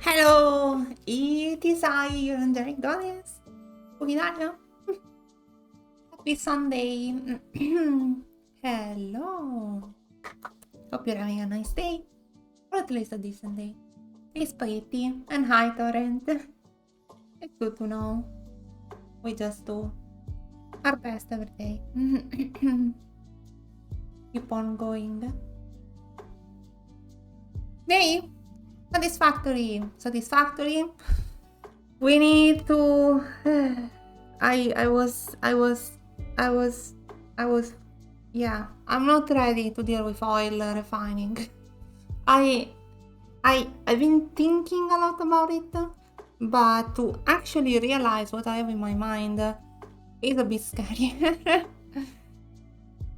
Hello, it is I, your angelic goddess. Puginario. Happy Sunday. Hello. Hope you're having a nice day, or at least a decent day. Hey, Spaghetti, and hi, Torrent. It's good to know. We just do our best every day. Keep on going. Hey, satisfactory. We need to. I was. Yeah, I'm not ready to deal with oil refining. I've been thinking a lot about it, but to actually realize what I have in my mind is a bit scary.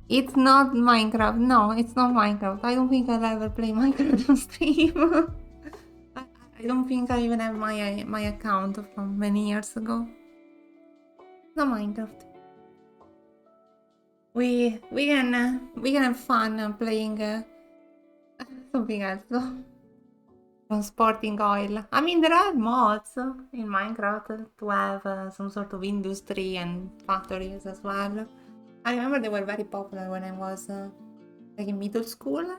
It's not Minecraft. No, it's not Minecraft. I don't think I'll ever play Minecraft on stream. I don't think I even have my account from many years ago. No Minecraft. We can have fun playing something else though. Transporting oil. I mean, there are mods in Minecraft to have some sort of industry and factories as well. I remember they were very popular when I was like in middle school.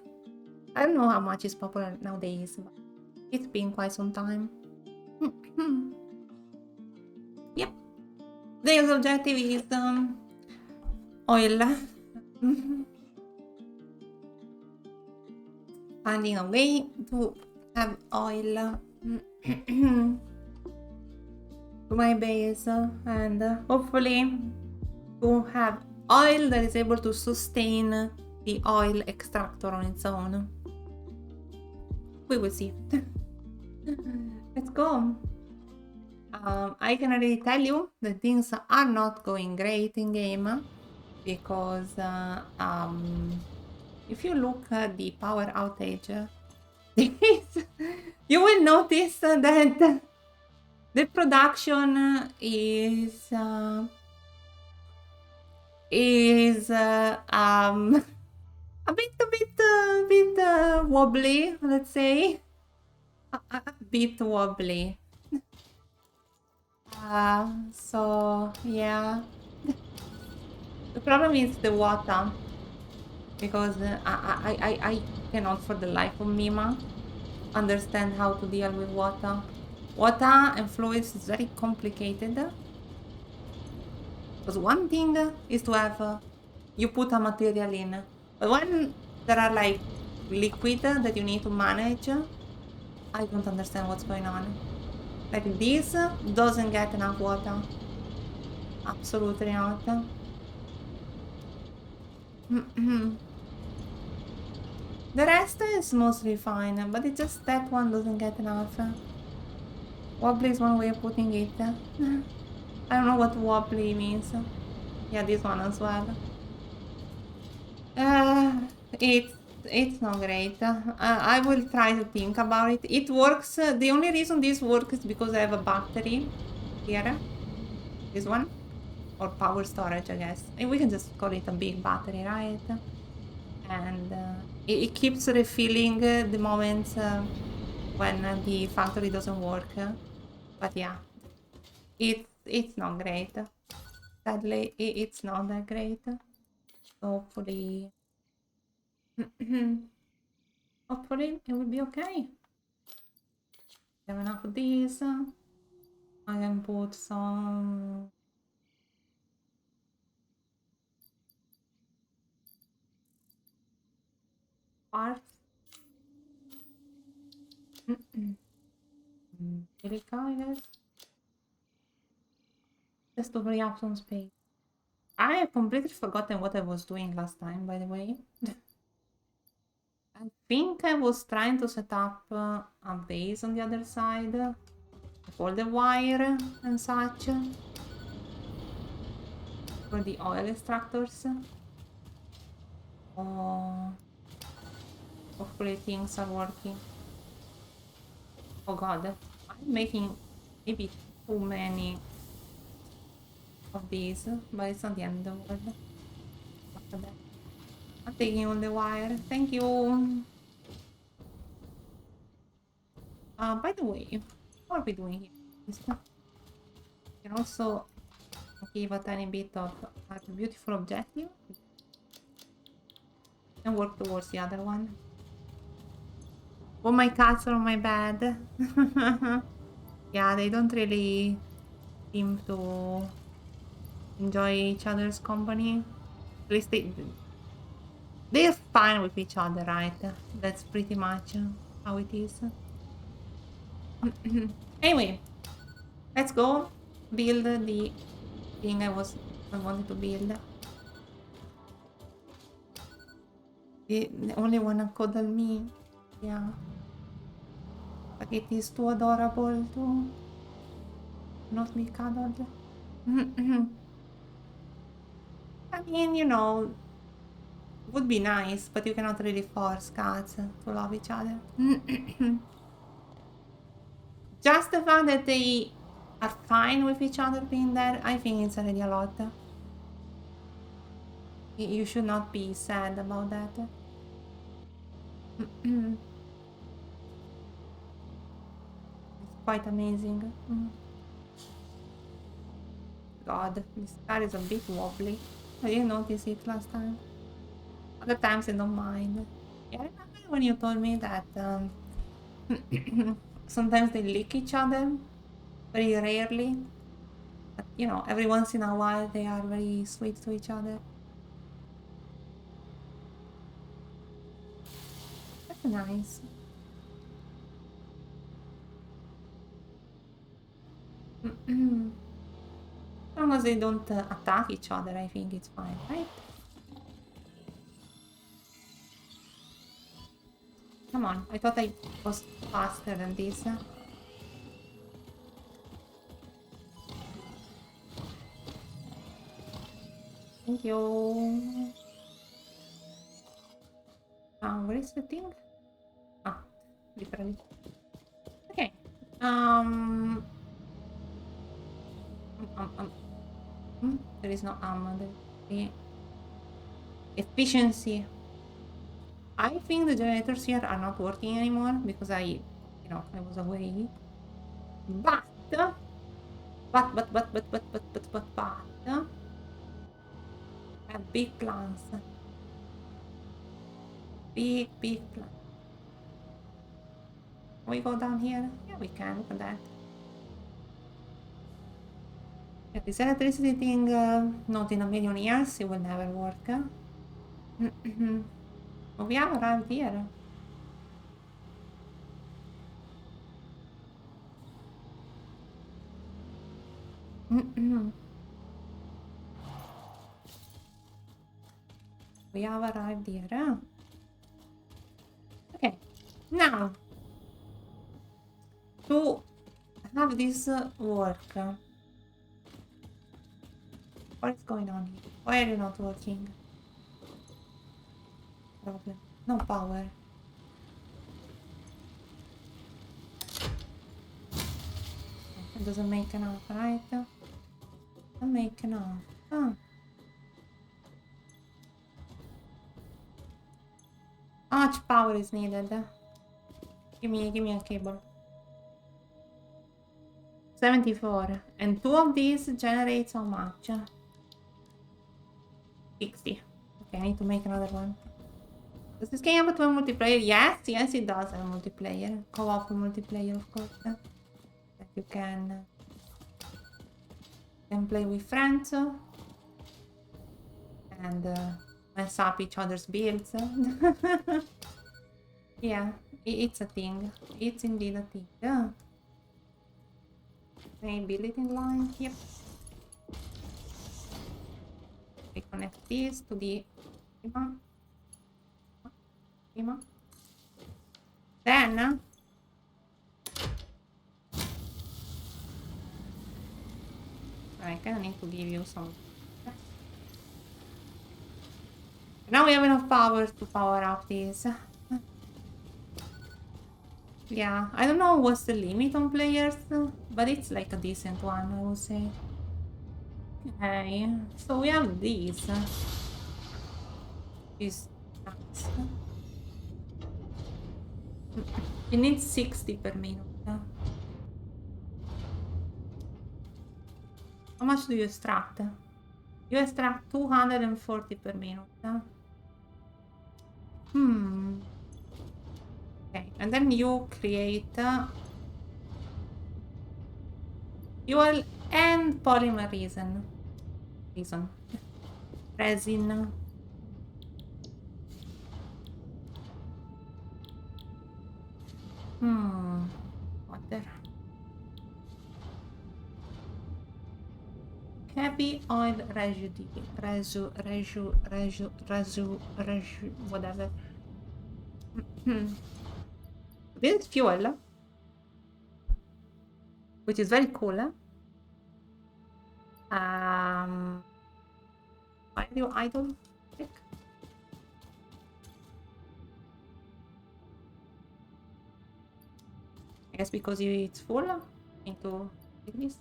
I don't know how much is popular nowadays, but it's been quite some time. Yep. The objective is oil. Finding a way to have oil to my base and hopefully to have oil that is able to sustain the oil extractor on its own. We will see. Let's go. I can already tell you that things are not going great in game because if you look at the power outage, you will notice that the production is a bit wobbly, let's say. A bit wobbly. So yeah, the problem is the water, because I cannot for the life of me understand how to deal with water. Water and fluids is very complicated, because one thing is to have you put a material in, but when there are like liquid that you need to manage, I don't understand what's going on. Like this doesn't get enough water. Absolutely not. The rest is mostly fine, but it's just that one doesn't get enough. Wobbly is one way of putting it. I don't know what wobbly means. Yeah, this one as well. It's not great. I will try to think about it. It works. The only reason this works is because I have a battery here. This one. Or power storage, I guess. And we can just call it a big battery, right? And it keeps refilling the moments when the factory doesn't work. But yeah, it's not great. Sadly, it's not that great. Hopefully, hopefully it will be okay. Have enough of these. I can put some parts. Silica, I guess. Just to free up some space. I have completely forgotten what I was doing last time, by the way. I think I was trying to set up a base on the other side with all the wire and such for the oil extractors. Oh, hopefully things are working. Oh god, I'm making maybe too many of these, but it's not the end of the world. After that, I'm taking all the wire. Thank you. By the way, what are we doing here? This can also give a tiny bit of a beautiful objective and work towards the other one. Oh, my cats are on my bed. Yeah, they don't really seem to enjoy each other's company. At least they're fine with each other, right? That's pretty much how it is. Anyway, let's go build the thing I wanted to build. The only one that cuddle me. Yeah. But it is too adorable to not be cuddled. I mean, you know, would be nice, but you cannot really force cats to love each other. Just the fact that they are fine with each other being there, I think it's already a lot. You should not be sad about that. It's quite amazing. God, this car is a bit wobbly. I didn't notice it last time. Other times I don't mind. Yeah, I remember when you told me that sometimes they lick each other, very rarely. But you know, every once in a while they are very sweet to each other. That's nice. As long as they don't attack each other, I think it's fine, right? Come on, I thought I was faster than this. Thank you. Where is the thing? Ah, literally. Okay. There is no ammo. The efficiency. I think the generators here are not working anymore because I was away. But I have big plans. Big plans. Can we go down here? Yeah, we can. Look at that. Yeah, this electricity thing, not in a million years, it will never work. But we have arrived here. We have arrived here. Okay, now to have this work. What is going on here? Why are you not working? Problem. No power. It doesn't make enough, right? Doesn't make enough. Huh. How much power is needed? Give me a cable. 74. And 2 of these generates how much? 60. Okay, I need to make another one. Does this game have a multiplayer? Yes, it does have a multiplayer. Co-op multiplayer, of course. That you can play with friends and mess up each other's builds. Yeah, it's a thing. It's indeed a thing. Yeah. Can I build it in line? Yep. We connect this to the prima. Then I kind of need to give you some. Now we have enough power to power up this. Yeah, I don't know what's the limit on players, but it's like a decent one, I would say. Okay, so we have these. Is nice. You need 60 per minute. How much do you extract? You extract 240 per minute. Okay, and then you create fuel and polymer resin. Water. Heavy oil residue, whatever. This is fuel, which is very cool. Why do you idle click? I guess because it's full into this.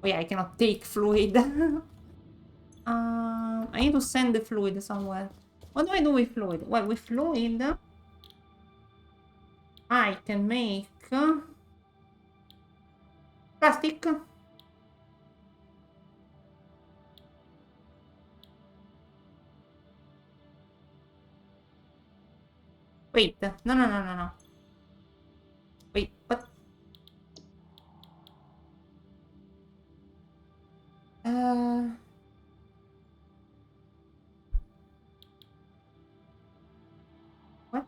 Oh yeah, I cannot take fluid. I need to send the fluid somewhere. What do I do with fluid? Well, with fluid, I can make plastic. Wait, no. Wait, what? What?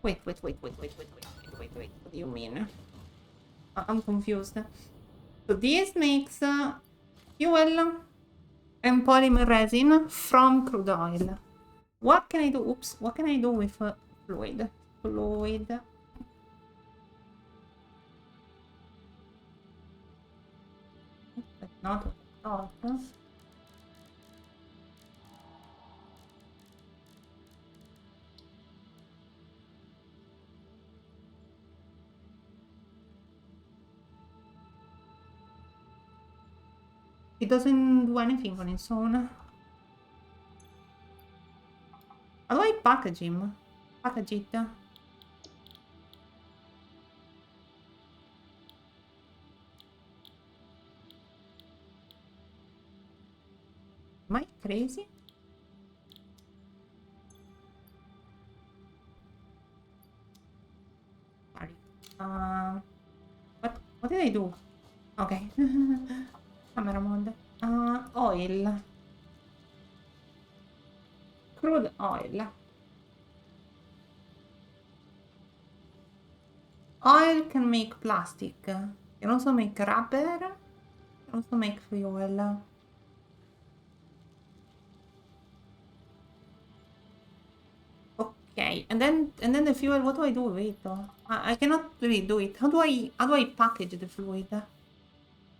Wait. What do you mean? I'm confused. So this makes fuel and polymer resin from crude oil. What can I do? Oops. What can I do with fluid? Fluid. That's not what I thought. It doesn't do anything on its own. How do I package him? Package it. Am I crazy? Sorry. What did I do? Okay. Camera mode. Oil. Crude oil. Oil can make plastic. Can also make rubber. Can also make fuel. Okay, and then the fuel. What do I do with it? I cannot really do it. How do I package the fluid?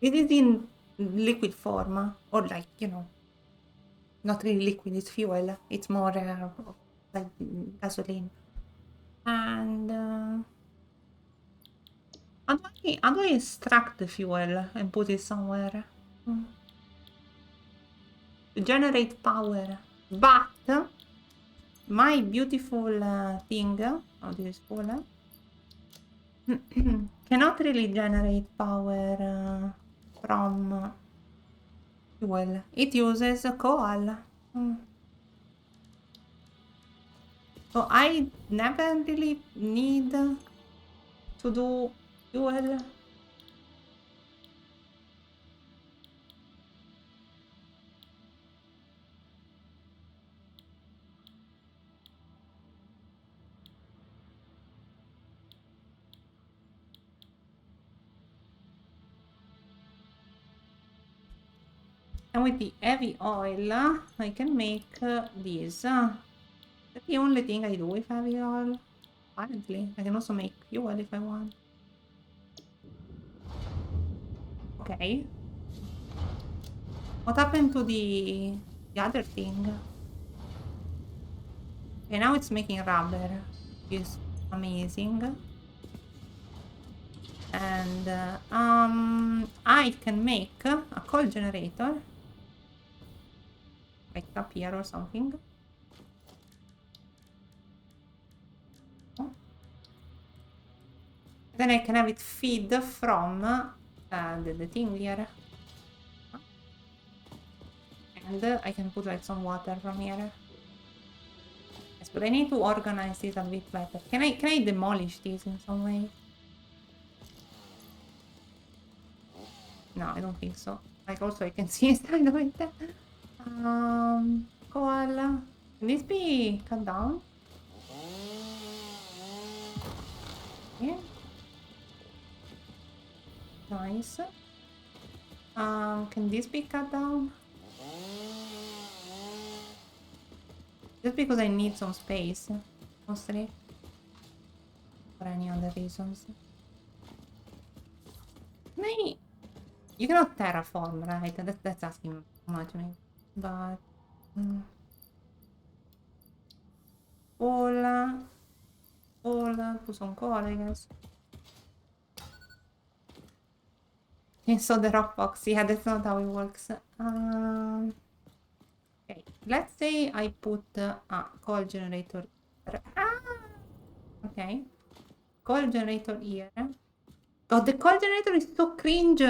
It is in liquid form, or like, you know, not really liquid. It's fuel. It's more like gasoline. And how do I extract the fuel and put it somewhere? To generate power. But my beautiful thing, how do you call cannot really generate power from fuel. It uses coal. So I never really need to do fuel. And with the heavy oil, I can make this. That's the only thing I do with heavy oil. Apparently, I can also make fuel if I want. Okay. What happened to the other thing? Okay, now it's making rubber. It's amazing. And I can make a coal generator. Like up here or something. Then I can have it feed from the thing here. And I can put like some water from here. Yes, but I need to organize this a bit better. Can I demolish this in some way? No, I don't think so. Like also I can see inside of it. Koala. Can this be cut down? Yeah. Nice. Can this be cut down? Just because I need some space, mostly. For any other reasons. Can I... You cannot terraform, right? That's asking too much, maybe. But... Put some coal, I guess. So the rock box, yeah, that's not how it works. Okay, let's say I put a coal generator. Okay, coal generator here. God, the coal generator is so cringe.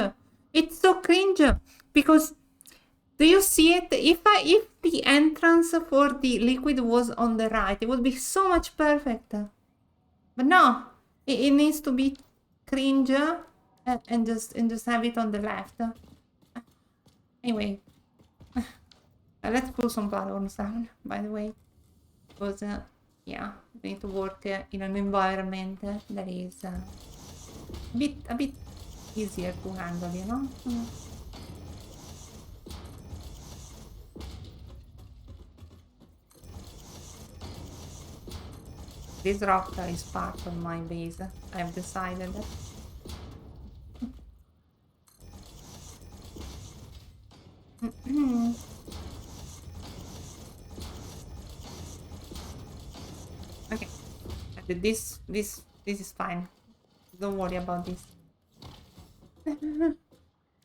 It's so cringe because do you see it? If the entrance for the liquid was on the right, it would be so much perfect. But no, it needs to be cringe and just have it on the left. Anyway, let's pull some platforms down, by the way, because yeah, we need to work in an environment that is a bit easier to handle, you know. This rock is part of my base. I've decided. Okay, this is fine. Don't worry about this.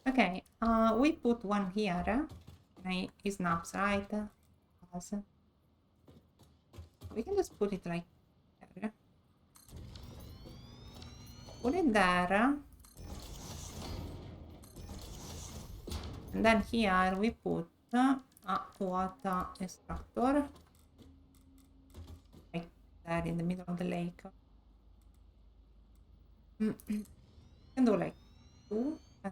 Okay, we put one here. He snaps, right? We can just put it like there. Put it there. And then here we put a water extractor. Like there in the middle of the lake. Can do like 2. I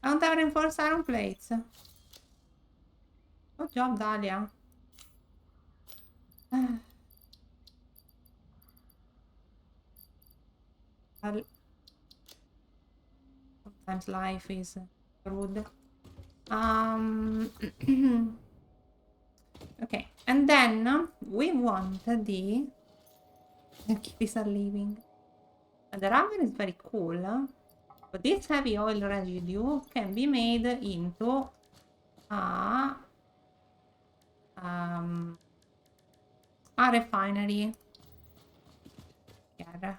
don't have reinforced iron plates. Good job, Dahlia. Sometimes life is rude. Okay, and then we want the kitties are leaving. And the ramen is very cool, but this heavy oil residue can be made into a refinery. Yeah.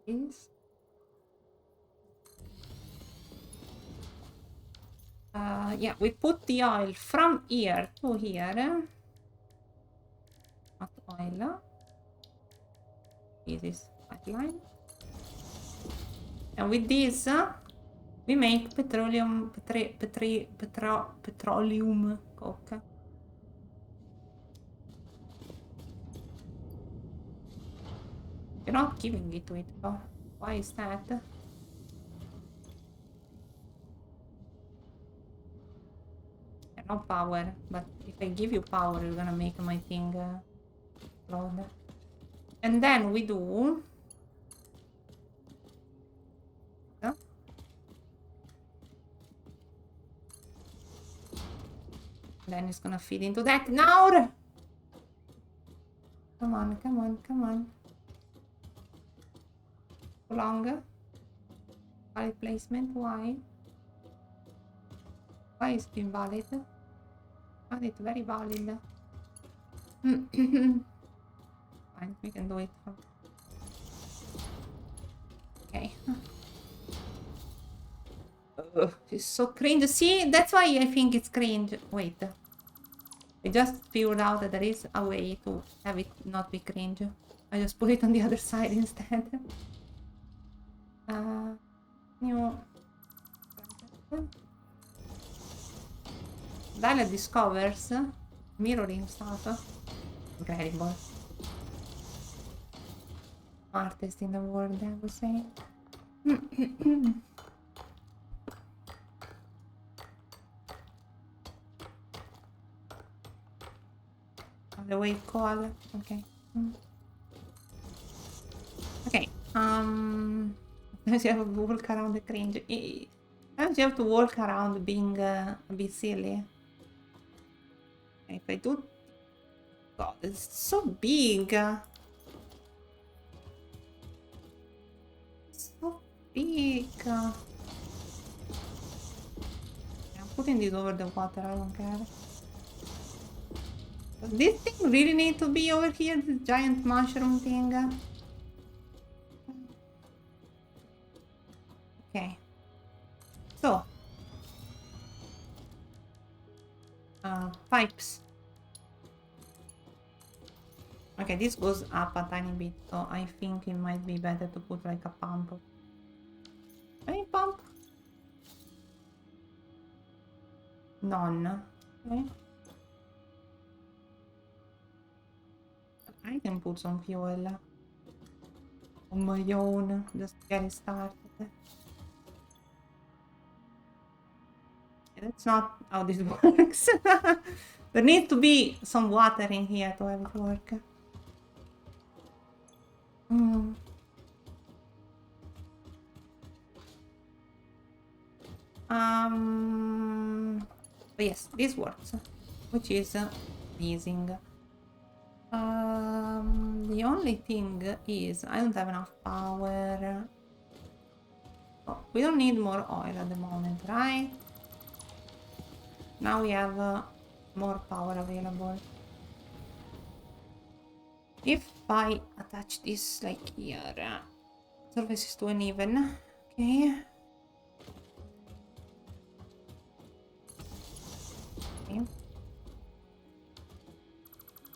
Is yeah, we put the oil from here to here. Not oil. This is pipeline. And with this, we make petroleum coke. You're not giving it to it though. Why is that? No power, but if I give you power, you're gonna make my thing explode. And then we do... Yeah. Then it's gonna feed into that. Now! Come on, come on, come on. Too long? Valid placement, why? Why is it invalid? Valid, very valid. Fine, we can do it. Okay. Ugh, it's so cringe. See, that's why I think it's cringe. Wait. I just figured out that there is a way to have it not be cringe. I just put it on the other side instead. New... Dalia discovers mirroring stuff. Incredible. Artist in the world, I would say. The way call. Okay. Okay. You have to walk around the cringe. Sometimes you have to walk around being a bit silly. If I do... God, it's so big. So big. I'm putting this over the water, I don't care. Does this thing really need to be over here? This giant mushroom thing? Okay. So. Pipes. Okay, this goes up a tiny bit, so I think it might be better to put like a pump. Any pump? None. Okay. I can put some fuel on my own, just to get it started. That's not how this works. There needs to be some water in here to have it work. But yes, this works, which is amazing. The only thing is I don't have enough power. Oh, we don't need more oil at the moment, right? Now we have more power available. If I attach this like here, surface is to uneven, okay. Okay.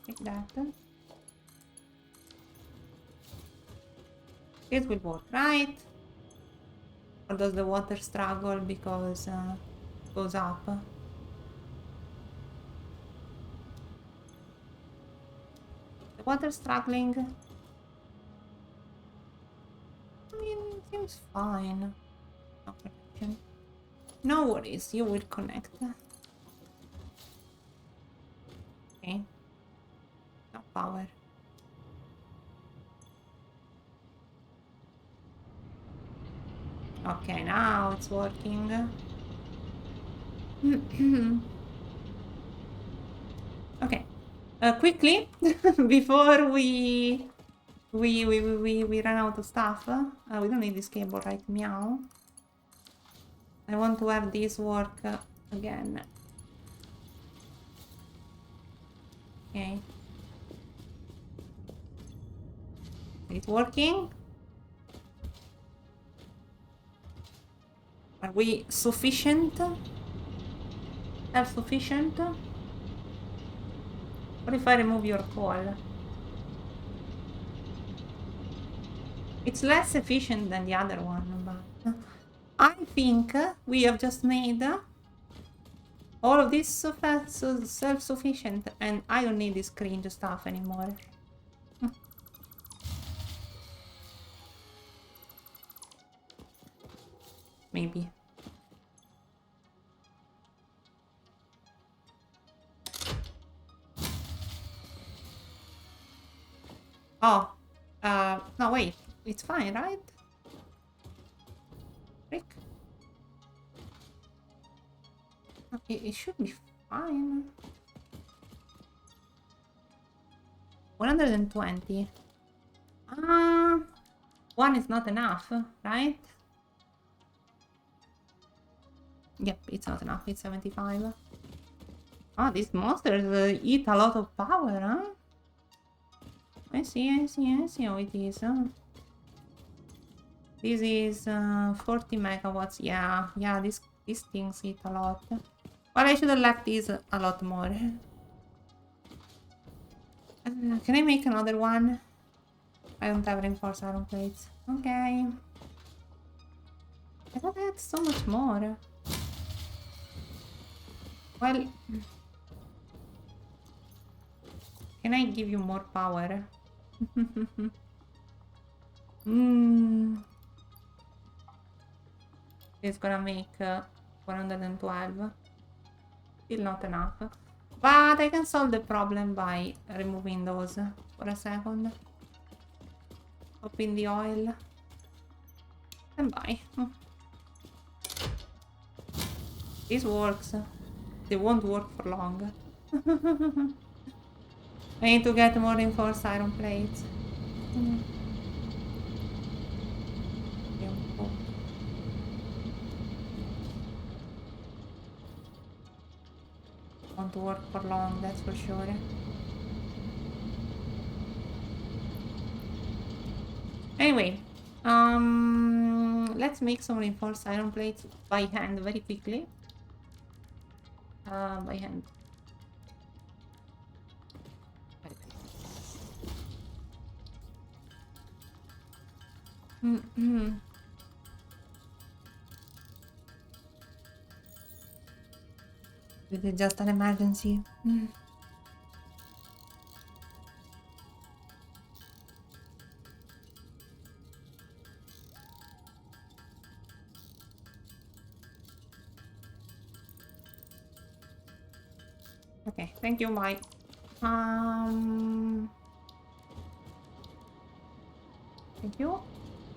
Like that. This will work, right? Or does the water struggle because it goes up? The water struggling? I mean, it seems fine. No connection. No worries, you will connect. Okay. No power. Okay, now it's working. Okay. Quickly, before we run out of stuff. We don't need this cable, right? Meow. I want to have this work again. Okay. It's working. Are we sufficient? Self-sufficient? What if I remove your coal? It's less efficient than the other one, but I think we have just made all of this self-sufficient, and I don't need this cringe stuff anymore. Maybe. Oh, no, wait. It's fine, right? Frick. Okay, it should be fine. 120. One is not enough, right? Yep, it's not enough. It's 75. Oh, these monsters eat a lot of power, huh? I see how it is. This is 40 megawatts. Yeah, yeah, these things eat a lot. Well, I should have left these a lot more. Can I make another one? I don't have reinforced iron plates. Okay. I thought I had so much more. Well, can I give you more power? It's gonna make 112. Still not enough. But I can solve the problem by removing those for a second. Pop in the oil. And bye. This works. They won't work for long. I need to get more reinforced iron plates. Won't work for long, that's for sure. Anyway, let's make some reinforced iron plates by hand very quickly. By hand. This is just an emergency. Okay, thank you, bye. Thank you.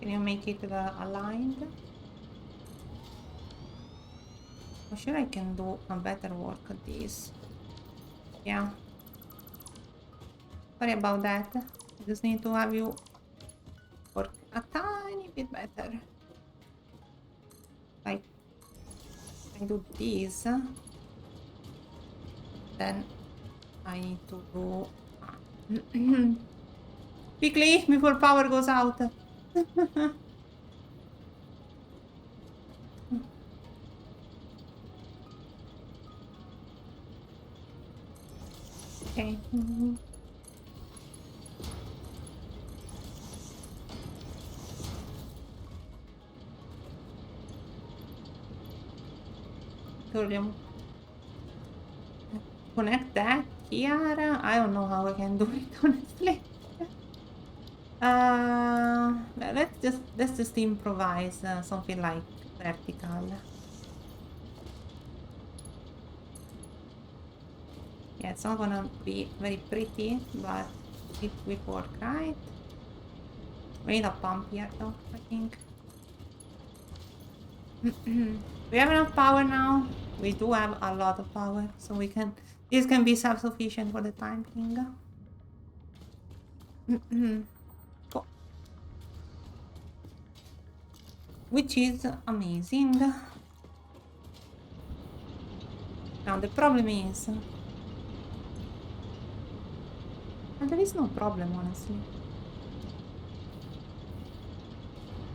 Can you make it aligned? I'm sure I can do a better work at this. Yeah. Sorry about that. I just need to have you work a tiny bit better. Like, I do this. Then I need to do... Quickly, before power goes out. Okay. Petroleum. Connect that here. I don't know how I can do it, honestly. Let's just improvise something like vertical. Yeah, it's not gonna be very pretty, but it will work, right? We need a pump here though, I think. We have enough power now. We do have a lot of power, so we can... This can be self-sufficient for the time being. Cool. Which is amazing. Now the problem is... And there is no problem, honestly.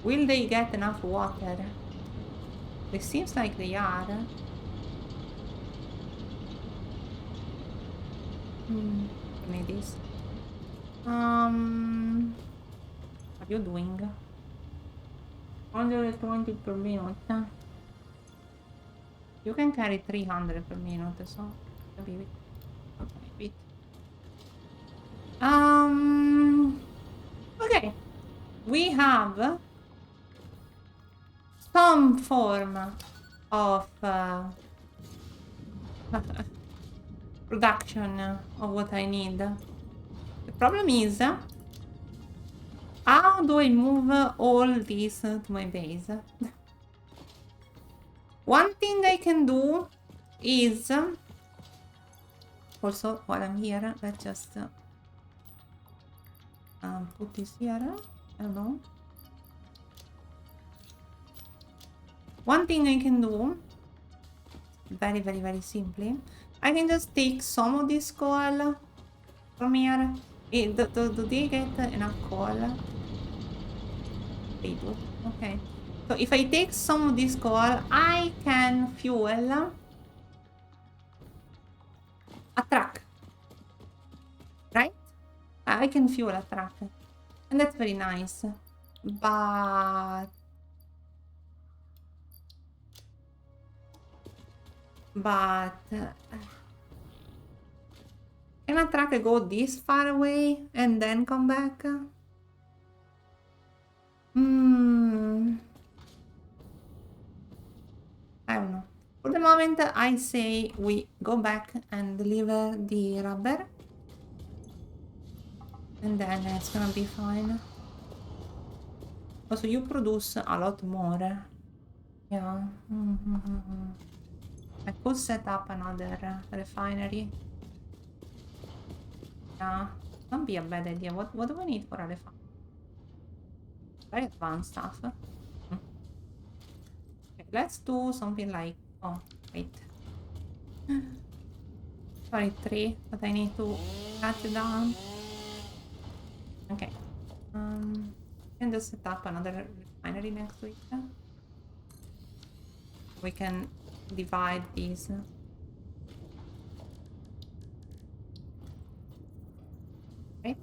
Will they get enough water? It seems like they are. Maybe this. What are you doing? 120 per minute. You can carry 300 per minute, so maybe a bit. Okay. We have some form of production of what I need. The problem is, how do I move all this to my base? One thing I can do is, also while I'm here, let's just put this here. I don't know. One thing I can do, very simply, I can just take some of this coal from here. Do they get enough coal? They do. Okay. So if I take some of this coal, I can fuel a truck, right? I can fuel a truck. And that's very nice. But... can a truck go this far away and then come back? Hmm. I don't know. For the moment, I say we go back and deliver the rubber. And then it's gonna be fine. Also, you produce a lot more. Yeah. I could set up another refinery. Yeah. Don't be a bad idea. What do we need for a refinery? Very advanced stuff. Okay, let's do something like... oh, wait. Sorry, 3, but I need to cut it down. Okay. Can just set up another refinery next to it. We can divide these. Right?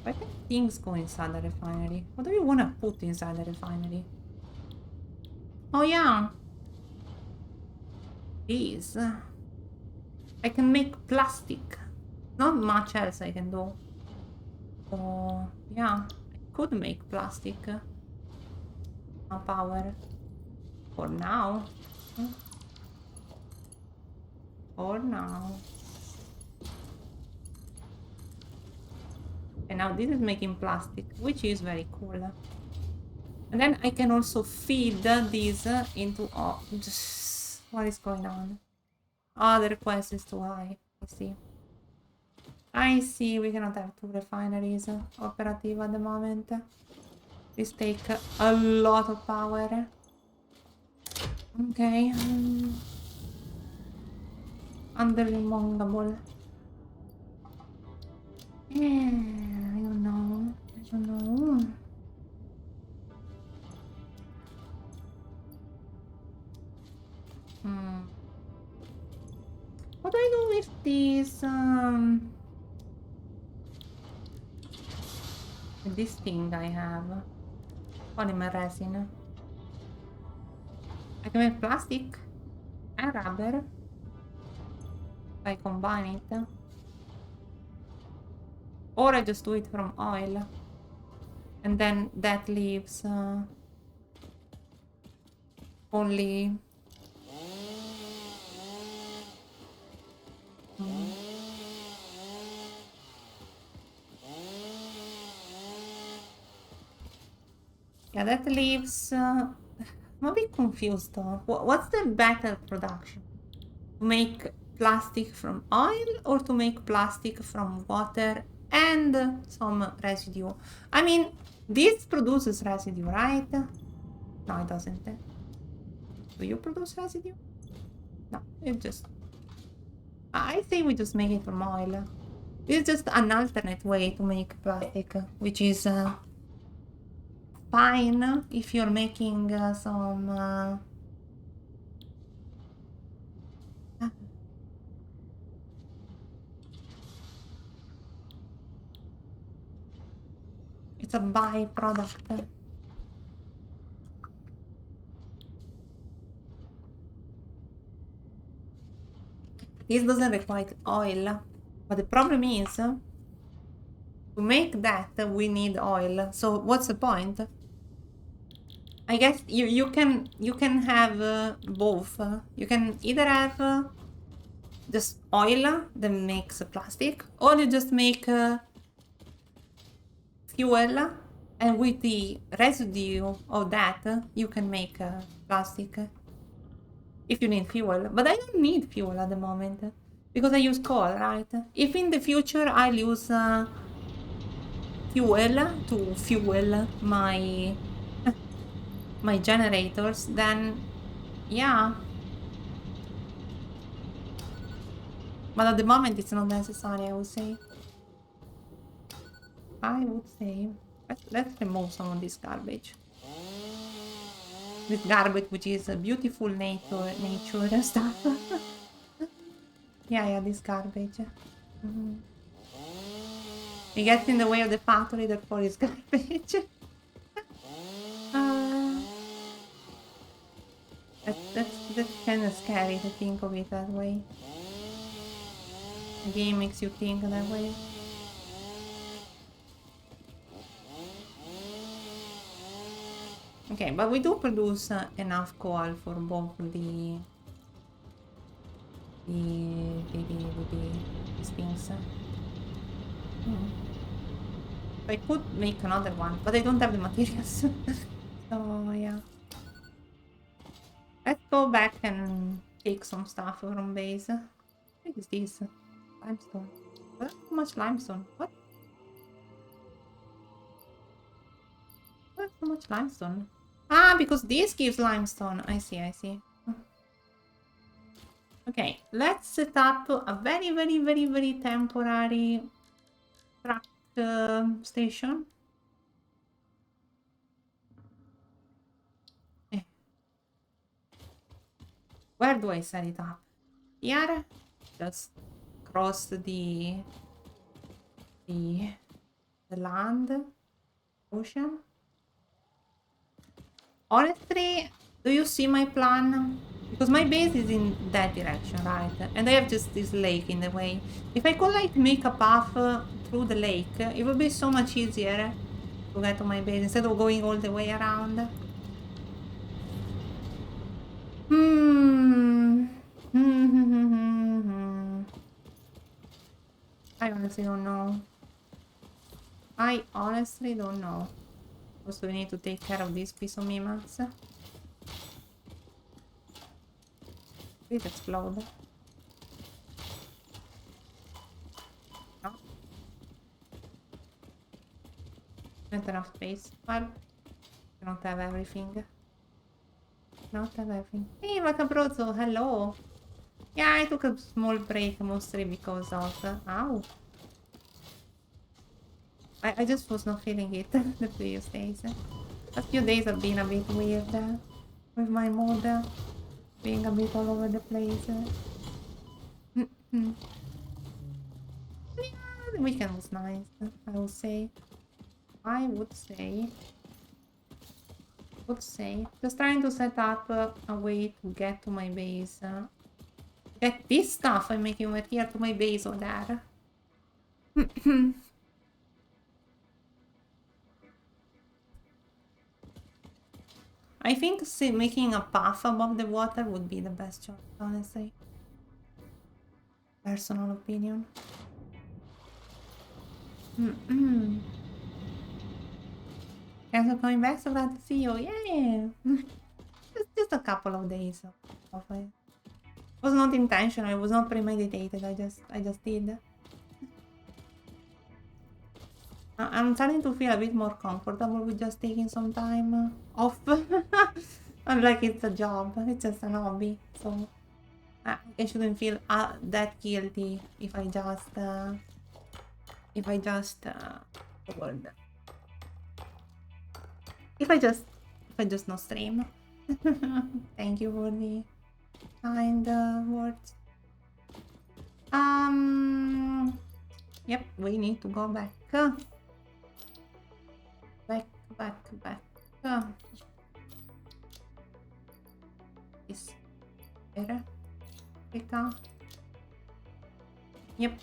Why can things go inside the refinery? What do you want to put inside the refinery? Oh yeah. These. I can make plastic. Not much else I can do. So yeah, I could make plastic. Power. For now. For now. And now this is making plastic, which is very cool. And then I can also feed these into... oh, just... what is going on? Oh, the request is too high. I see. I see, we cannot have 2 refineries operative at the moment. This take a lot of power. Okay. Unremovable. Yeah, I don't know. I don't know. What do I do with these? With this thing I have. Polymer resin. I can make plastic and rubber. If I combine it. Or I just do it from oil. And then that leaves only... yeah, that leaves... I'm a bit confused though. What's the better production? To make plastic from oil or to make plastic from water and some residue? I mean, this produces residue, right? No, it doesn't. Do you produce residue? No, it just... I think we just make it from oil. This is just an alternate way to make plastic, which is fine if you're making some... it's a byproduct. This doesn't require oil, but the problem is to make that we need oil. So what's the point? I guess you can have both. You can either have just oil that makes plastic, or you just make fuel, and with the residue of that you can make plastic. If you need fuel, but I don't need fuel at the moment because I use coal, right? If in the future I'll use fuel to fuel my my generators, then yeah. But at the moment it's not necessary, I would say. I would say let's remove some of this garbage. This garbage, which is a beautiful nature stuff. Yeah, this garbage. Mhm. It gets in the way of the factory, therefore it's garbage. uh, that's kind of scary to think of it that way. The game makes you think that way. Okay, but we do produce enough coal for both these things. Hmm. I could make another one, but I don't have the materials. So yeah. Let's go back and take some stuff from base. What is this? Limestone. What? How much limestone? What? What? How much limestone? Ah, because this gives limestone. I see, I see. Okay, let's set up a very temporary truck station. Eh. Where do I set it up? Here? Just cross the land, ocean. Honestly, do you see my plan? Because my base is in that direction, right? And I have just this lake in the way. If I could like make a path through the lake, it would be so much easier to get to my base instead of going all the way around. Hmm. I honestly don't know. I honestly don't know. Also, we need to take care of this piece of mimats. Please explode. No, not enough space. Well, I don't have everything. Not have everything. Hey, Macabrozzo, hello. Yeah, I took a small break mostly because of... ow. I just was not feeling it the previous days. A few days have been a bit weird with my mood being a bit all over the place. Yeah, the weekend was nice, I would say. I would say. Just trying to set up a way to get to my base. Get this stuff I'm making over here to my base or there. I think making a path above the water would be the best choice, honestly. Personal opinion. Thanks for coming back, so glad to see you. Yeah! just a couple of days of it. It was not intentional, it was not premeditated, I just did. I'm starting to feel a bit more comfortable with just taking some time off. Unlike it's a job, it's just an hobby. So I shouldn't feel that guilty if I just the word. If I just not stream. Thank you for the kind words. Yep, we need to go back. Back. Is better. Pick up. Yep.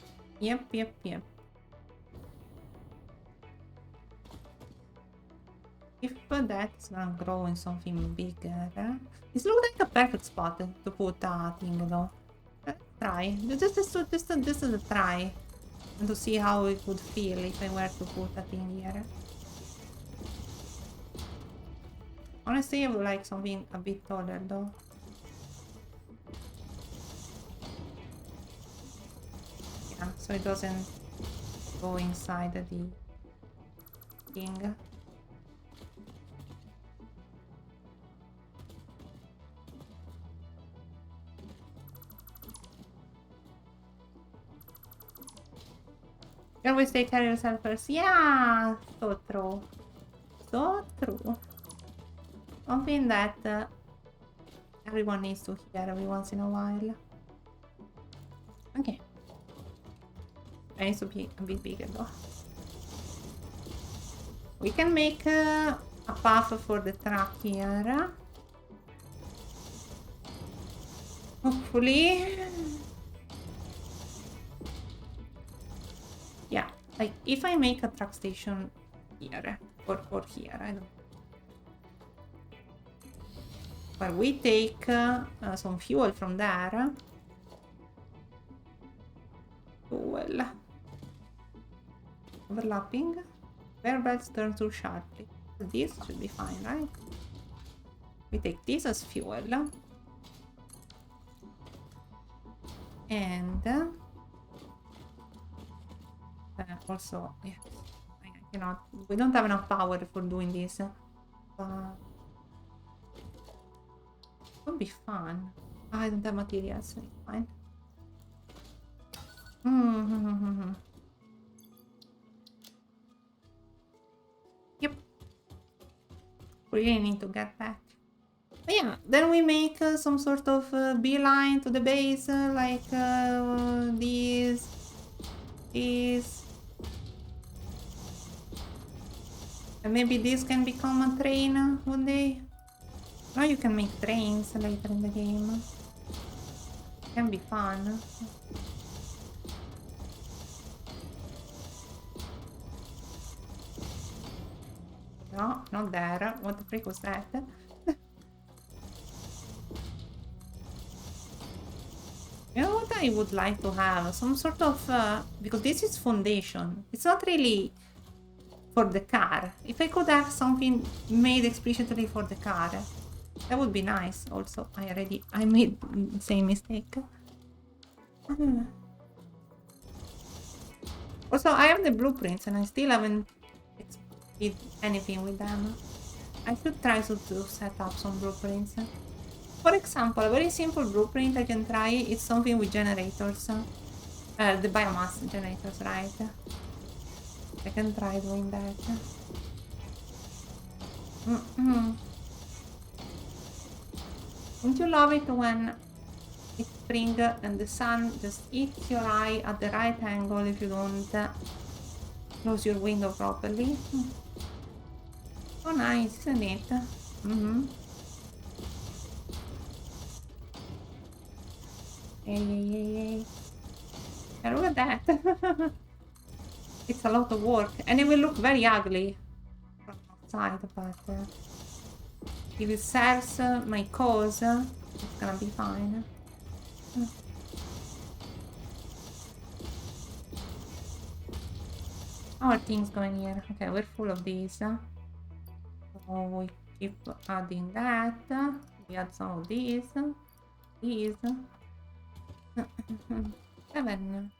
If that's gonna grow in something bigger, this looks like a perfect spot to put a thing though. Let's try. This is a try. And to see how it would feel if I were to put a thing here. Honestly, I would like something a bit taller though. Yeah, so it doesn't go inside the thing. You always take care of yourself first. Yeah, so true. So true. Something that everyone needs to hear every once in a while. Okay. I need to be a bit bigger though. We can make a path for the truck here. Hopefully. Yeah, like if I make a truck station here or here, I don't know. But we take some fuel from there. Fuel. Overlapping. Where belts turn too sharply. This should be fine, right? We take this as fuel. And also, yes, I cannot. We don't have enough power for doing this. It would be fun. I don't have materials, so it's fine. Yep. We really need to get back. But yeah, then we make some sort of beeline to the base, like this. And maybe this can become a train one day. Now you can make trains later in the game. Can be fun. No, not there. What the frick was that? You know what I would like to have? Some sort of... because this is foundation. It's not really for the car. If I could have something made explicitly for the car, that would be nice. Also, I made the same mistake. Also, I have the blueprints and I still haven't did anything with them. I should try to set up some blueprints. For example, a very simple blueprint I can try is something with generators. The biomass generators, right? I can try doing that. Don't you love it when it's spring and the sun just hits your eye at the right angle if you don't close your window properly? Oh, nice, isn't it? Yay. And look at that. It's a lot of work. And it will look very ugly from outside, but if it serves my cause, it's gonna be fine. How are things going here? Okay, we're full of these. So we keep adding that. We add some of these. These. 7.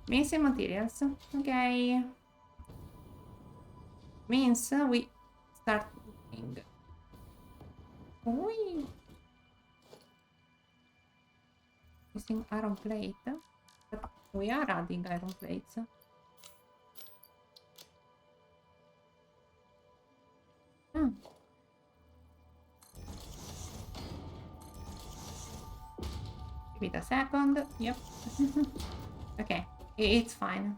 Missing materials. Okay. Means we start looking. Oi. Missing iron plate. But we are adding iron plates. Give it a second. Yep. Okay. It's fine.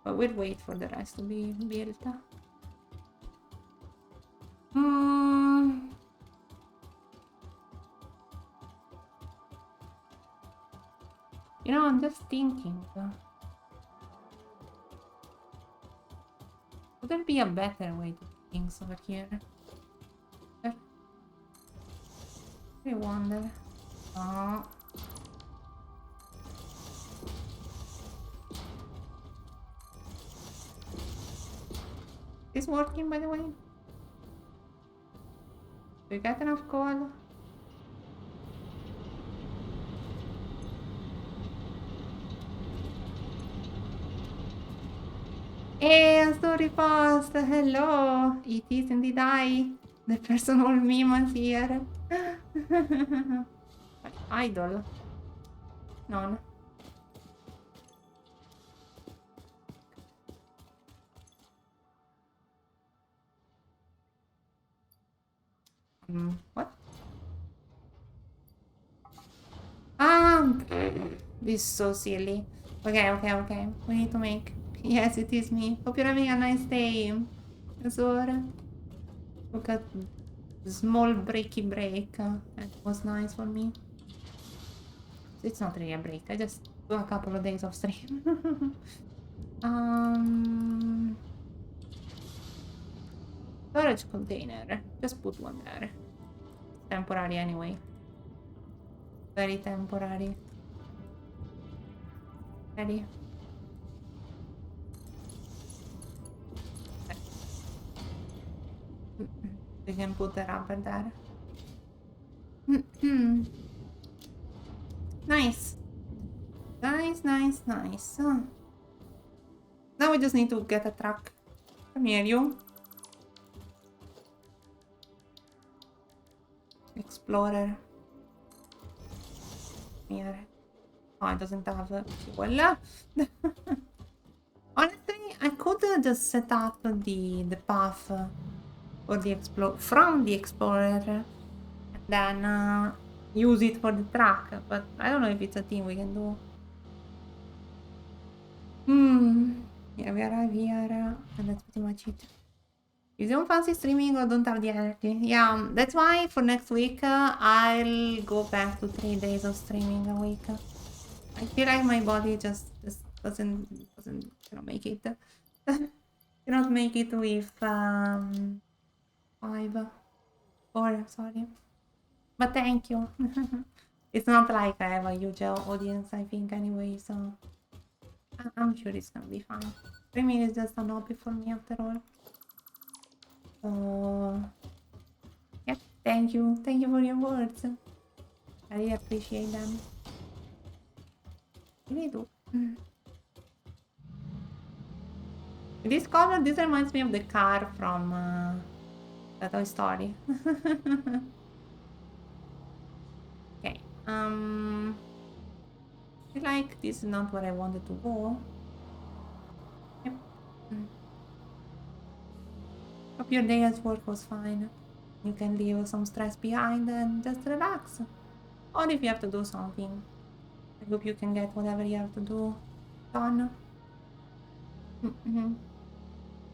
But we'll wait for the rest to be built. You know, I'm just thinking. Would there be a better way to do things over here? I wonder. Oh. Is this working, by the way? Do you get enough coal? Hey, story post! Hello! It is indeed I, the personal meme here. idle. None. What? This is so silly. Okay. We need to make. Yes, it is me. Hope you're having a nice day, Azor. Look at small breaky break. That was nice for me. It's not really a break. I just do a couple of days of stream. Storage container. Just put one there. It's temporary anyway. Very temporary. Ready? We can put the rubber there. Nice. Nice. Now we just need to get a truck. Come here, you. Explorer. Here. Oh, it doesn't have fuel. Honestly, I could just set up the path for the from the explorer and then use it for the truck, but I don't know if it's a thing we can do. Yeah, we arrive here, and that's pretty much it. If you don't fancy streaming or don't have the energy, yeah, that's why for next week I'll go back to 3 days of streaming a week. I feel like my body just doesn't make it. Cannot make it with 5 4, sorry. But thank you. It's not like I have a huge audience, I think, anyway, so I'm sure it's gonna be fine. Streaming is just an hobby for me after all. So, yep, thank you for your words. I really appreciate them. I really do. This color, this reminds me of the car from the Toy Story. Okay, I feel like this is not where I wanted to go. Yep. Hope your day at work was fine. You can leave some stress behind and just relax. Or if you have to do something, I hope you can get whatever you have to do done.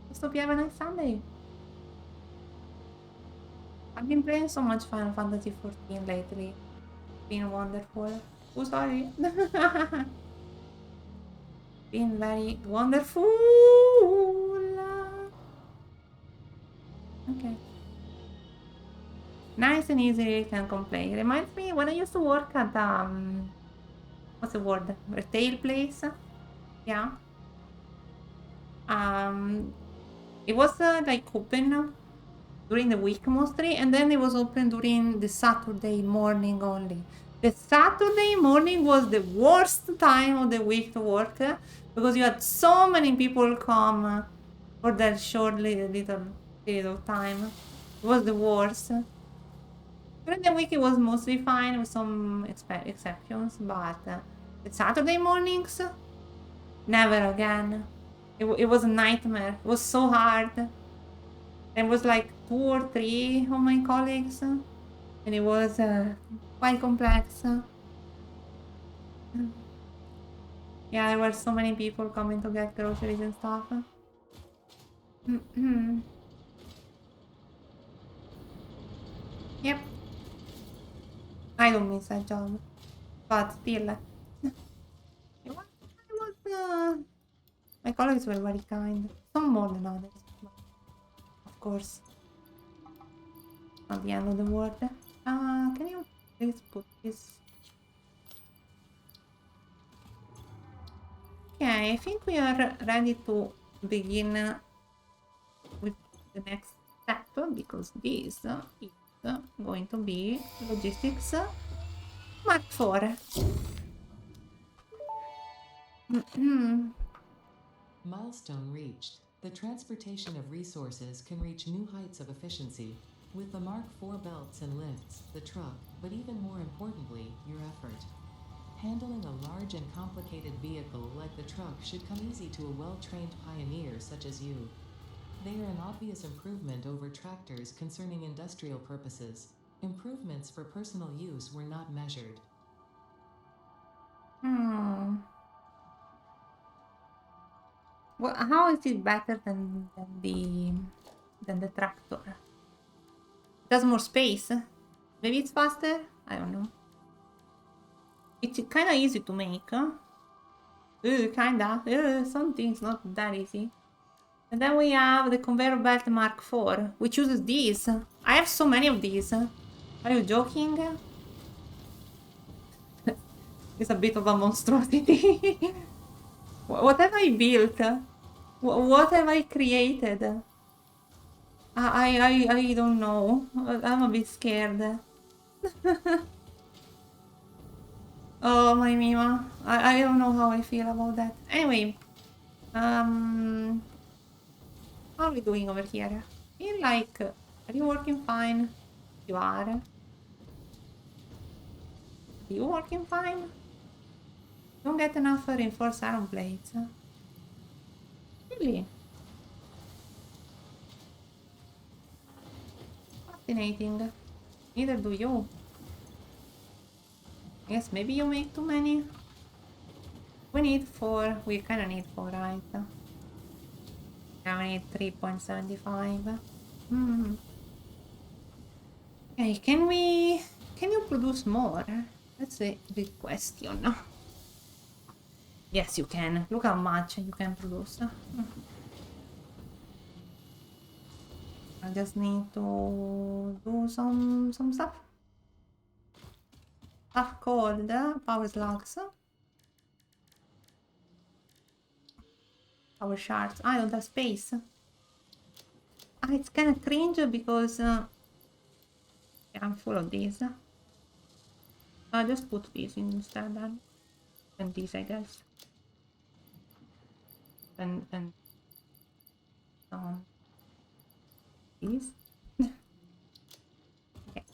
Just hope you have a nice Sunday. I've been playing so much Final Fantasy 14 lately. It's been wonderful. Oh, sorry. Been very wonderful. Okay. Nice and easy, can't complain. Reminds me when I used to work at what's the word? Retail place. Yeah. It was like open during the week mostly, and then it was open during the Saturday morning only. The Saturday morning was the worst time of the week to work because you had so many people come for that short little period of time. It was the worst. During the week it was mostly fine with some exceptions, but the Saturday mornings, never again. It was a nightmare. It was so hard. It was like 2 or 3 of my colleagues, and it was quite complex. Yeah, there were so many people coming to get groceries and stuff. Yep. I don't miss that job, but still. My colleagues were very kind. Some more than others, but of course. Not the end of the world. Can you please put this? Okay, I think we are ready to begin with the next step because this is going to be logistics Mark 4. Milestone reached. The transportation of resources can reach new heights of efficiency. With the Mark IV belts and lifts, the truck, but even more importantly, your effort. Handling a large and complicated vehicle like the truck should come easy to a well-trained pioneer such as you. They are an obvious improvement over tractors concerning industrial purposes. Improvements for personal use were not measured. Hmm. Well, how is it better than the tractor? It has more space. Maybe it's faster? I don't know. It's kind of easy to make. Kinda. Something's not that easy. And then we have the conveyor belt Mark IV, which uses these. I have so many of these. Are you joking? It's a bit of a monstrosity. What have I built? What have I created? I don't know. I'm a bit scared. Oh, my Mima. I don't know how I feel about that. Anyway, how are we doing over here? Feel like, are you working fine? You are. Are you working fine? Don't get enough reinforced iron plates. Really? Fascinating. Neither do you. Yes, maybe you make too many. We need 4. We kind of need 4, right? Now we need 3.75. Hmm. Okay, can you produce more? That's a big question. Yes, you can. Look how much you can produce. I just need to do some stuff. Stuff called power slugs. Power shards. I don't have space. It's kind of cringe because I'm full of these. I'll just put these instead then. And these, I guess. And these. Okay.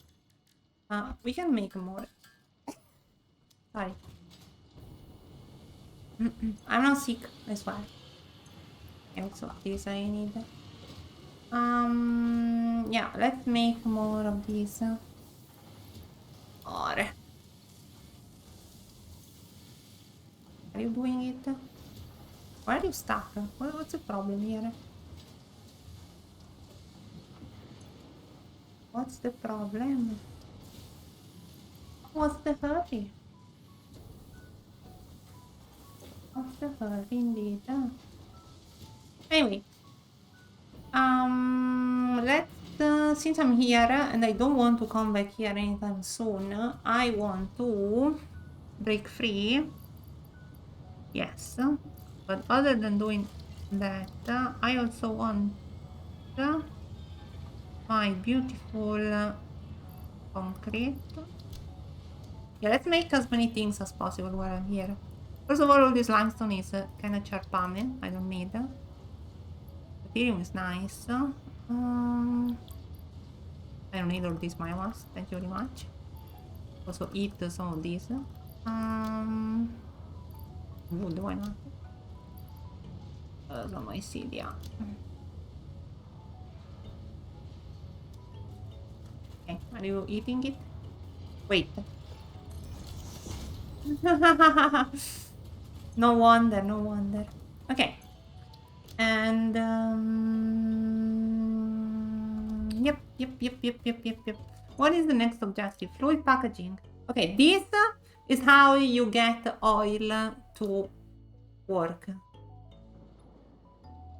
We can make more. Sorry. I'm not sick, I swear. Okay, so these I need. Yeah, let's make more of these. Or are you doing it? Why are you stuck? What's the problem here? What's the problem? What's the hurry? What's the hurry indeed? Anyway, let's since I'm here and I don't want to come back here anytime soon, I want to break free. Yes, but other than doing that, I also want my beautiful concrete. Yeah, let's make as many things as possible while I'm here. First of all this limestone is kind of charpame. I don't need. Ethereum is nice. I don't need all these biomass. Thank you very much. Also eat some of these. Wood, why not? Some mycelia. Okay, are you eating it? Wait. No wonder, no wonder. Okay. And yep. What is the next objective? Fluid packaging. Okay, this is how you get oil to work.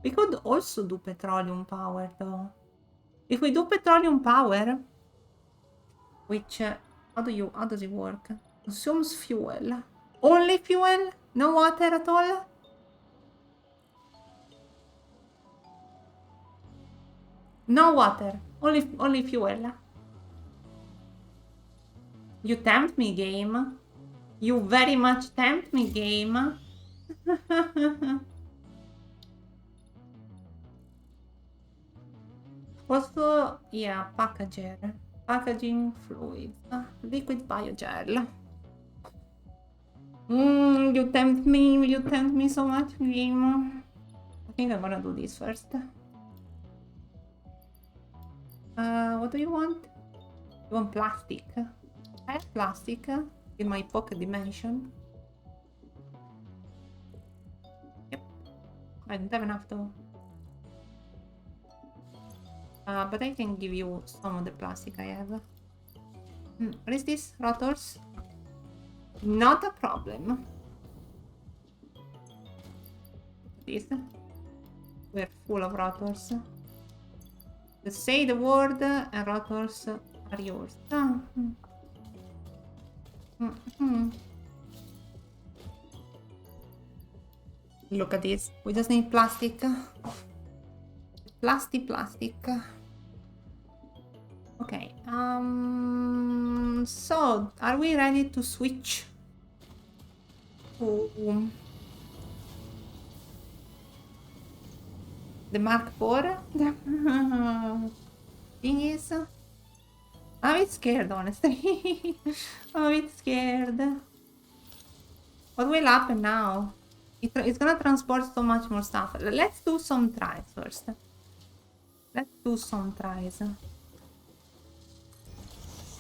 We could also do petroleum power though. If we do petroleum power, which how does it work? Consumes fuel. Only fuel? No water at all? No water. Only fuel. You tempt me, game. You very much tempt me, game. Also, yeah, packager. Packaging fluids. Liquid biogel. You tempt me so much, game. I think I'm gonna do this first. What do you want? You want plastic? I have plastic in my pocket dimension. Yep. I don't have enough though. But I can give you some of the plastic I have. What is this? Rotors? Not a problem. This. We're full of rotors. Just say the word and rotors are yours. Look at this. We just need plastic. Plastic. Okay. So are we ready to switch to the Mark IV? Thing is, I'm a bit scared, honestly. I'm a bit scared. What will happen now? It's gonna transport so much more stuff. Let's do some tries first. Let's do some tries.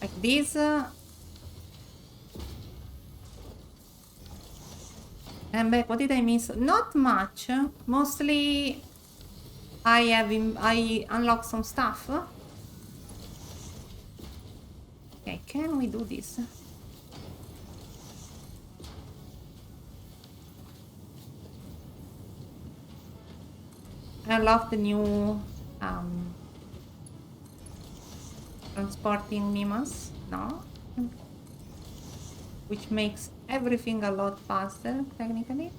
Like this. And back, what did I miss? Not much. Mostly I unlocked some stuff. Okay, can we do this? I love the new transporting mimas, no? Which makes everything a lot faster, technically.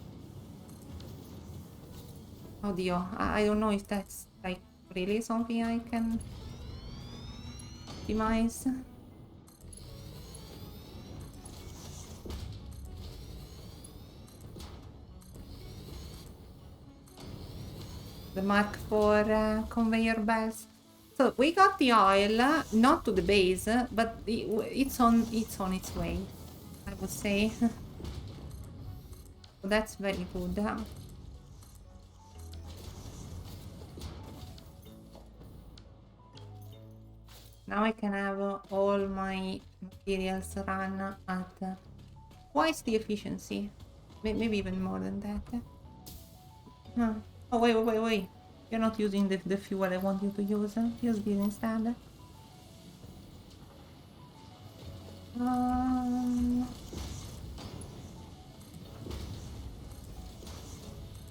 Oh dear, I don't know if that's like really something I can optimize. The Mark IV conveyor belts. So we got the oil, not to the base, but it's on its way, I would say. So that's very good. Now I can have all my materials run at twice the efficiency, maybe even more than that. Oh wait! You're not using the fuel I want you to use. Use this instead.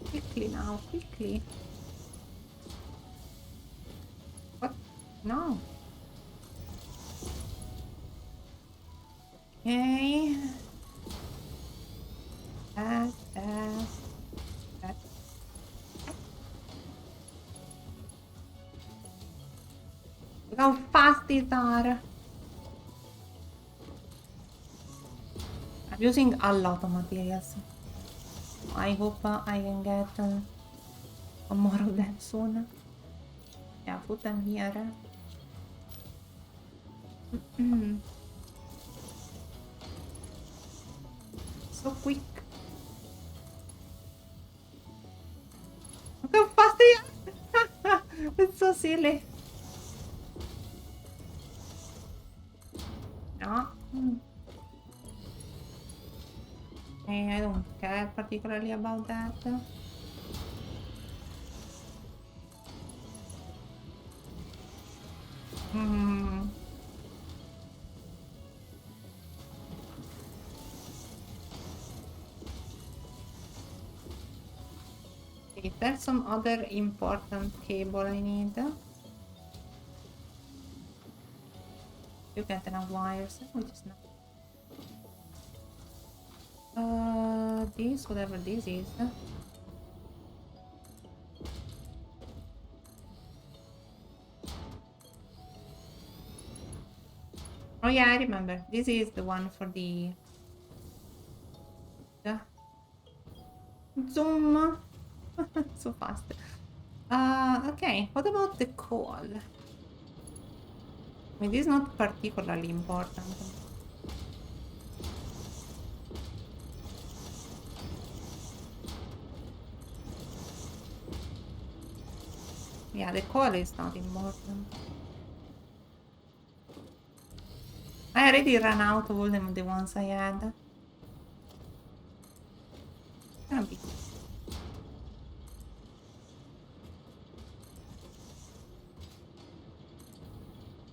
Quickly now, quickly. What? No. Okay. That. Look how fast these are. I'm using a lot of materials. I hope I can get more of them soon. Yeah, put them here. So quick. Look how fast they are. It's so silly. No. I don't care particularly about that. Is there some other important cable I need? You get enough wires, which is not. This, whatever this is. Oh yeah, I remember. This is the one for the zoom. So fast. Okay, what about the coal? I mean, this is not particularly important. Yeah, the coal is not important. I already ran out of all the ones I had. Gonna be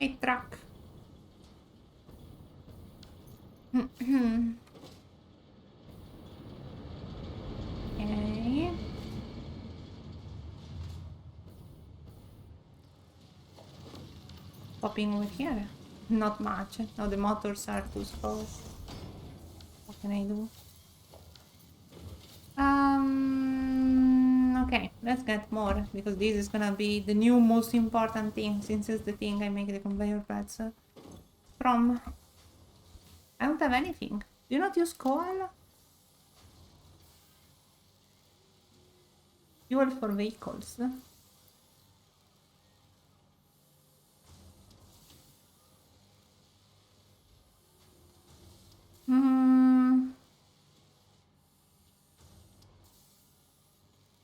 a truck. Okay. Popping over here. Not much. No, the motors are too slow. What can I do? Okay, let's get more because this is gonna be the new most important thing since it's the thing I make the conveyor belts from. I don't have anything. Do you not use coal? Fuel for vehicles. Hmm.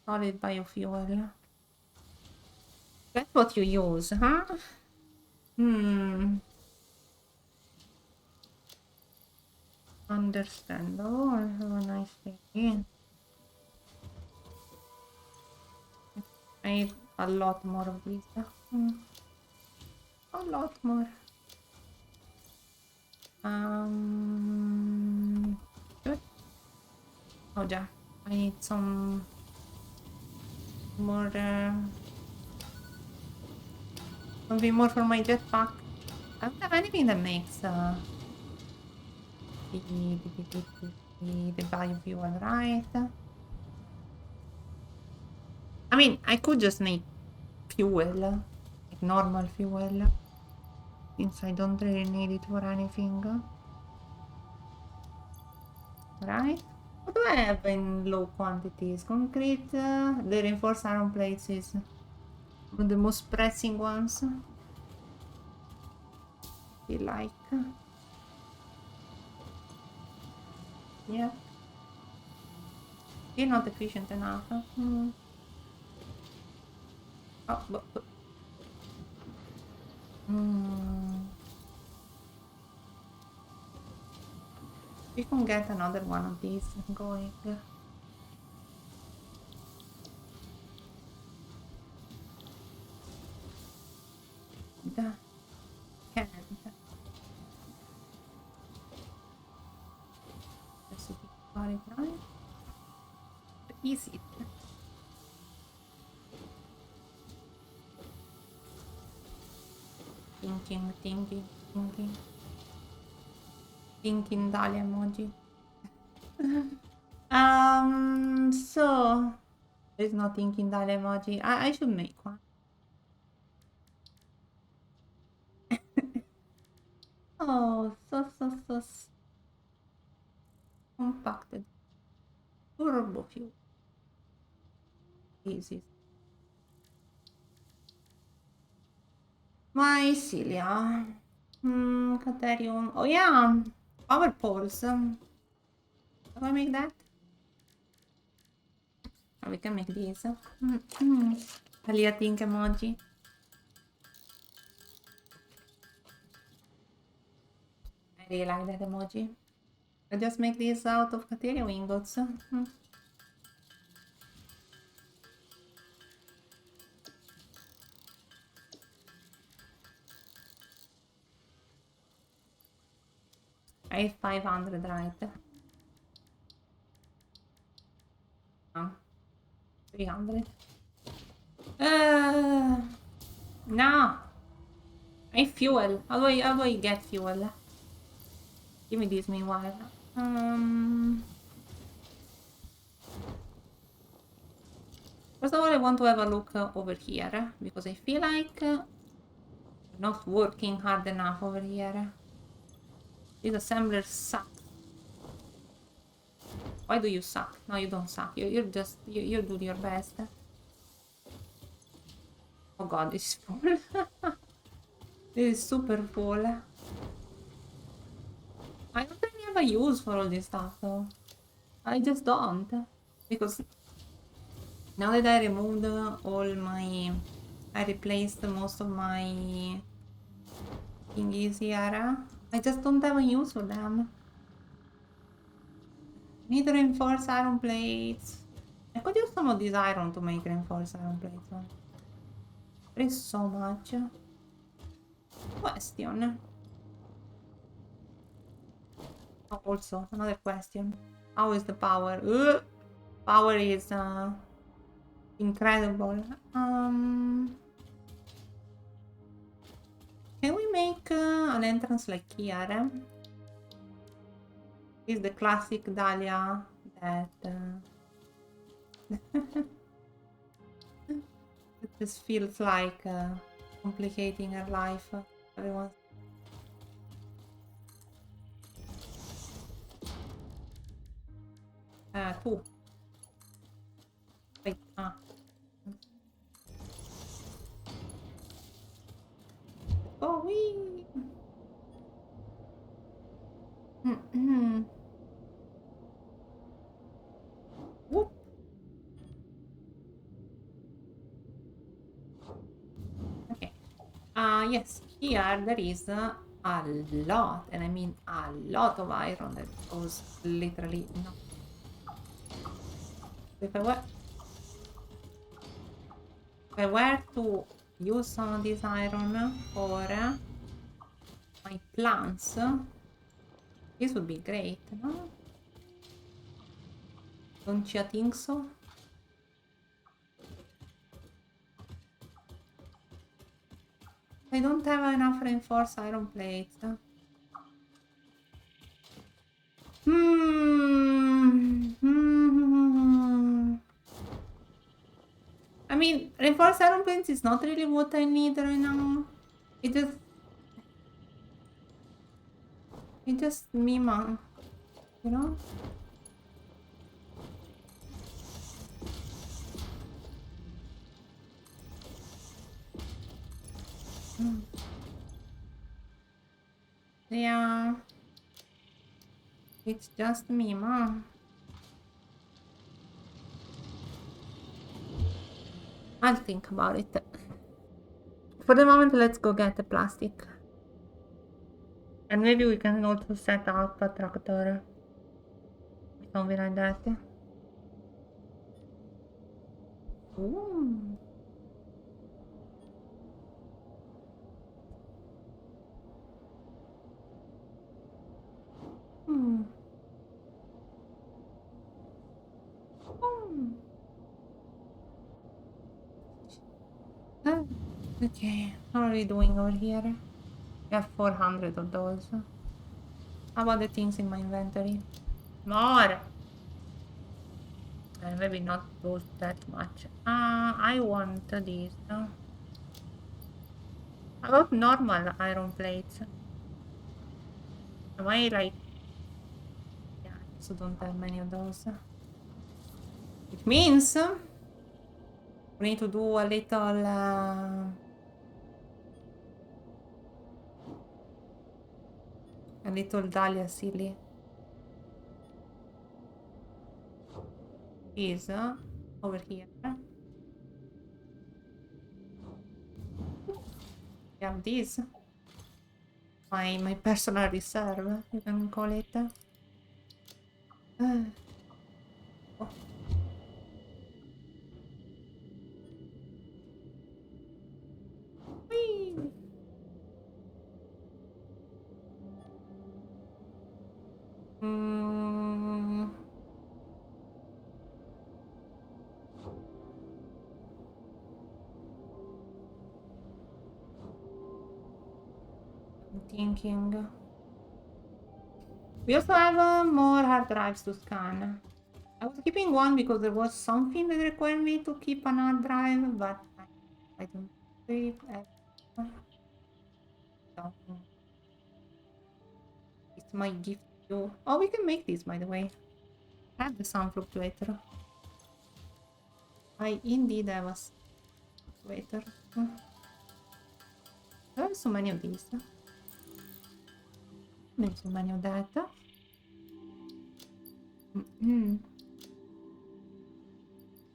Solid biofuel. That's what you use, huh? Hmm. Understandable. Have a nice day. I need a lot more of these. A lot more. Good. Oh yeah. I need some more. Something more for my jetpack. I don't have anything that makes the biofuel, right? I mean, I could just make fuel, like normal fuel, since I don't really need it for anything, right? What do I have in low quantities? Concrete, the reinforced iron plates is one of the most pressing ones. I feel like. Yeah. Still not efficient enough. Oh, but. We can get another one of these going. Can't. Recipe got it right. Easy. Thinking. Thinking Dali emoji. So there's no thinking Dali emoji. I should make one. Oh, so compacted. Turbo fuel. Easy. Mycelia. Caterium. Oh yeah. Power poles. Can I make that? Oh, we can make these. Alia think emoji. I really like that emoji. I just make these out of Caterium ingots. I have 500, right? 300. No. I fuel. How do I get fuel? Give me this meanwhile. First of all, I want to have a look over here because I feel like not working hard enough over here. These assemblers suck. Why do you suck? No, you don't suck. You're just you do your best. Oh god, this is full. This is super full. I don't really have a use for all this stuff though. I just don't. Because now that I removed all my... I replaced most of my thingies here. I just don't have a use for them. Need reinforced iron plates. I could use some of this iron to make reinforced iron plates. There is so much. Question. Oh, also, another question. How is the power? Power is incredible. Can we make an entrance like here? Is the classic Dahlia that it just feels like complicating her life. Everyone. Two. Wait. Oh, wee. Whoop. Okay. Yes, here there is a lot, and I mean a lot of iron that goes literally no. If I were to use some of this iron for my plants, this would be great, no? Don't you think so? I don't have enough reinforced iron plates. I mean, reinforced iron plates is not really what I need right now. It just me, man. You know? Yeah. It's just me, mom. I'll think about it. For the moment, let's go get the plastic. And maybe we can also set up a tractor. Something like that. Ooh. Hmm. Okay, how are we doing over here? We have 400 of those. How about the things in my inventory? More! Maybe not those that much. I want these. How about normal iron plates? Am I like... Yeah, I also don't have many of those. Which means we need to do a little... a little Dahlia silly. Is over here. We have this. My personal reserve, you can call it. Oh. Whee! I'm thinking. We also have more hard drives to scan. I was keeping one because there was something that required me to keep an hard drive, but I don't think it's my gift to you. Oh, we can make this, by the way. I have the sound fluctuator. I indeed have a fluctuator. Why are so many of these? Maybe so many of that. Mm.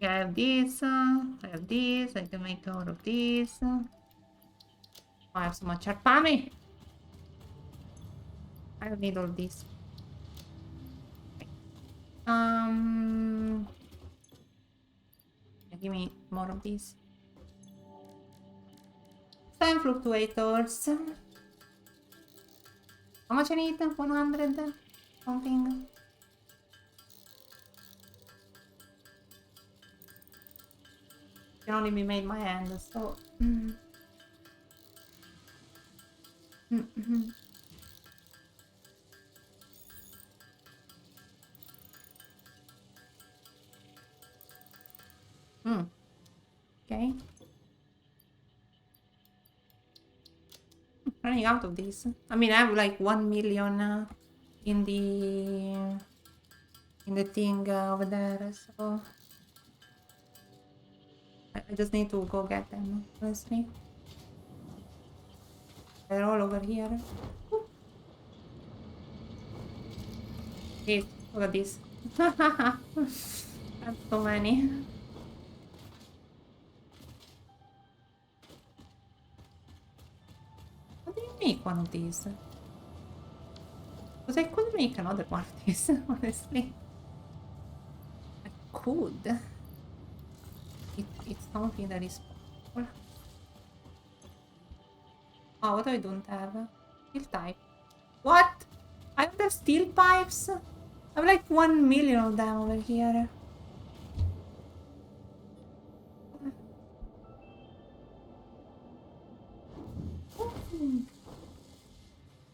Yeah, I have this. I have this. I can make all of this. Oh, I have so much arpame. I don't need all this. Um, give me more of these. Time fluctuators. How much I need? 100 something. Can only be made by hand, so. Mm. Okay. Running out of this. I mean, I have like 1 million in the thing over there, so I just need to go get them, honestly. They're all over here. Hey, look at this. That's so many. How do you make one of these? Because I could make another one of these, honestly. I could. It's something that is possible. Oh, what I don't have? Steel type. What? I don't have steel pipes? I have like 1 million of them over here.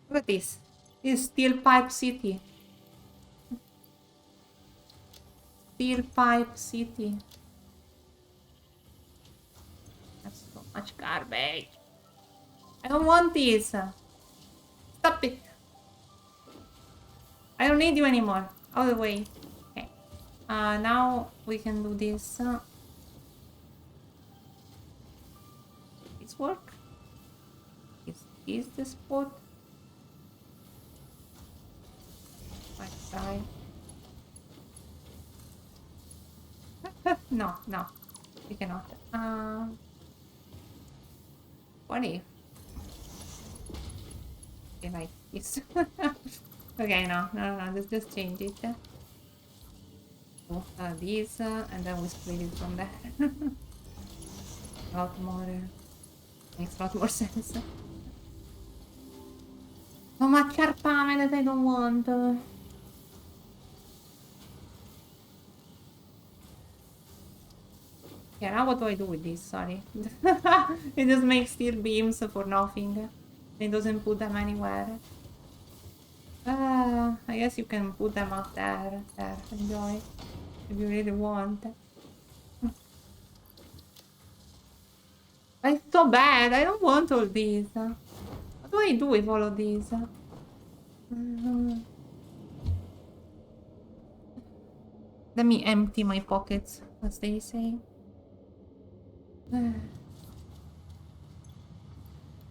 Look at this. This is Steel Pipe City. Steel Pipe City. That's so much garbage. I don't want this. Stop it. I don't need you anymore. Out of the way. Okay. Now we can do this. This work? Is the spot? Let's try. No, no. We cannot. What if? Okay, like this. Okay, no, just change it. These, and then we split it from there. A lot more, makes a lot more sense. So much arpame that I don't want. Yeah, now what do I do with this? Sorry. It just makes steel beams for nothing. It doesn't put them anywhere. I guess you can put them up there. There, enjoy. If you really want. But it's so bad. I don't want all these. What do I do with all of these? Let me empty my pockets, as they say.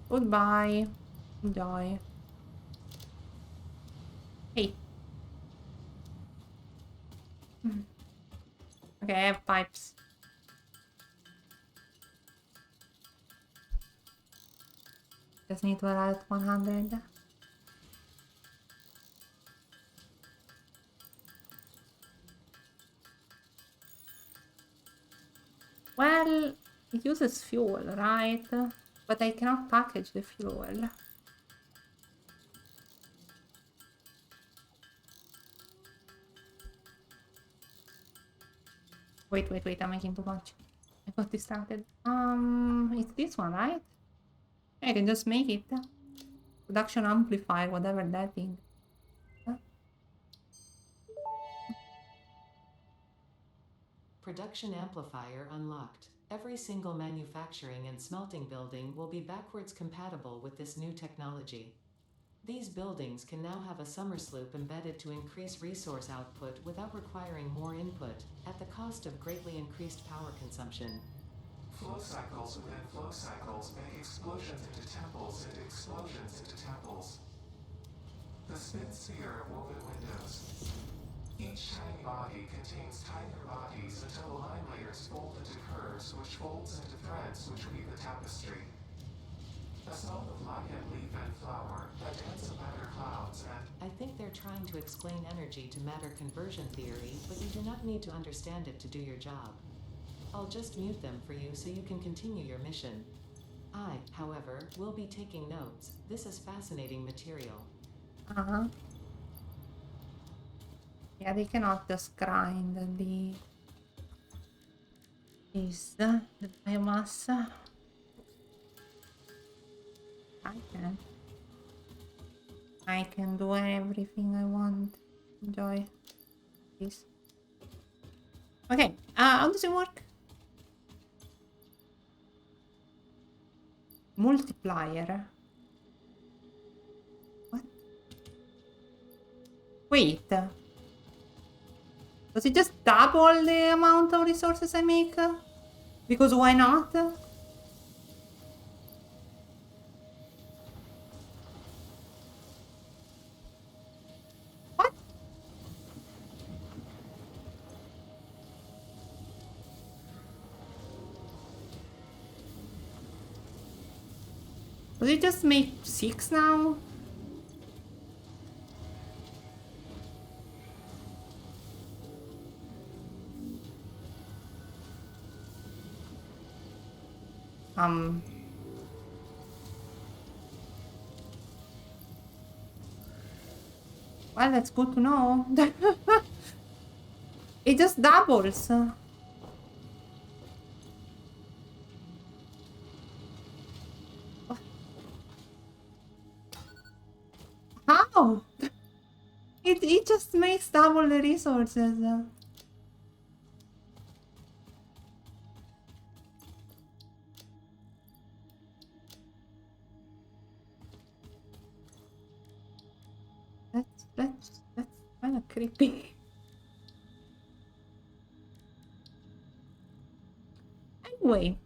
Goodbye. Enjoy. Hey. Okay, I have pipes. Just need to add 100. Well, it uses fuel, right? But I cannot package the fuel. Wait, I'm making too much. I got distracted. It's this one, right? I can just make it. Production amplifier, whatever that thing. Production amplifier unlocked. Every single manufacturing and smelting building will be backwards compatible with this new technology. These buildings can now have a summer sloop embedded to increase resource output without requiring more input, at the cost of greatly increased power consumption. Flow cycles within flow cycles make explosions into temples into explosions into temples. The spin sphere of woven windows. Each tiny body contains tinier bodies until the line layers fold into curves which folds into threads which weave the tapestry. A song of lion, leaf, and flower, a dance of matter clouds, and I think they're trying to explain energy to matter conversion theory, but you do not need to understand it to do your job. I'll just mute them for you so you can continue your mission. I, however, will be taking notes. This is fascinating material. Uh-huh. Yeah, they cannot just grind the biomass. I can. I can do everything I want. Enjoy this. Okay, how does it work? Multiplier. What? Wait. Does it just double the amount of resources I make? Because why not? What? Does it just make 6 now? Well, that's good to know. It just doubles. How? It just makes double the resources. That's kind of creepy. Anyway,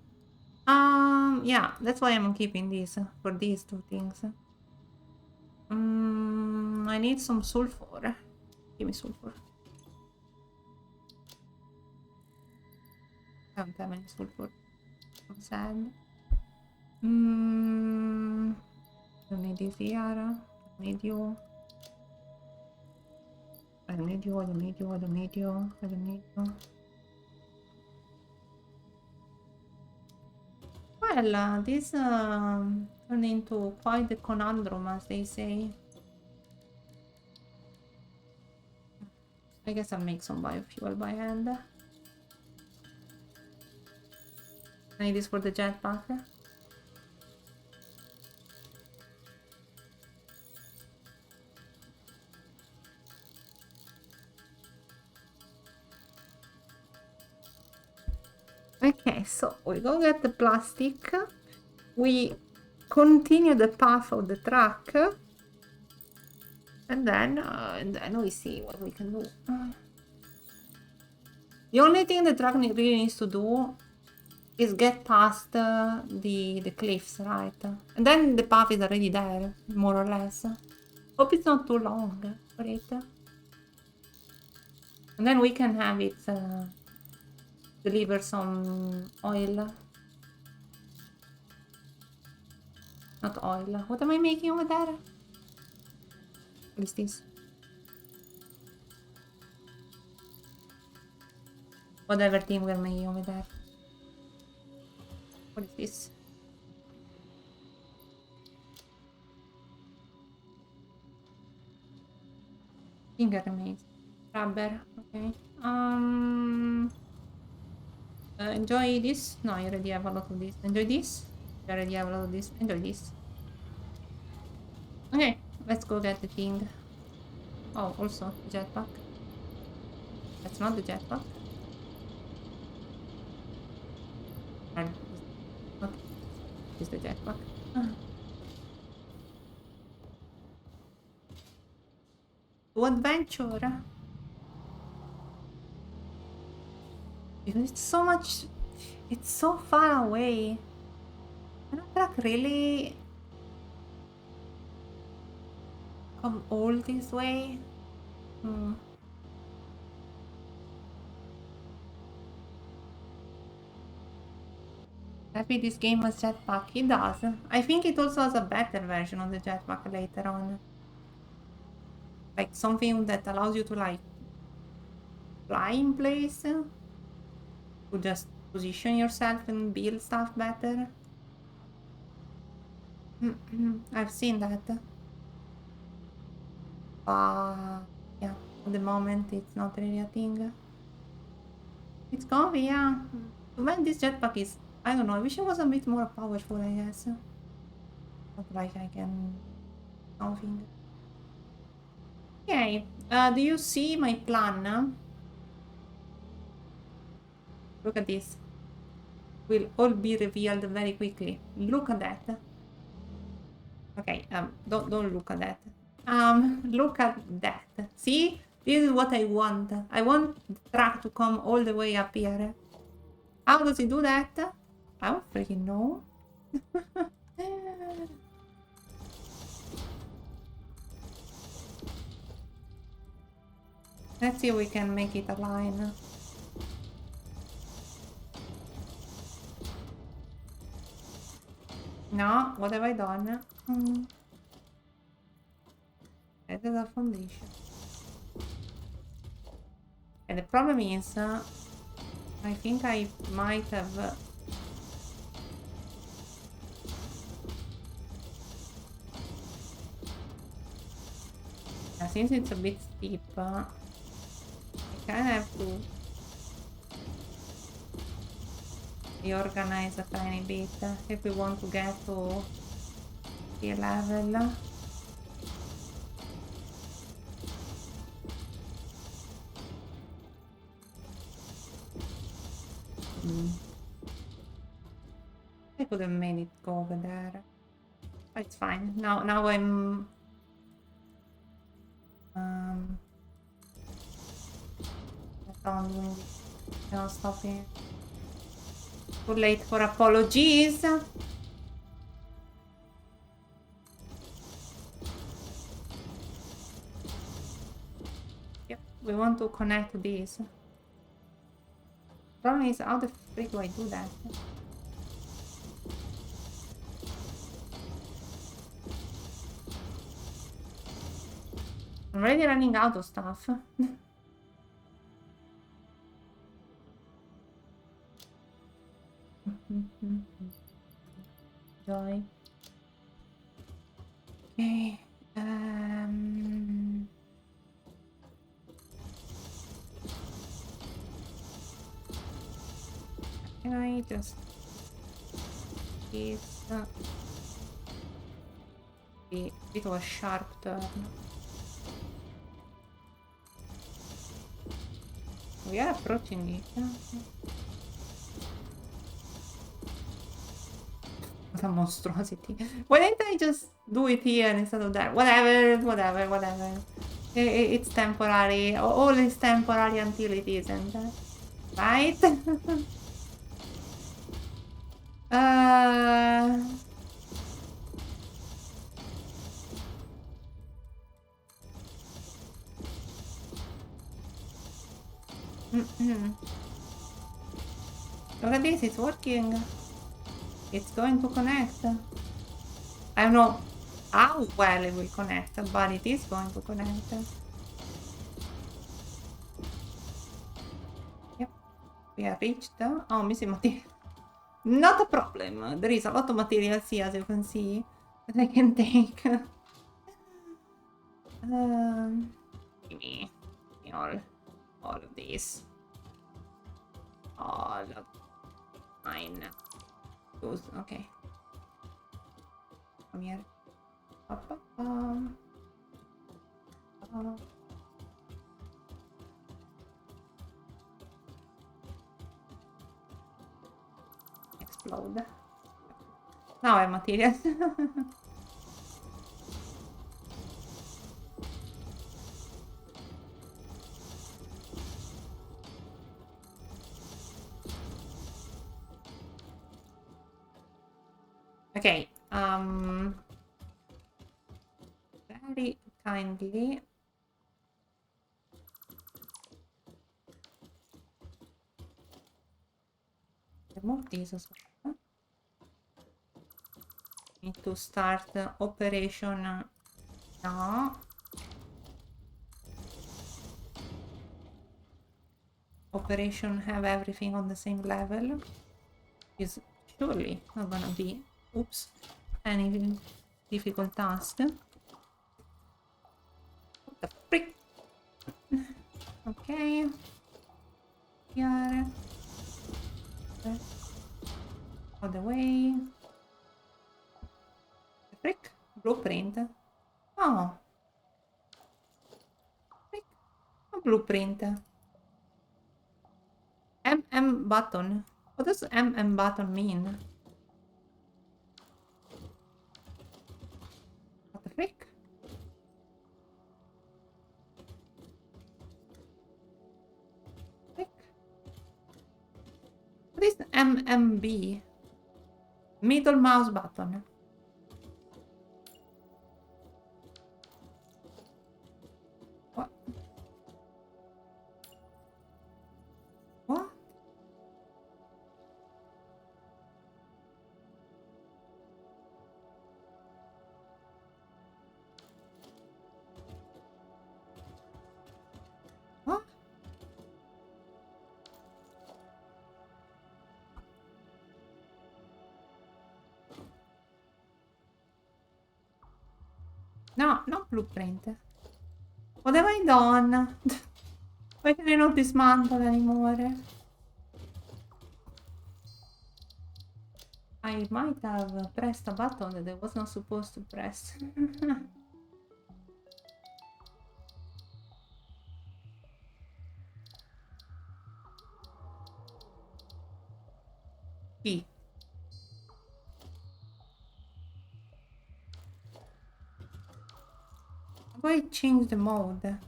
yeah, that's why I'm keeping these for these two things. I need some sulfur. Give me sulfur. I don't have any sulfur. I'm sad. Don't need this here. Don't need you. I don't need you. I don't need you. I don't need you. I don't need you. Well, this turned into quite a conundrum, as they say. I guess I'll make some biofuel by hand. I need this for the jetpack. Okay, so we go get the plastic. We continue the path of the truck. And then we see what we can do. The only thing the truck really needs to do is get past the cliffs, right? And then the path is already there, more or less. Hope it's not too long for it. And then we can have it deliver some oil. Not oil. What am I making over there? What is this? Whatever thing we're making over there. What is this? Finger remains. Rubber. Okay. Enjoy this. No, I already have a lot of this. Enjoy this. I already have a lot of this. Enjoy this. Okay, let's go get the thing. Oh, also the jetpack. That's not the jetpack. And not is the jetpack. To adventure. Because it's so much It's so far away. Can a truck really come all this way? Hmm. Maybe this game has jetpack. It does. I think it also has a better version of the jetpack later on. Like something that allows you to like fly in place. To just position yourself and build stuff better. I've seen that. Yeah, at the moment it's not really a thing. It's comfy, yeah. When this jetpack is, I don't know, I wish it was a bit more powerful, I guess. Not like I can something. Okay, do you see my plan? Look at this. Will all be revealed very quickly. Look at that. Okay, don't look at that. Look at that. See? This is what I want. I want the truck to come all the way up here. How does he do that? I don't freaking know. Let's see if we can make it align. No, what have I done? That is a foundation. And the problem is, I think I might have... since it's a bit steep, I kind of have to reorganize a tiny bit if we want to get to the level. I could have made it go over there. But it's fine. Now I'm not doing it. No, stop it. Too late for apologies. Yep, we want to connect these. Problem is, how the frick do I do that? I'm already running out of stuff. Joy. Okay. Can I just this a bit of a sharp turn? We are approaching it. What a monstrosity. Why didn't I just do it here instead of there? Whatever. It's temporary. All is temporary until it isn't. Right? Look at this, it's working. It's going to connect. I don't know how well it will connect, but it is going to connect. Yep, we have reached. Oh, missing material. Not a problem. There is a lot of materials here, as you can see, that I can take. Give me all of these. All of mine. Those, okay. Come here. Explode. Now I have materials. Okay, very kindly remove this as well. Need to start operation now. Operation have everything on the same level. Is surely not gonna be, oops, any difficult task. What the frick? Okay. Here. All the way. The frick? Blueprint. Oh. Frick. A blueprint. MM button. What does MM button mean? What the frick? Frick? What is MMB? Middle mouse button. What? What? What? No, not blueprint. What have I done? Why can I not dismantle anymore? I might have pressed a button that I was not supposed to press. Key. Why change the mode?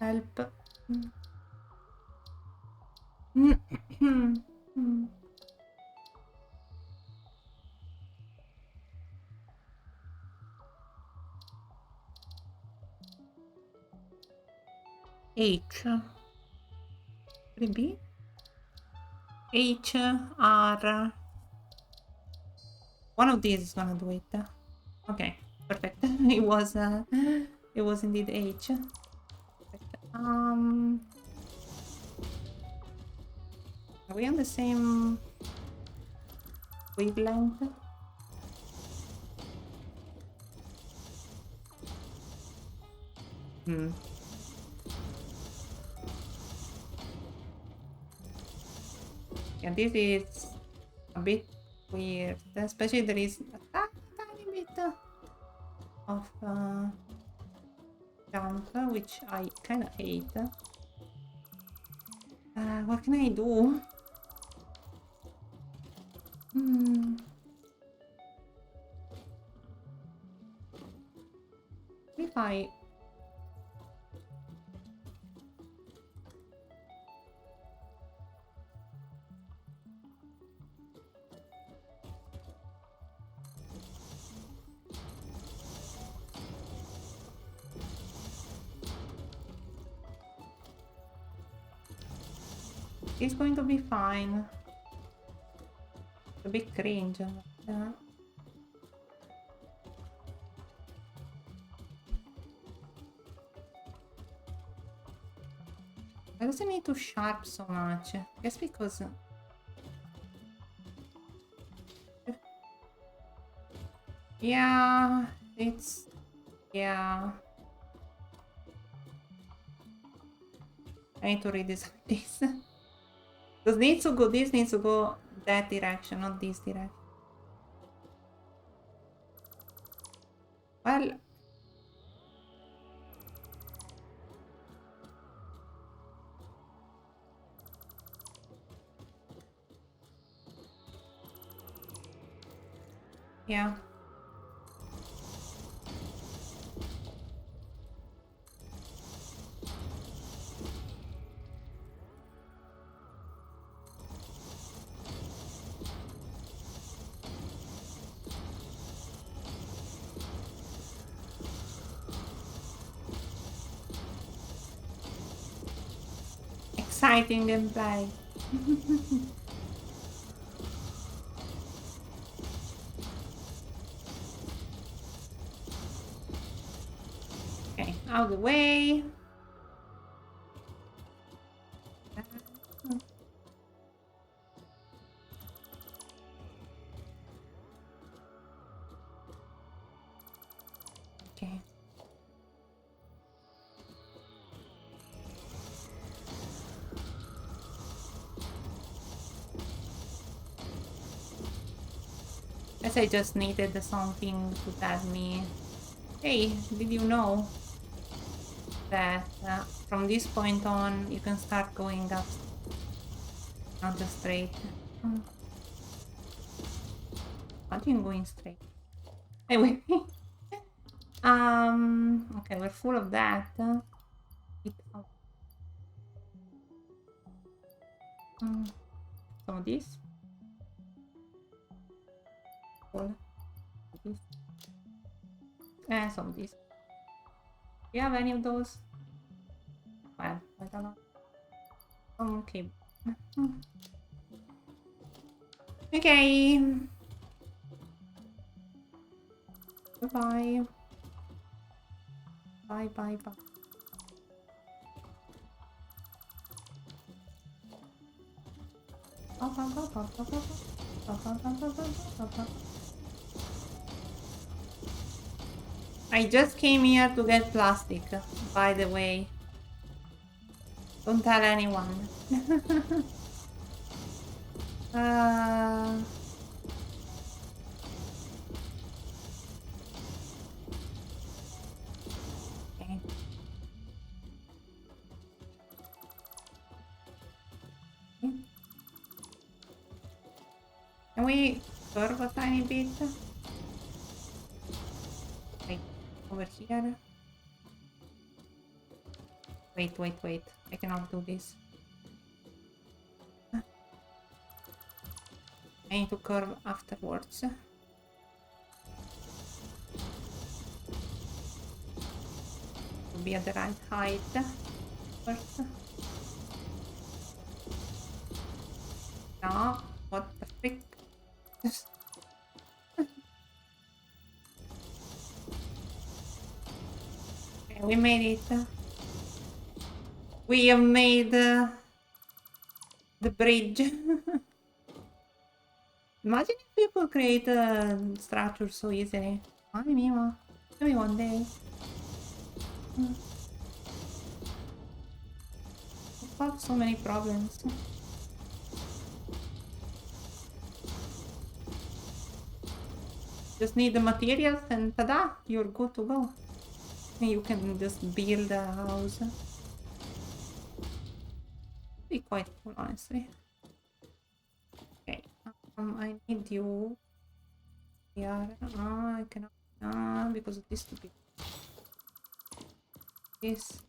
Help. H. 3B. H, R. One of these is gonna do it. Okay, perfect. It was indeed H. Perfect. Are we on the same wavelength? Yeah, this is a bit weird, especially there is a tiny bit of jump, which I kind of hate. What can I do? If I... It's going to be fine. A bit cringe. Why does it need to sharp so much? I guess because... Yeah, it's... Yeah. I need to redesign this. Because this needs to go that direction, not this direction. Well... Yeah. exciting gameplay. Okay, out of the way. Okay. Guess I just needed something to tell me. Hey, did you know that from this point on you can start going up, not just straight? Imagine going straight. Anyway, okay, we're full of that. Some of this. Full. This. And some of this. Do you have any of those? Well, I don't know. Okay. Okay. Bye-bye. Bye. I just came here to get plastic, by the way. Don't tell anyone. Okay. Can we curve a tiny bit? Like over here? Wait. I cannot do this. I need to curve afterwards. To be at the right height first. No, what the frick? Okay, we made it. We have made the bridge. Imagine if people create a structure so easily. Mamma mia, maybe one day. Solve so many problems. Just need the materials and tada, you're good to go. You can just build a house. Be quite cool, honestly. Okay, I need you here. I cannot because of this stupid. This.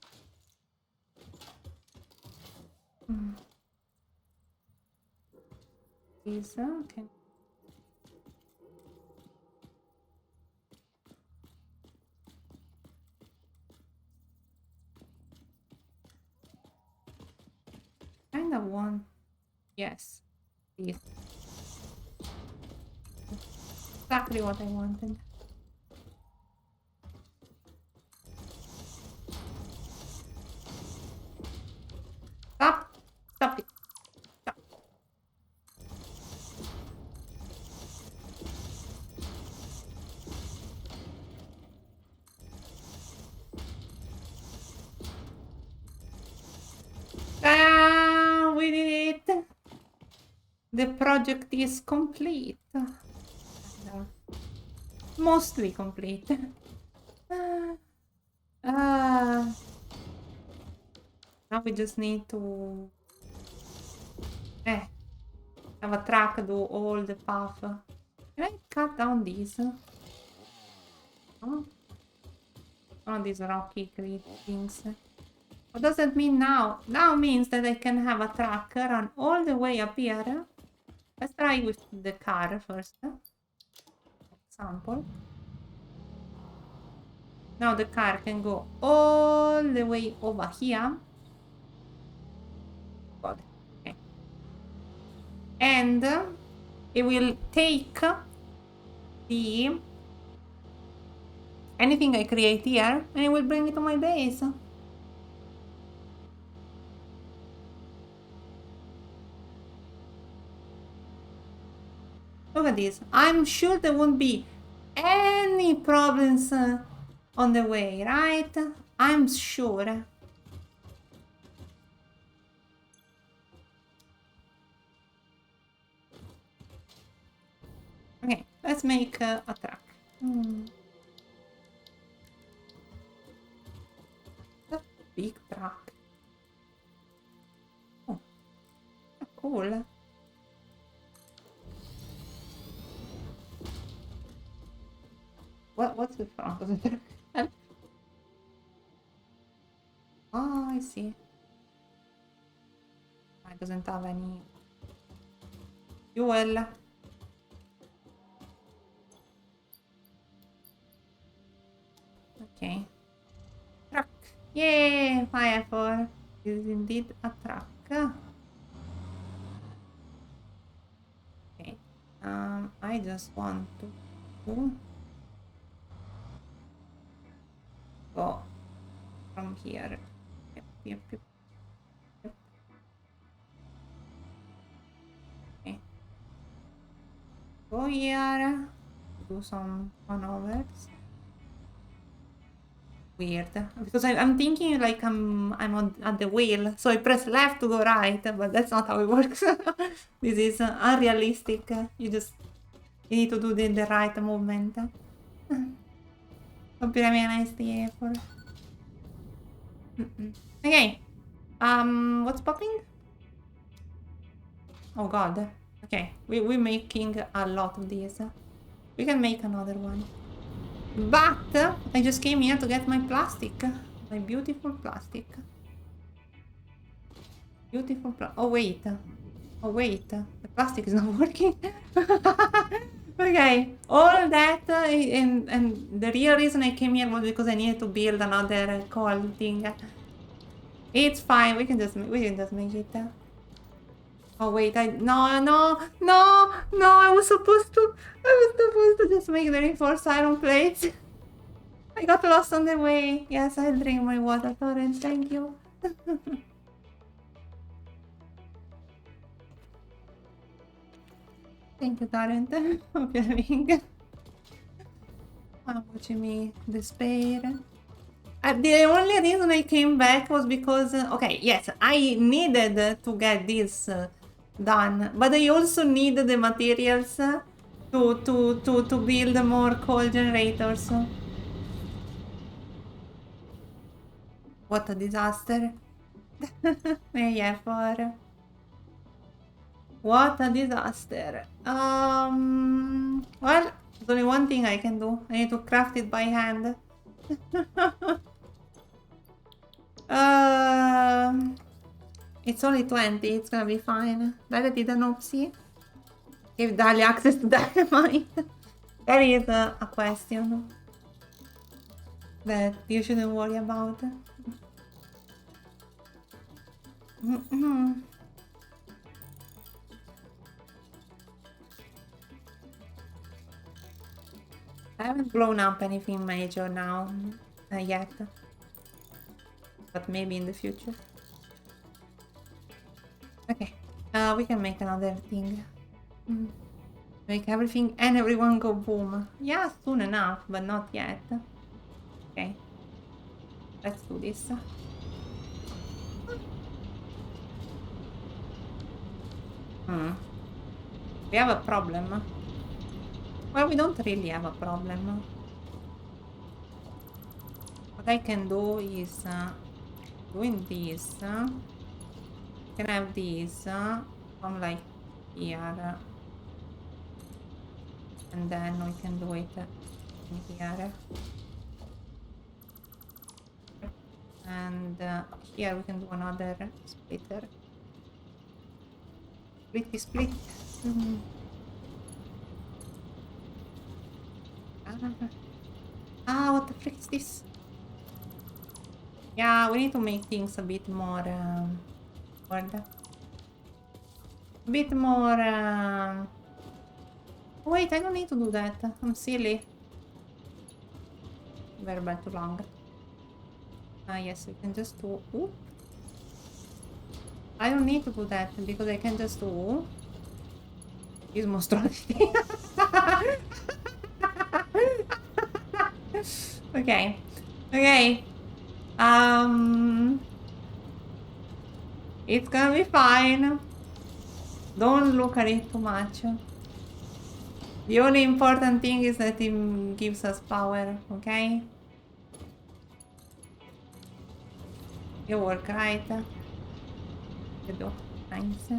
This okay. Kind of one. Yes. This. Exactly what I wanted. Stop it. Stop. We did it. The project is complete. Mostly complete. Now we just need to have a track do all the path. Can I cut down these? Oh, these rocky things. What does that mean now? Now means that I can have a track run all the way up here. Let's try with the car first. Example. Now the car can go all the way over here. God. Okay. And it will take the anything I create here and it will bring it to my base. Look at this. I'm sure there won't be any problems on the way, right? I'm sure. Okay, let's make a truck. A big truck. Oh, cool. What's the front of the truck? Oh, I see. It doesn't have any fuel. Okay. Truck. Yay! Fire for is indeed a truck. Okay. I just want to go from here. Yep, yep, yep. Yep. Okay. Go here. Do some maneuvers. Weird, because I'm thinking like I'm on at the wheel, so I press left to go right, but that's not how it works. This is unrealistic. You need to do the right movement. Hope you have a nice day for. Okay. What's popping? Oh God. Okay, we're making a lot of these. We can make another one. But I just came here to get my plastic. My beautiful plastic. Beautiful oh wait. Oh wait. The plastic is not working. Okay. All that and the real reason I came here was because I needed to build another coal thing. It's fine. We can just make it. Oh wait, no, I was supposed to just make the reinforced iron plates. I got lost on the way. Yes, I'll drink my water, Torrent. Thank you. Thank you, Torrent. Hope you're having watching me despair. The only reason I came back was because, okay, yes, I needed to get this done, but I also needed the materials to build more coal generators. What a disaster. Yeah, for what a disaster. Well, there's only one thing I can do. I need to craft it by hand. It's only 20, it's gonna be fine. Dale did an oopsie. Give Dali access to dynamite. That is a question that you shouldn't worry about. I haven't blown up anything major now, yet. But maybe in the future. Okay, we can make another thing. Make everything and everyone go boom. Yeah, soon enough, but not yet. Okay, let's do this. We have a problem. Well, we don't really have a problem. What I can do is doing this. Can have these from like here, and then we can do it in here, and here we can do another splitter. Split. What the frick is this? Yeah, we need to make things a bit more hard. a bit more... Wait, I don't need to do that. I'm silly. Very bad, too long. Ah, yes, we can just do... Oop. I don't need to do that because I can just do... Use monstrosity. Okay. Okay. It's gonna be fine. Don't look at it too much. The only important thing is that it gives us power, okay? You work right. You do. Nice.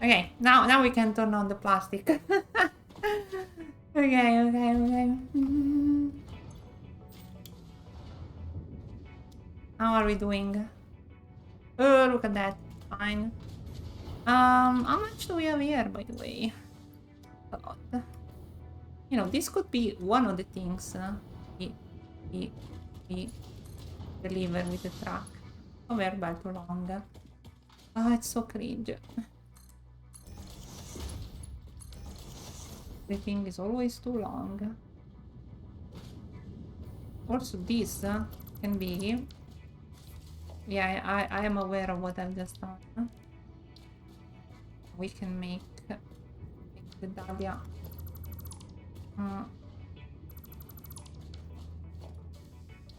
Okay, now we can turn on the plastic. Okay. How are we doing? Oh, look at that. Fine. How much do we have here, by the way? A lot. You know, this could be one of the things we deliver with the truck. Oh, we're about too long. Oh, it's so cringe. The thing is always too long. Also, this can be... Yeah, I am aware of what I've just done. We can make the Dahlia.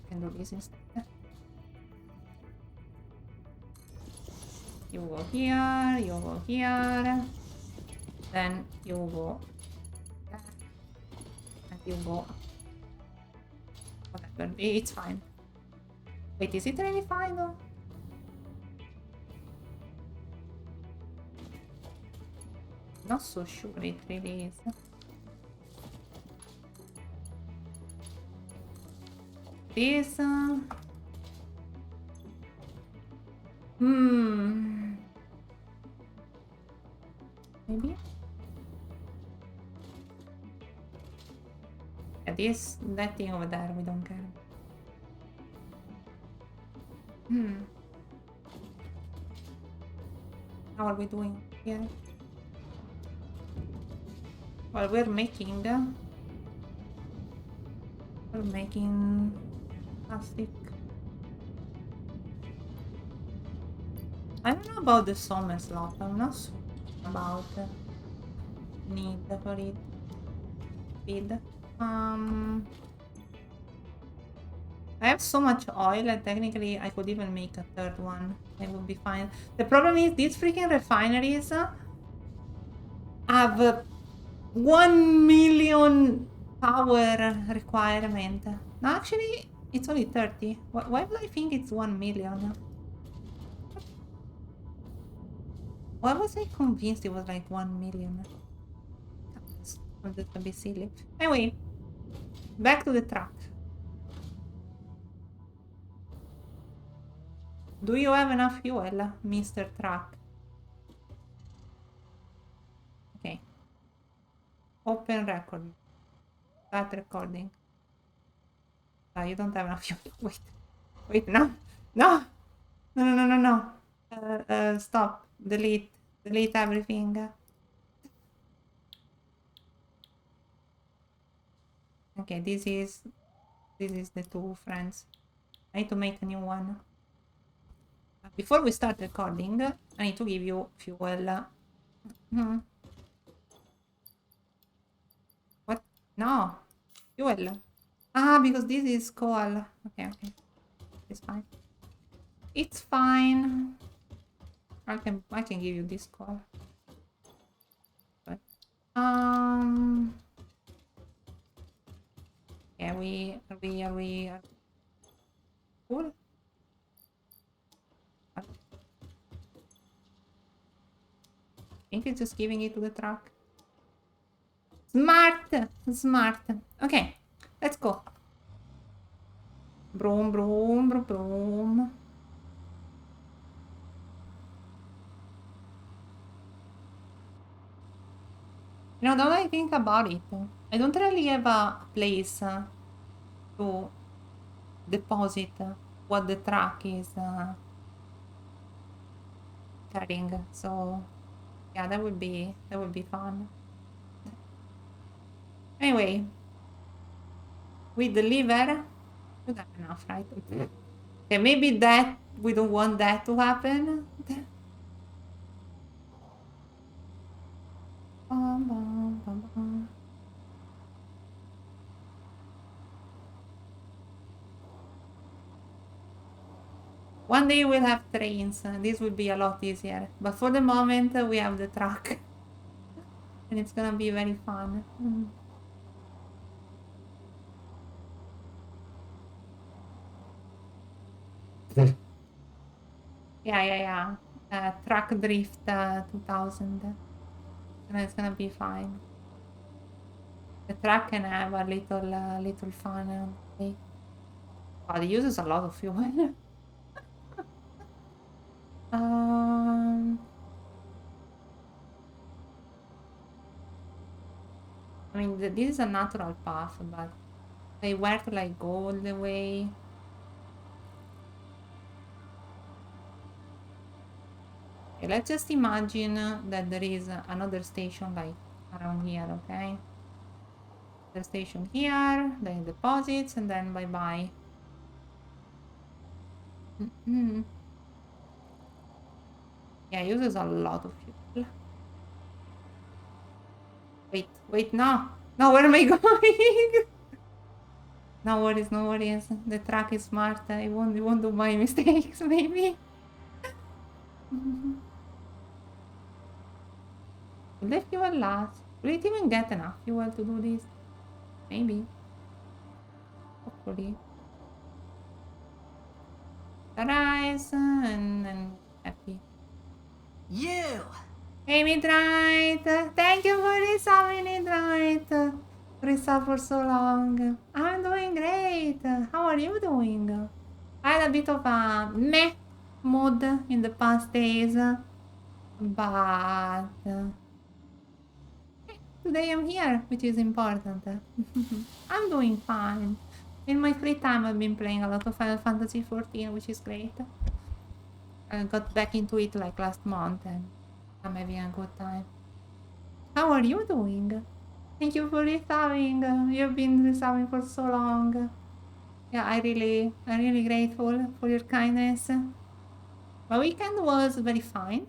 Can do this instead. You go here, you go here, then you go there, and you go... Whatever, it's fine. Wait, is it really fine though? Not so sure it really is. This... Maybe? Yeah, that thing over there, we don't care. How are we doing here? Well, we're making plastic. I don't know about the summer slot. I'm not sure about need for it. Speed. I have so much oil that technically I could even make a third one. It would be fine. The problem is these freaking refineries have 1 million power requirement. No, actually, it's only 30. Why do I think it's 1 million? Why was I convinced it was like 1 million? I'm just a bit silly. Anyway, back to the truck. Do you have enough fuel, Mr. Truck? Okay. Open record. Start recording. You don't have enough fuel. Wait, no. Stop. Delete everything. Okay, this is the two friends. I need to make a new one. Before we start recording, I need to give you fuel. What? No. Fuel. Ah, because this is coal. Okay. It's fine. It's fine. I can give you this coal. But, yeah, are we cool? I think it's just giving it to the truck. Smart. Okay, let's go. Broom. You know, now that I think about it, I don't really have a place to deposit what the truck is carrying. So yeah, that would be fun. Anyway, we deliver. We got enough, right? Okay, maybe that we don't want that to happen. Bum, bum, bum, bum. One day we'll have trains. This will be a lot easier. But for the moment, we have the truck. And it's gonna be very fun. Yeah. Truck drift 2000. And it's gonna be fine. The truck can have a little fun. Wow, it uses a lot of fuel. um, I mean, this is a natural path, but they were to like go all the way. Okay, let's just imagine that there is another station like around here, okay? The station here, then deposits, and then bye-bye. Yeah, it uses a lot of fuel. Wait, no! No, where am I going? No worries, no worries. The truck is smart. It won't do my mistakes, maybe. Will the fuel last? Will it even get enough fuel to do this? Maybe. Hopefully. Arise and happy. You! Hey, Midnight! Thank you for resubbing, Midnight! Resub for so long. I'm doing great. How are you doing? I had a bit of a meh mood in the past days, but today I'm here, which is important. I'm doing fine. In my free time, I've been playing a lot of Final Fantasy XIV, which is great. I got back into it like last month, and I'm having a good time. How are you doing? Thank you for resubbing. You've been resubbing for so long. Yeah, I'm really grateful for your kindness. My weekend was very fine.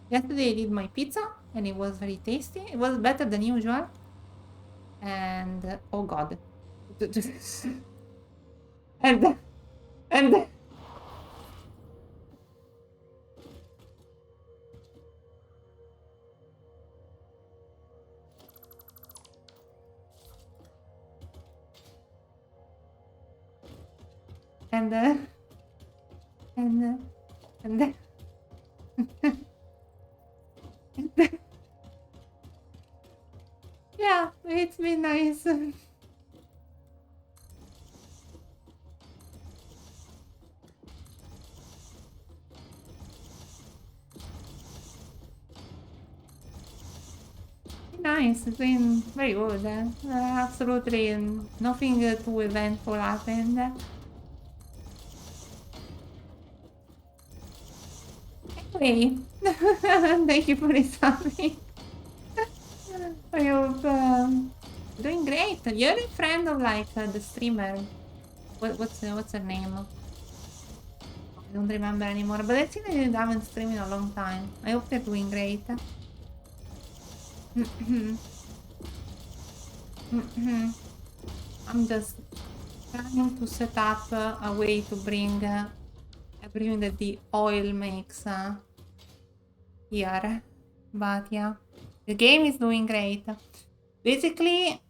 Yesterday I did my pizza and it was very tasty. It was better than usual. And oh god. and and and and and yeah, it's been nice. Nice, it's been very good. Absolutely nothing too eventful happened. Anyway, thank you for listening. I hope doing great. You're a friend of like the streamer. What's her name? I don't remember anymore. But I think I haven't streamed in a long time. I hope they're doing great. I'm just trying to set up a way to bring everything that the oil makes here. But yeah, the game is doing great. Basically,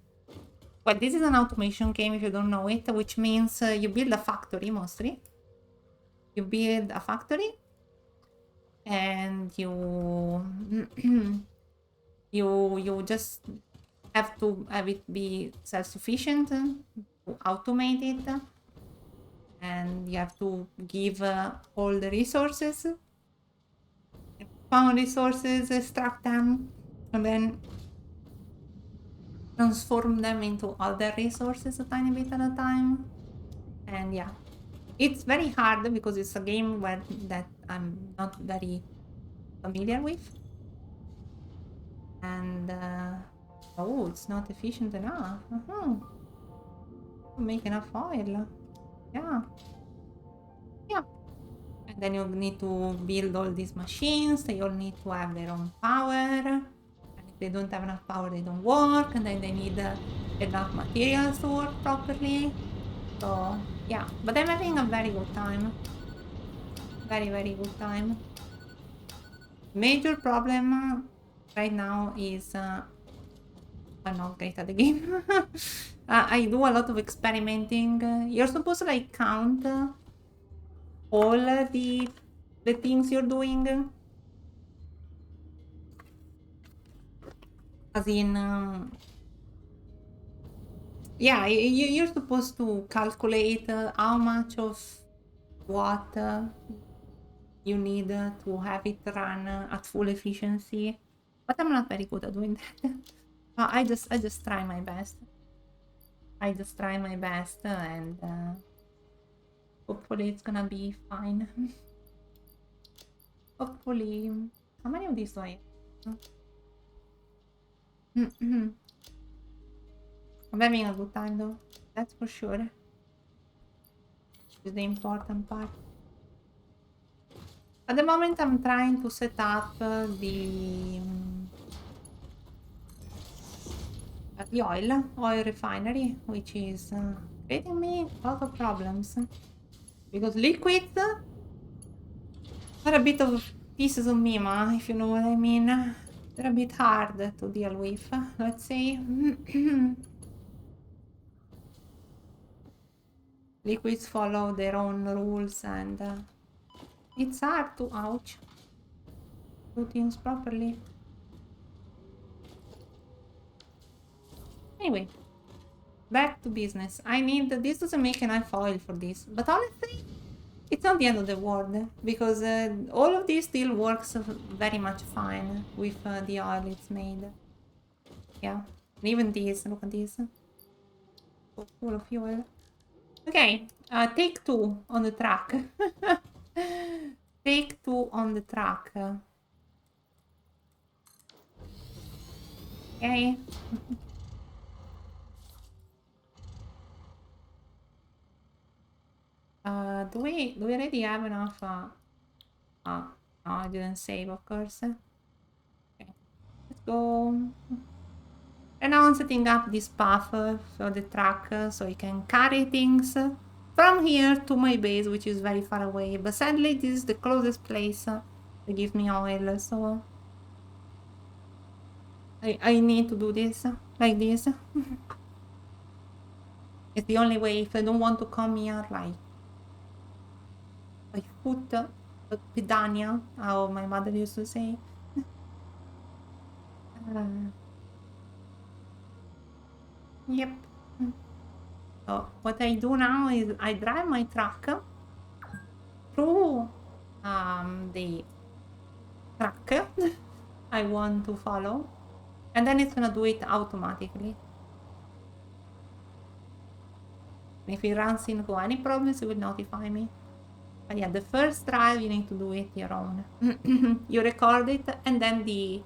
well, this is an automation game if you don't know it, which means you build a factory mostly. You build a factory and you just have to have it be self-sufficient to automate it, and you have to give all the resources, found resources, extract them, and then transform them into other resources a tiny bit at a time. And yeah, it's very hard because it's a game that I'm not very familiar with. And oh, it's not efficient enough. To make enough oil. Yeah. Yeah. And then you need to build all these machines. They all need to have their own power. And if they don't have enough power, they don't work. And then they need enough materials to work properly. So yeah, but I'm having a very good time. Very, very good time. Major problem right now is I'm not great at the game. I do a lot of experimenting. You're supposed to like count all the things you're doing. As in, yeah, you're supposed to calculate how much of what you need to have it run at full efficiency. But I'm not very good at doing that. I just try my best. I just try my best and hopefully it's gonna be fine. Hopefully. How many of these do I have? I'm having a good time though. That's for sure. Which is the important part. At the moment I'm trying to set up the oil refinery, which is creating me a lot of problems. Because liquids are a bit of pieces of mima, if you know what I mean. They're a bit hard to deal with, let's say. Liquids follow their own rules and it's hard to, ouch, do things properly. Anyway, back to business. I need, this doesn't make enough oil for this, but honestly, it's not the end of the world because all of this still works very much fine with the oil it's made. Yeah, and even this, look at this. So full of fuel. Okay, take 2 on the track. Take 2 on the track. Okay. Do we already have enough? No, I didn't save, of course. Okay, let's go. And now I'm setting up this path for the truck so I can carry things from here to my base, which is very far away. But sadly, this is the closest place that gives me oil, so I need to do this like this. It's the only way if I don't want to come here like by foot, pedania, how my mother used to say. Yep. So what I do now is I drive my truck through the track I want to follow, and then it's gonna do it automatically. If it runs into any problems, it will notify me. But yeah, the first drive you need to do it your own. You record it, and then the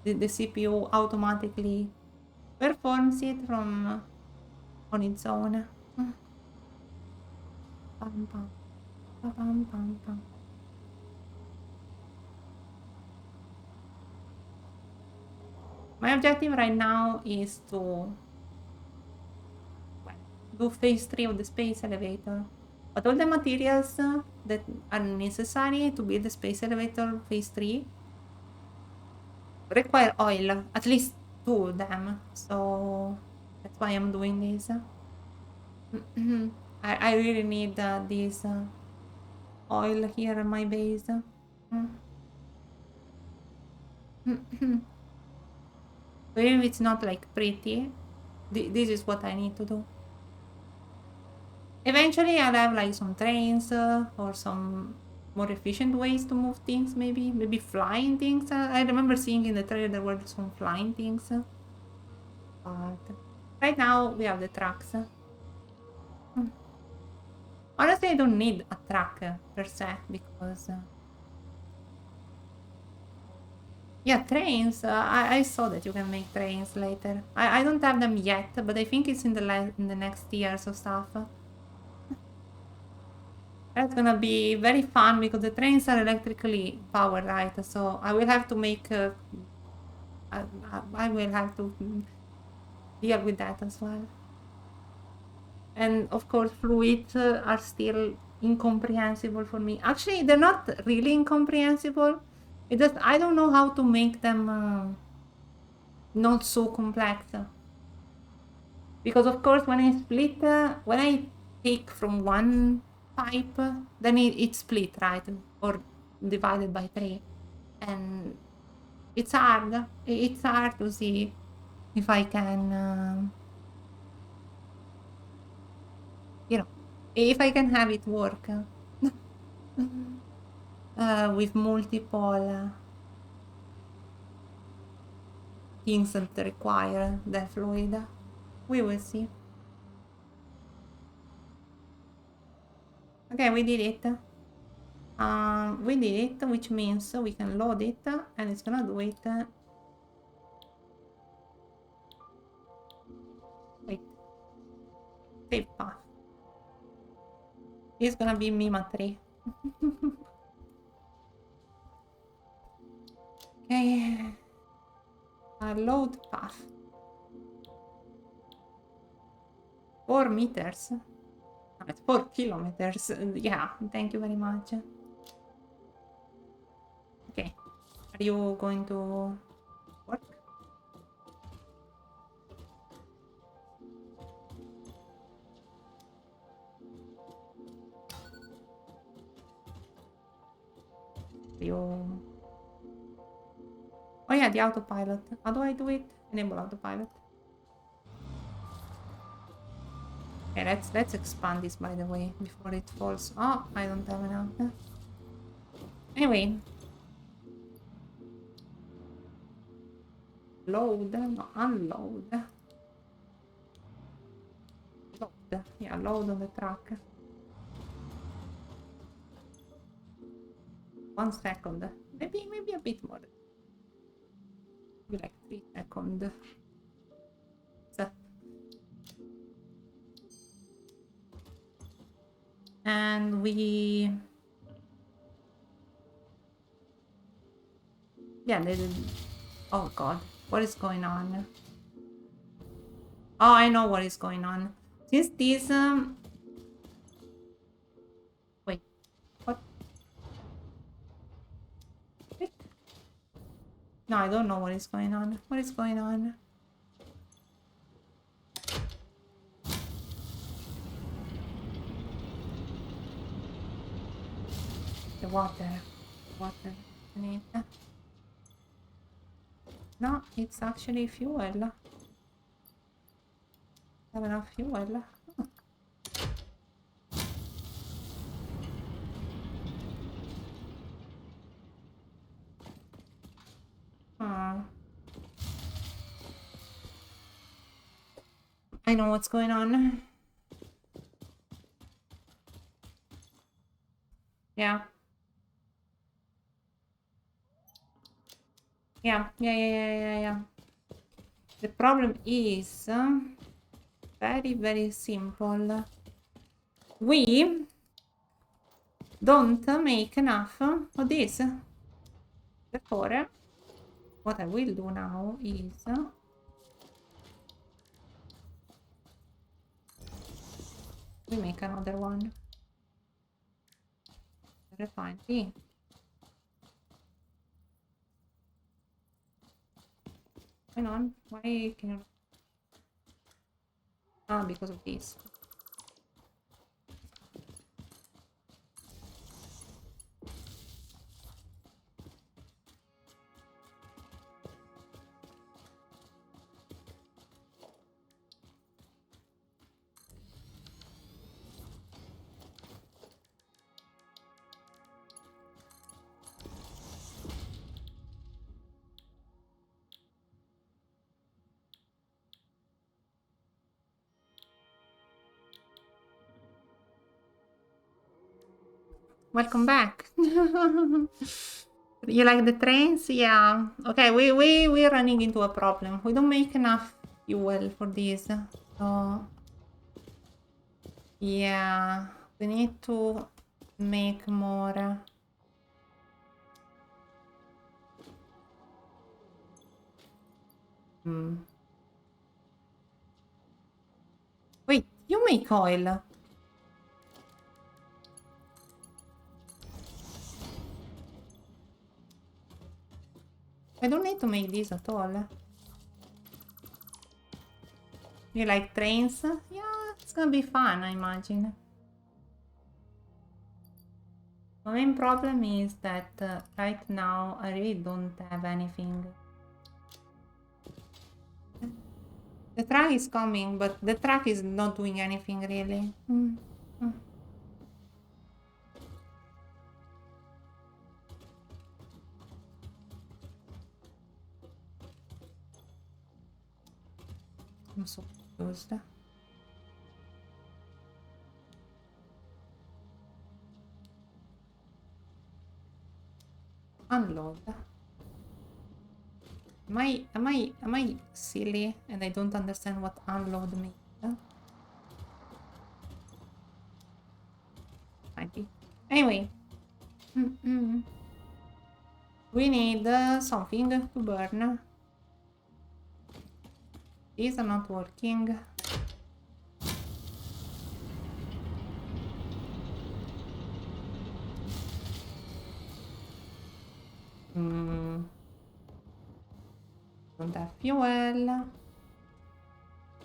CPU automatically performs it from on its own. Pam, pam, pam, pam, pam. My objective right now is to do phase 3 of the space elevator. But all the materials that are necessary to build the space elevator phase 3 require oil, at least 2 of them. So that's why I'm doing this. I really need this oil here in my base. So even if it's not like pretty, this is what I need to do. Eventually I'll have like some trains or some more efficient ways to move things, maybe flying things. I remember seeing in the trailer there were some flying things. But right now we have the trucks. Honestly, I don't need a truck per se because Yeah, trains. I saw that you can make trains later. I don't have them yet, but I think it's in the next years or stuff. That's gonna be very fun because the trains are electrically powered, right? So I will have to make. I will have to deal with that as well. And of course, fluids are still incomprehensible for me. Actually, they're not really incomprehensible. It just I don't know how to make them not so complex. Because of course, when I split, when I take from one pipe, then it's split, right? Or divided by three. And it's hard. It's hard to see if I can, you know, if I can have it work with multiple things that require the fluid. We will see. Okay, we did it. We did it, which means we can load it, and it's gonna do it. Wait, save path. It's gonna be Mima 3. Okay. Load path. 4 meters. No, it's 4 kilometers. Yeah, thank you very much. Okay. Are you going to work? You... Oh yeah, the autopilot. How do I do it? Enable autopilot. Okay, let's expand this, by the way, before it falls. Oh, I don't have enough. Anyway. Load, no, unload. Load, yeah, load on the truck. 1 second. Maybe a bit more. Maybe like 3 seconds. So. And we... Yeah, they did... Oh god, what is going on? Oh, I know what is going on. Since this... Wait, what? Wait. No, I don't know what is going on. What is going on? The water. Water. I need... No, it's actually fuel. Have enough fuel. I know what's going on. Yeah. Yeah. The problem is very simple. We don't make enough of this. Therefore, what I will do now is we make another one. Refinery. Hang on, why can you... Ah, because of this. Welcome back. You like the trains? Yeah. Okay, we're running into a problem. We don't make enough fuel for this. So yeah, we need to make more. Wait, you make oil. I don't need to make this at all. You like trains? Yeah, it's gonna be fun, I imagine. The main problem is that right now I really don't have anything. The truck is coming, but the truck is not doing anything really. I'm so confused. Unload. Am I silly and I don't understand what unload means? Might be. Anyway. We need something to burn. These are not working. Don't have fuel.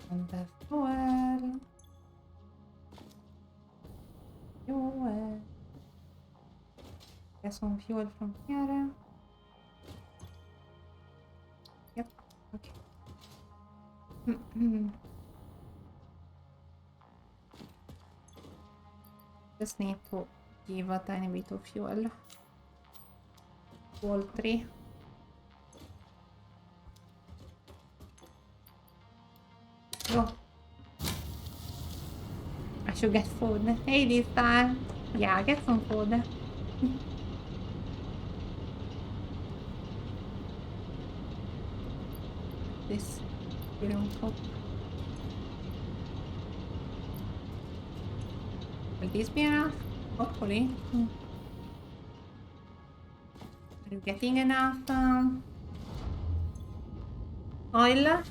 Don't have fuel. Fuel. Get some fuel from here. Yep. Okay. Just need to give a tiny bit of fuel. Poultry. Go. I should get food. Hey, this time. Yeah, get some food. This. We don't hope. Will this be enough? Hopefully. Are you getting enough oil?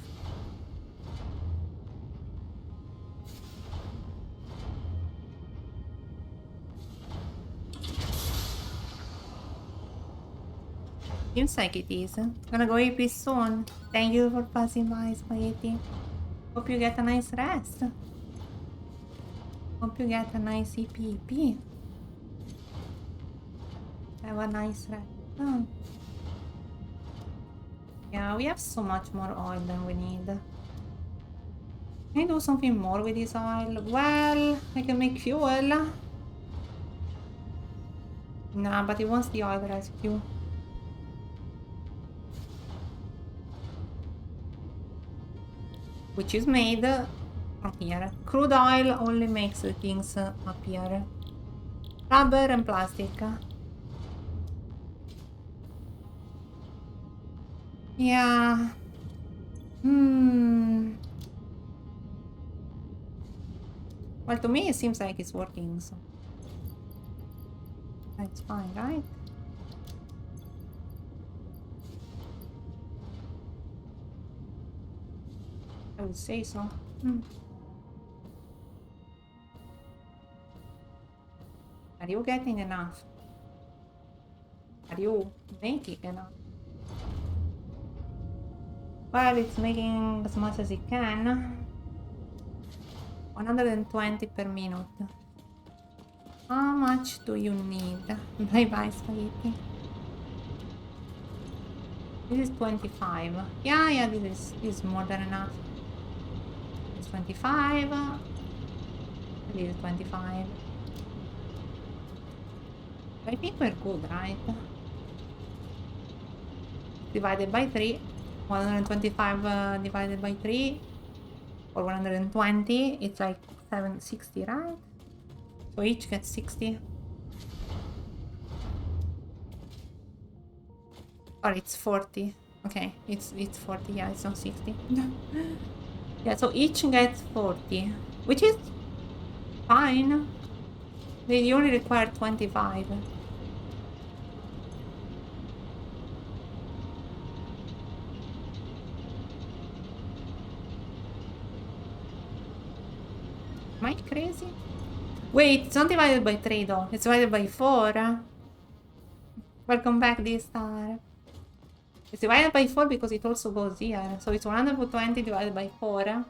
Seems like it is. Gonna go EP soon. Thank you for passing by, Spaghetti. Hope you get a nice rest. Hope you get a nice EP. Have a nice rest. Oh. Yeah, we have so much more oil than we need. Can I do something more with this oil? Well, I can make fuel. Nah, but it wants the oil rescue. Which is made from here. Crude oil only makes the things appear. Rubber and plastic. Yeah. Well, to me it seems like it's working, so that's fine, right? I would say so. Are you getting enough? Are you making enough? Well, it's making as much as it can. 120 per minute. How much do you need? Bye bye, Spaghetti. This is 25. Yeah, this is more than enough. It's 25. This is 25. I think we're good, right? Divided by 3. 125 divided by 3 or 120, it's like 760, right? So each gets 60. Or it's 40. Okay, it's 40, yeah, it's not 60. Yeah, so each gets 40, which is fine. They only require 25. Am I crazy? Wait, it's not divided by 3 though. It's divided by 4. Welcome back, D-Star. It's divided by 4 because it also goes here. So it's 120 divided by 4.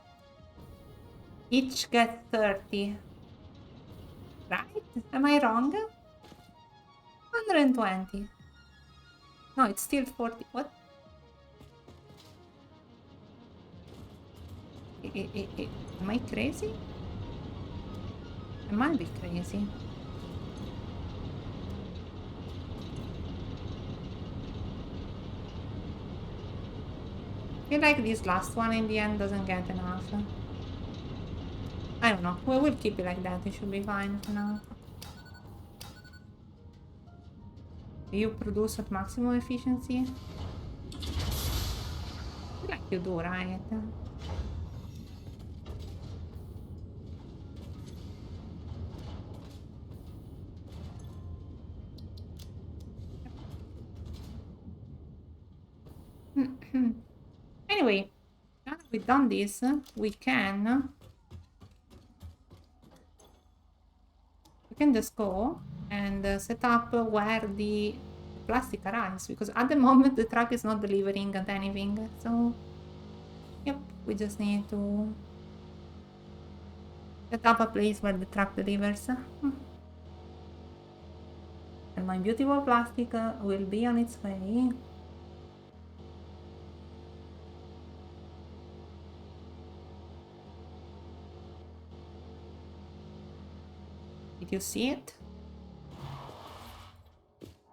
Each gets 30. Right? Am I wrong? 120. No, it's still 40. What? Am I crazy? I might be crazy. I feel like this last one in the end doesn't get enough. I don't know. We will keep it like that. It should be fine for now. You produce at maximum efficiency? I feel like you do, right? Anyway, now that we've done this, we can just go and set up where the plastic arrives, because at the moment the truck is not delivering at anything. So, yep, we just need to set up a place where the truck delivers. And my beautiful plastic will be on its way. Did you see it?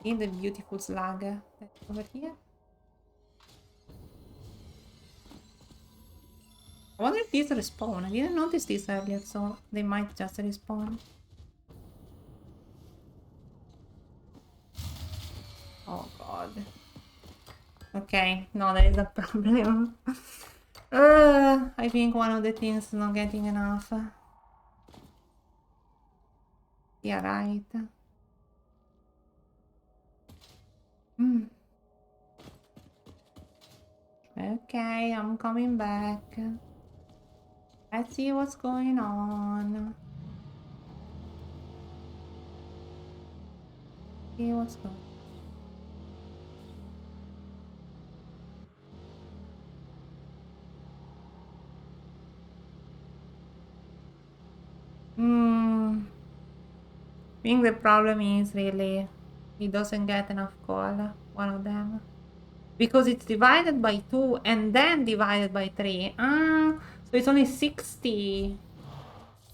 See the beautiful slug that's over here? I wonder if these respawn. I didn't notice this earlier, so they might just respawn. Oh god. Okay, no, there is a problem. I think one of the things is not getting enough. Yeah, right. Okay, I'm coming back. Let's see what's going on. See what's going on. I think the problem is really it doesn't get enough coal, one of them. Because it's divided by 2 and then divided by 3. So it's only 60.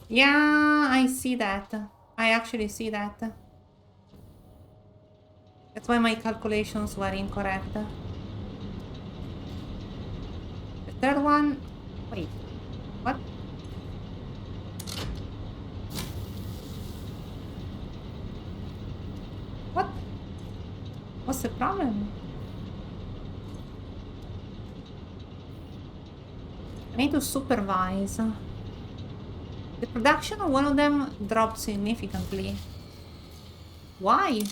Yeah, I see that. I actually see that. That's why my calculations were incorrect. The third one... Wait, what? What? What's the problem? I need to supervise. The production of one of them dropped significantly. Why?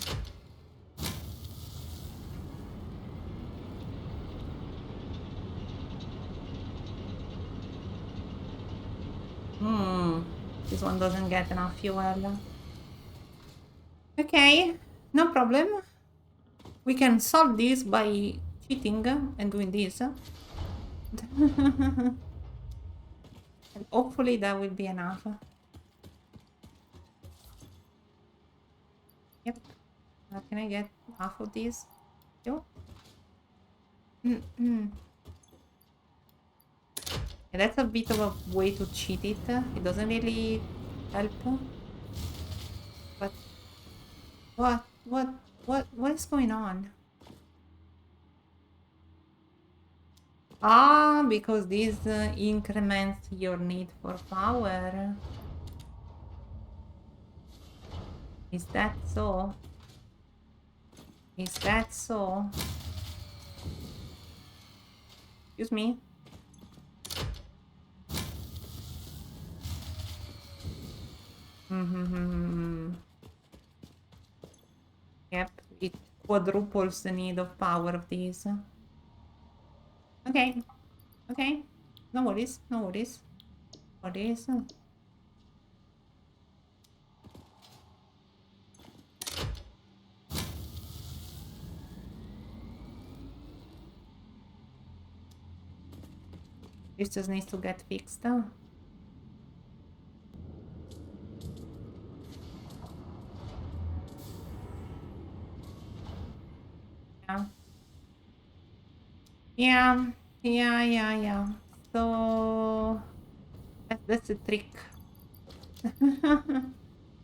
This one doesn't get enough fuel. Okay, no problem. We can solve this by cheating and doing this. And hopefully that will be enough. Yep. Can I get half of this? Yep. Yeah, that's a bit of a way to cheat it. It doesn't really help. But what is going on? Ah, because this increments your need for power. Is that so? Is that so? Excuse me. Mm-hmm. Yep, it quadruples the need of power of these. Okay, okay. No worries, no worries. What is? This just needs to get fixed. Yeah. Yeah, yeah. So that's a trick.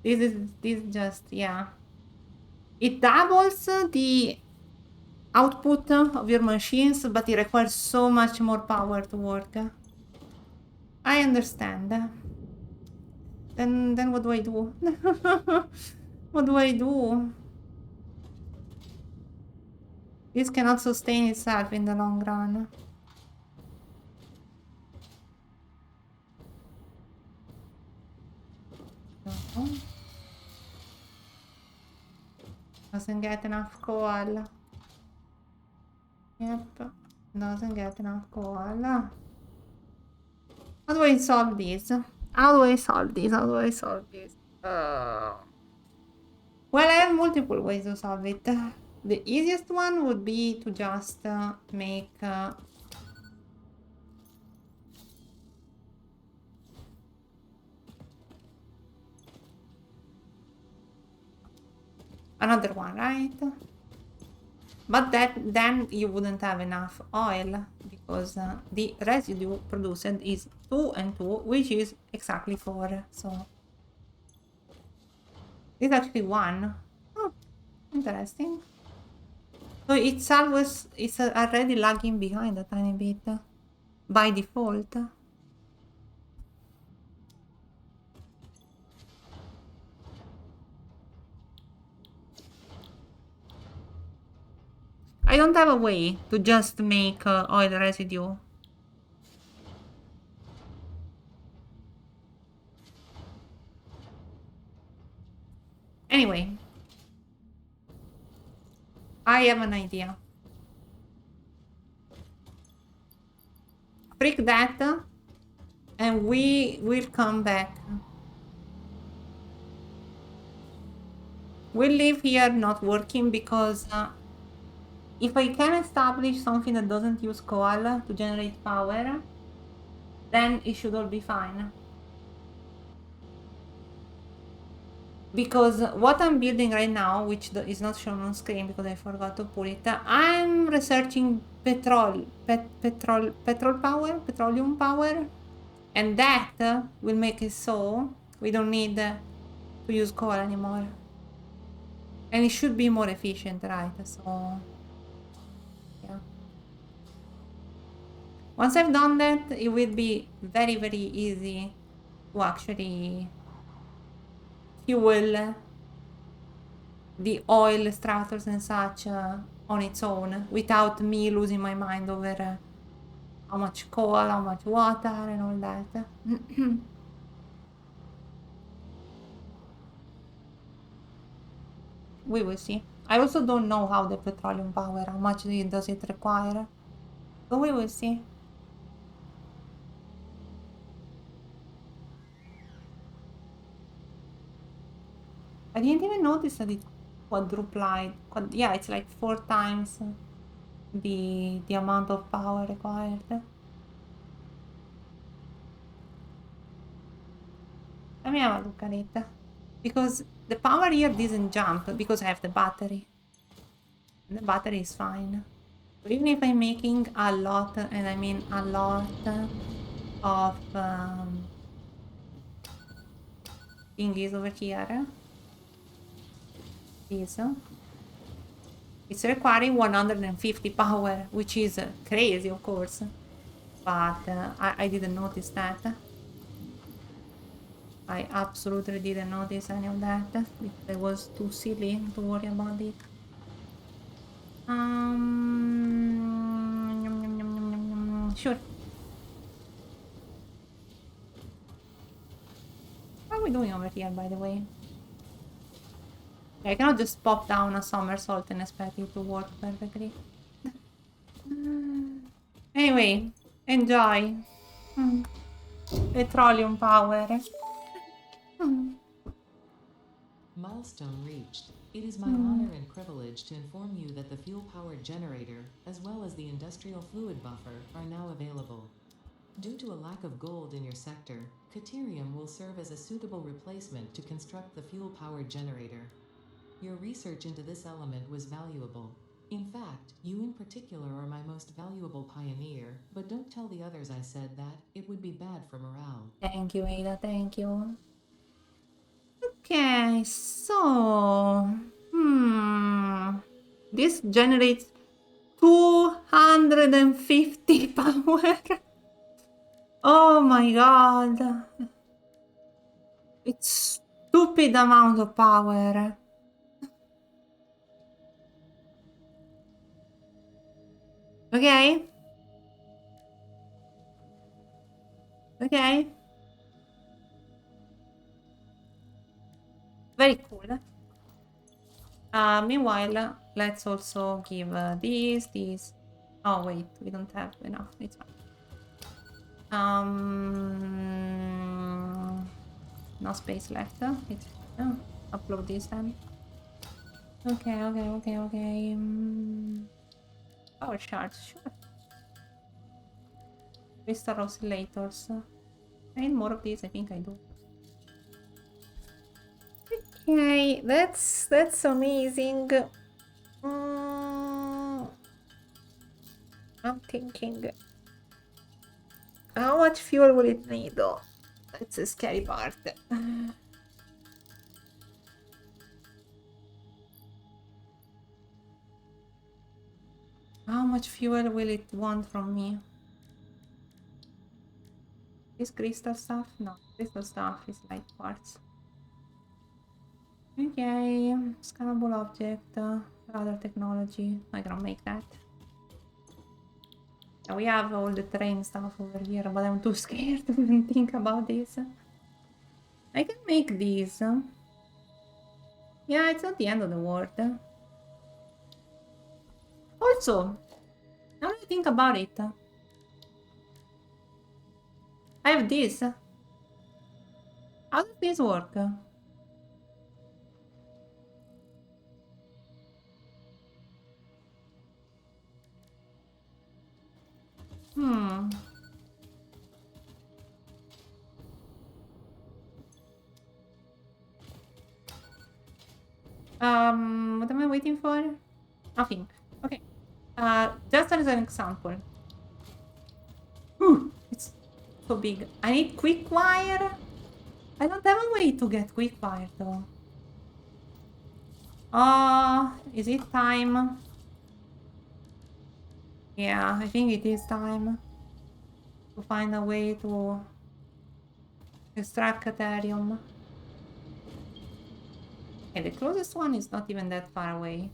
This just, yeah. It doubles the output of your machines, but it requires so much more power to work. I understand. Then what do I do? What do I do? This cannot sustain itself in the long run. No. Doesn't get enough coal. Yep. Doesn't get enough coal. How do I solve this? How do I solve this? How do I solve this? Well, I have multiple ways to solve it. The easiest one would be to just make another one, right? But then you wouldn't have enough oil because the residue produced is 2 and 2, which is exactly 4. So it's actually 1. Oh, interesting. So it's already lagging behind a tiny bit by default. I don't have a way to just make oil residue. Anyway, I have an idea. Freak that, and we will come back. We'll leave here not working because if I can establish something that doesn't use coal to generate power, then it should all be fine. Because what I'm building right now, which is not shown on screen because I forgot to put it, I'm researching petroleum power, and that will make it so we don't need to use coal anymore. And it should be more efficient, right? So, yeah. Once I've done that, it will be very, very easy to actually fuel the oil extractors and such on its own without me losing my mind over how much coal, how much water, and all that. We will see. I also don't know how the petroleum power, how much does it require, but we will see. I didn't even notice that it quadruplied. Yeah, it's like 4 times the amount of power required. Let me have a look at it. Because the power here doesn't jump because I have the battery. The battery is fine. So even if I'm making a lot, and I mean a lot of thingies over here, this, it's requiring 150 power, which is crazy, of course. But I didn't notice that. I absolutely didn't notice any of that because I was too silly to worry about it. sure. What are we doing over here, by the way? I cannot just pop down a somersault and expect it to work perfectly. Anyway, enjoy. Mm. Petroleum power. Mm. Milestone reached. It is my honor and privilege to inform you that the fuel-powered generator, as well as the industrial fluid buffer, are now available. Due to a lack of gold in your sector, Caterium will serve as a suitable replacement to construct the fuel-powered generator. Your research into this element was valuable. In fact, you in particular are my most valuable pioneer, but don't tell the others I said that, it would be bad for morale. Thank you, Ada, thank you. Okay, so... This generates 250 power. Oh my god. It's stupid amount of power. Okay. Okay. Very cool. Meanwhile, let's also give these. Oh wait, we don't have enough. It's fine. No space left. It's upload this then. Okay. Power shards, sure. Crystal oscillators. I need more of these. I think I do. Okay, that's amazing. I'm thinking, how much fuel will it need though? That's the scary part. How much fuel will it want from me? This crystal stuff? No, crystal stuff is like quartz. Okay, scannable object, radar technology. I cannot make that. We have all the train stuff over here, but I'm too scared to even think about this. I can make these. Yeah, it's not the end of the world. Also, now that I think about it, I have this. How does this work? What am I waiting for? Nothing. Okay. Just as an example. Ooh, it's so big. I need quick wire. I don't have a way to get quick wire though. Is it time? Yeah, I think it is time to find a way to extract Caterium. And the closest one is not even that far away.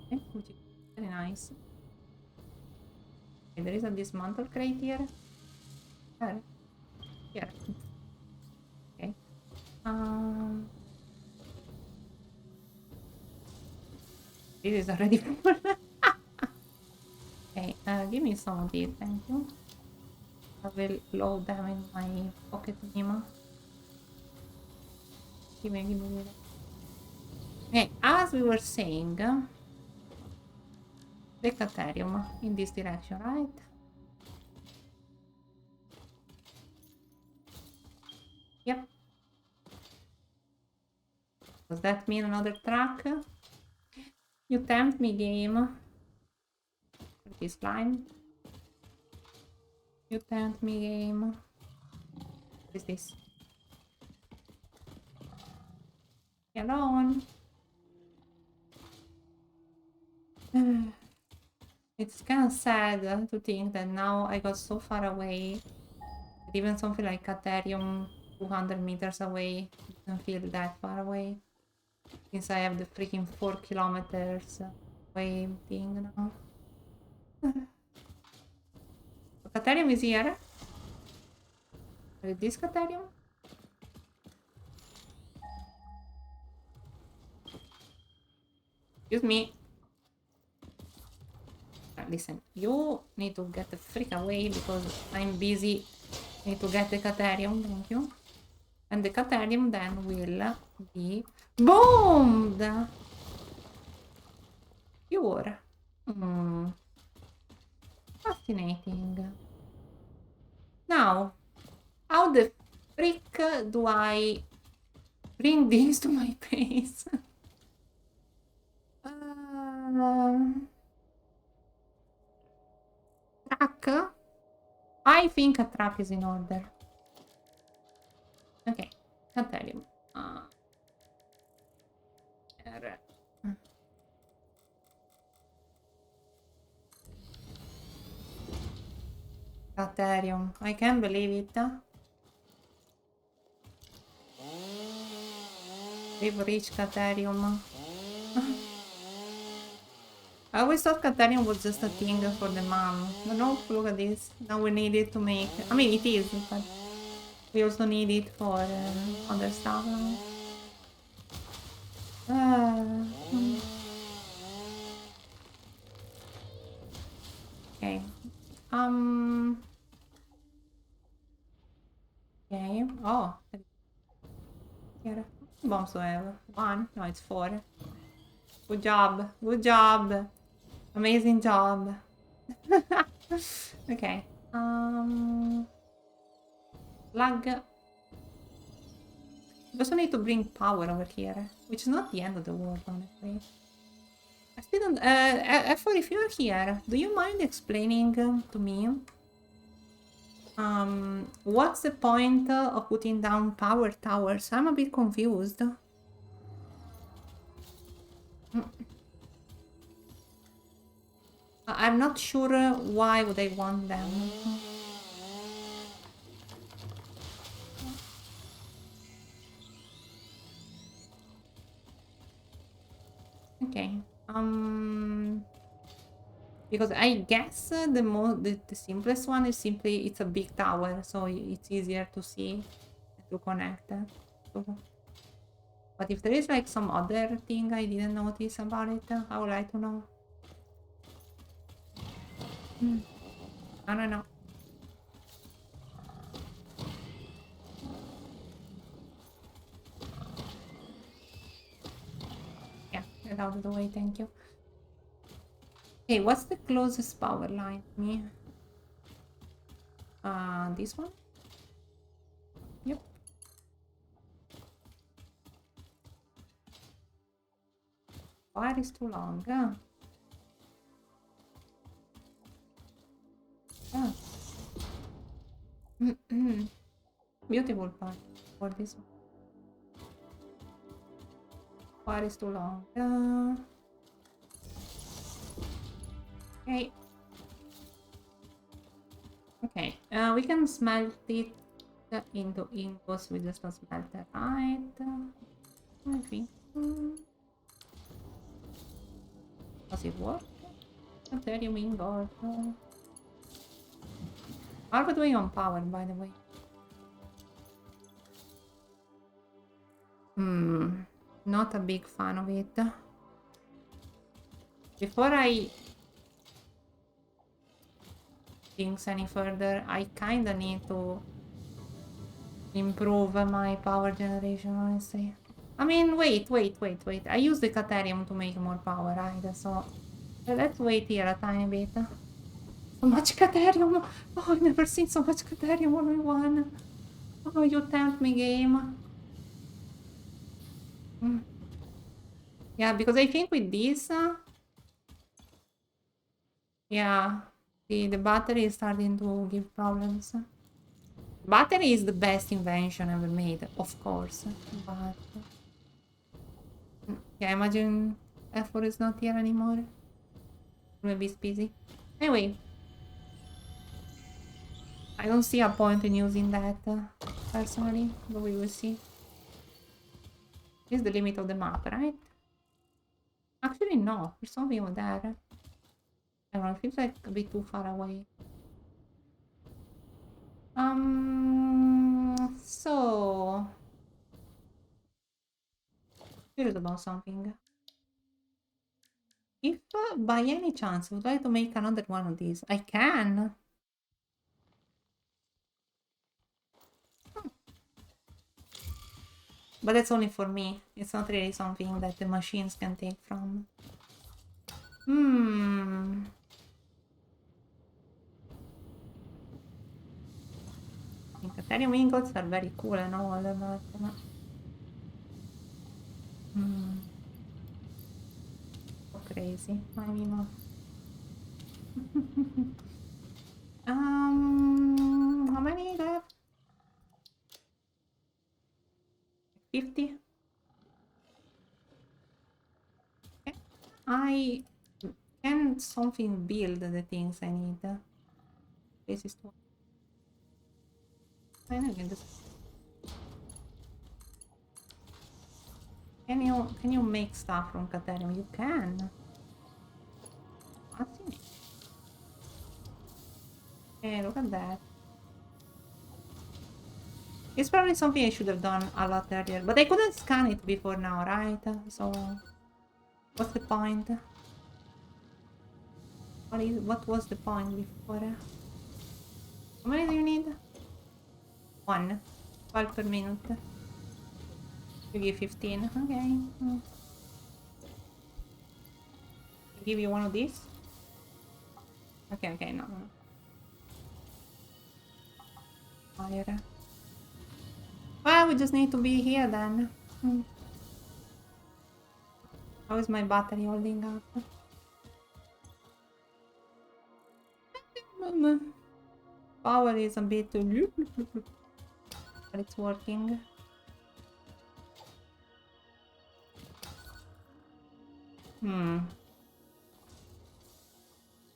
Okay, which is very nice. Okay, there is a dismantle crate here. Here. Okay. This is already full. Okay, give me some of these, thank you. I will load them in my pocket Nima. Give me. Okay, as we were saying, the Caterium in this direction, right? Yep. Does that mean another track? You tempt me, game. This line. You tempt me, game. What is this? Get on. It's kind of sad to think that now I got so far away that even something like Caterium 200 meters away doesn't feel that far away. Since I have the freaking 4 kilometers away thing now. Caterium is here. With this Caterium? Excuse me. Listen, you need to get the freak away because I'm busy. Need to get the Caterium, thank you. And the Caterium then will be boomed! Pure. Fascinating. Now, how the freak do I bring this to my base? Track? I think a track is in order. Okay, Caterium. Caterium. I can't believe it. We've reached Caterium. I always thought Caterium was just a thing for the mom. But no, look at this. Now we need it to make... I mean, it is, but we also need it for other stuff. Okay. Okay. Oh. Here. Bombs do I have? 1? No, it's 4. Good job. Good job. Amazing job. Okay. Lag. We also need to bring power over here, which is not the end of the world, honestly. I still don't... F4, if you're here, do you mind explaining to me what's the point of putting down power towers? I'm a bit confused. I'm not sure why would I want them. Okay. Because I guess the simplest one is simply it's a big tower, so it's easier to see and to connect. So, but if there is like some other thing I didn't notice about it, I would like to know. I don't know. Yeah, get out of the way, thank you. Hey, what's the closest power line to me? This one? Yep. Wire is too long. Beautiful part for this one. Wire is too long. Okay. Okay. We can smelt it into ingots with just a smelter, right? I think. Does it work? Ethereum ingot. Are we doing on power, by the way? Not a big fan of it. Before I think any further, I kinda need to improve my power generation, honestly. I mean, wait. I use the Caterium to make more power, right? So let's wait here a tiny bit. So much Caterium! Oh, I've never seen so much Caterium all in one. Oh, you tempt me, game. Yeah, because I think with this... yeah, the battery is starting to give problems. Battery is the best invention ever made, of course. But... yeah, imagine F4 is not here anymore. Maybe it's busy. Anyway. I don't see a point in using that, personally, but we will see. This is the limit of the map, right? Actually, no. There's something over there. I don't know, it feels like a bit too far away. So curious about something. If by any chance I would like to make another one of these, I can. But that's only for me. It's not really something that the machines can take from. Hmm. I think Ethereum ingots are very cool and all, but so crazy. I mean, how many left? 50? I can something build the things I need. This is what I know. Can you make stuff from Caterium? You can. What's in it? Okay, look at that. It's probably something I should have done a lot earlier, but I couldn't scan it before now, right? So what's the point? What was the point before? How many do you need? 1. 12 per minute. You give 15. Okay. Give you one of these? Okay, no. Fire. Well, we just need to be here then. How is my battery holding up? Power is a bit but it's working.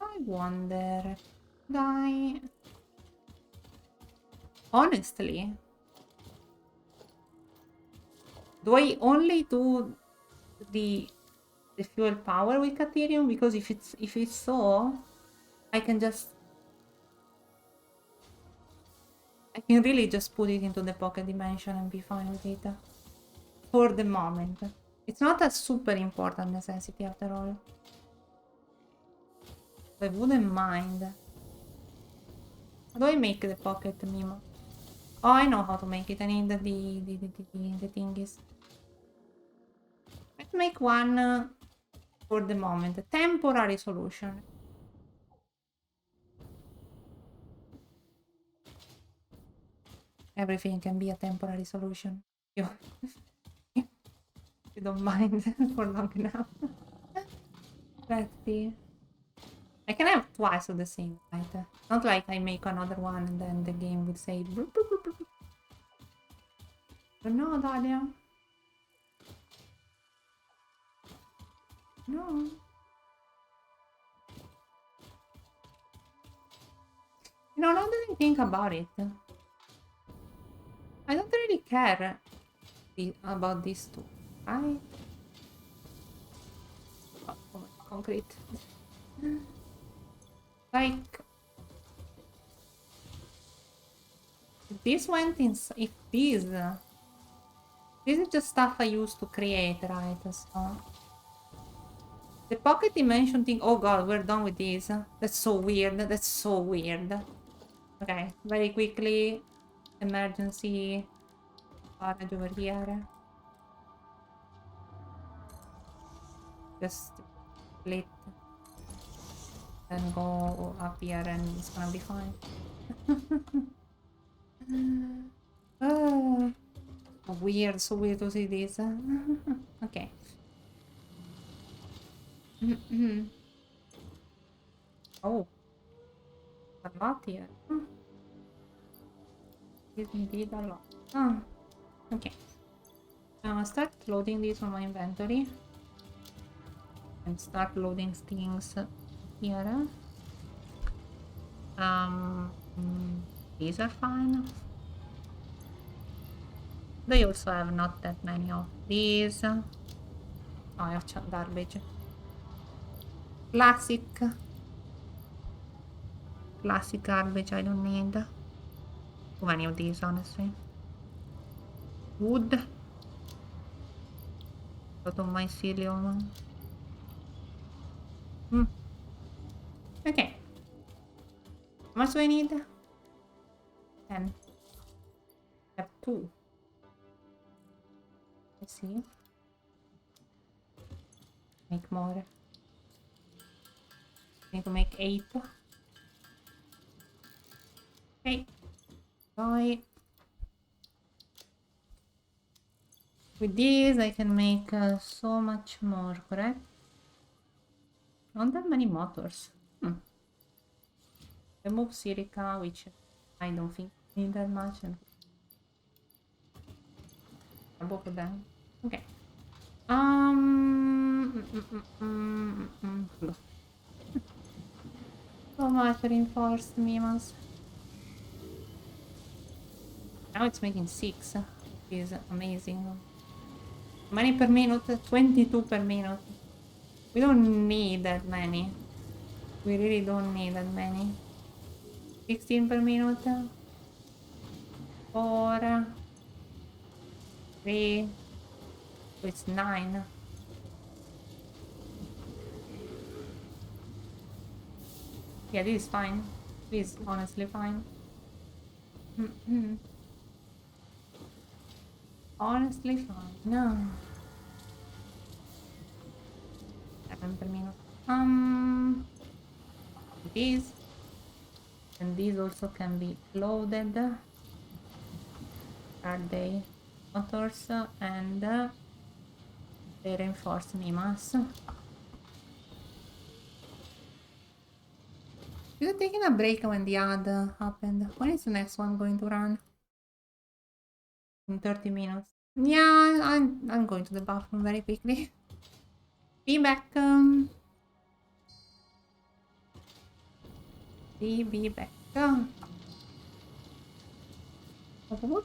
I wonder, guy. Honestly, do I only do the fuel power with Ethereum? Because if it's so, I can really just put it into the pocket dimension and be fine with it. For the moment. It's not a super important necessity after all. I wouldn't mind. How do I make the pocket Mimo? Oh, I know how to make it. I need the thingies. Let's make one for the moment. A temporary solution. Everything can be a temporary solution. You don't mind for long enough. Let's see. I can have twice of the same, right? Not like I make another one and then the game will say bloop, bloop, bloop, bloop. But no, Dalia. No. You know, now that I think about it, I don't really care about these two, right? Oh, so much concrete. Like, if this went in, if this is just stuff I used to create, right? So the pocket dimension thing. Oh god, we're done with this. That's so weird. That's so weird. Okay, very quickly, emergency storage over here. Just split, then go up here, and it's gonna be fine. Oh, so weird to see this. Okay. Oh, a lot here. This indeed a lot. Oh, okay. I'll start loading this on my inventory and start loading things here. These are fine. They also have not that many of these. Oh, I have garbage. Classic garbage I don't need. Too many of these, honestly. Wood. Lot of mycelium. Okay. How much do I need? 10. I have 2. Let's see. Make more. Need to make 8. Okay. Bye. With these, I can make so much more, correct? Not that many motors. Remove silica, which I don't think I need that much, and both of them. Okay. So much reinforced mimas. Now it's making 6, which is amazing. How many per minute? 22 per minute. We don't need that many. We really don't need that many. 16 per minute. 4. 3. So it's 9. Yeah, this is fine. This is honestly fine. Honestly fine. No. 7 per minute. These. And these also can be loaded. Are they? Motors and they reinforce mimas. You were taking a break when the ad happened. When is the next one going to run? In 30 minutes. Yeah, I'm going to the bathroom very quickly. Be back. Be back. What?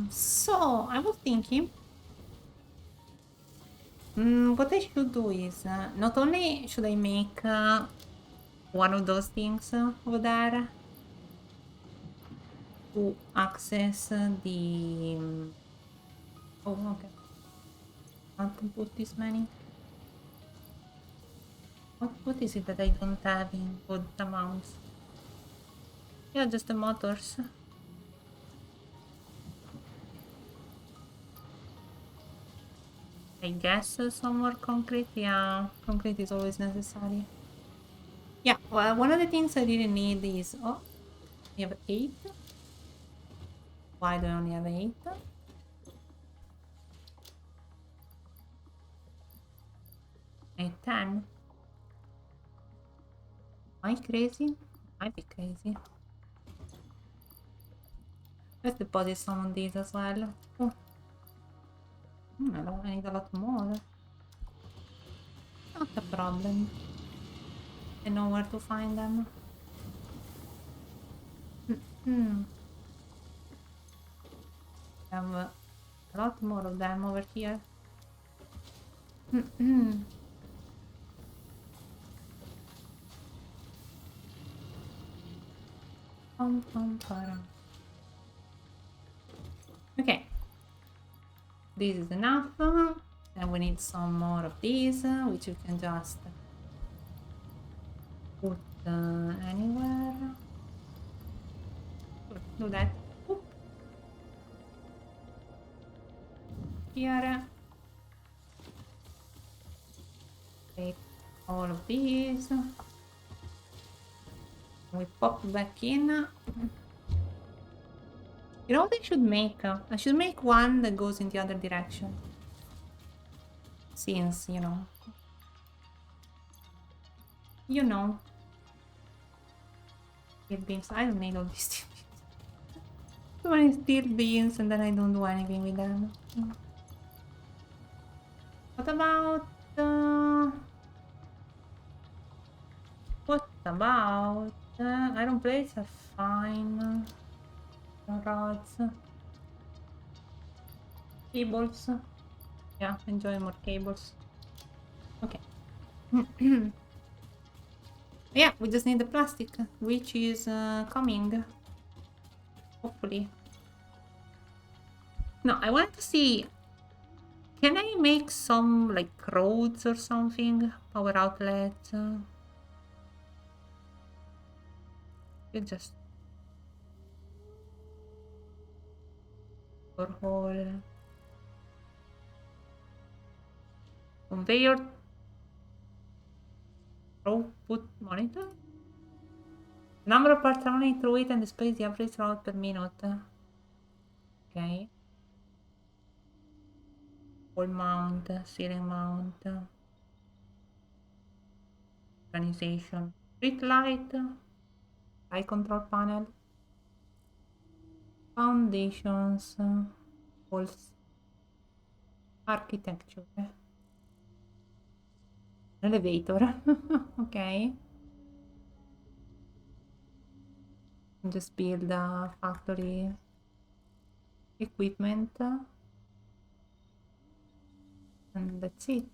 So I was thinking, what I should do is not only should I make one of those things over there to access the. Oh, okay. Can't put this many. What is it that I don't have in good amounts? Yeah, just the motors. I guess some more concrete. Yeah, concrete is always necessary. Yeah, well, one of the things I didn't need is... Oh, we have 8. Why do I only have 8? And 10. Am I crazy? Might be crazy. Let's deposit some of these as well. Oh, I need a lot more. Not a problem. I know where to find them. Have a lot more of them over here. Okay, this is enough. Then we need some more of these, which you can just put anywhere. Sure, do that. Oop. Here. Take all of these. We pop back in. You know what I should make? I should make one that goes in the other direction. Since, you know. Steel beams. I don't need all these steel beams. So many steel beams and then I don't do anything with them. What about... iron plates are fine. Rods. Cables. Yeah, enjoy more cables. Okay. Yeah, we just need the plastic, which is coming. Hopefully. No, I want to see... Can I make some, like, roads or something? Power outlets? You just... Borehole... Conveyor... Throughput monitor? Number of parts running through it and displays the average route per minute. Okay. Wall mount, ceiling mount, organization, street light, eye control panel, foundations, walls, architecture, elevator. Okay. Just build a factory equipment and that's it.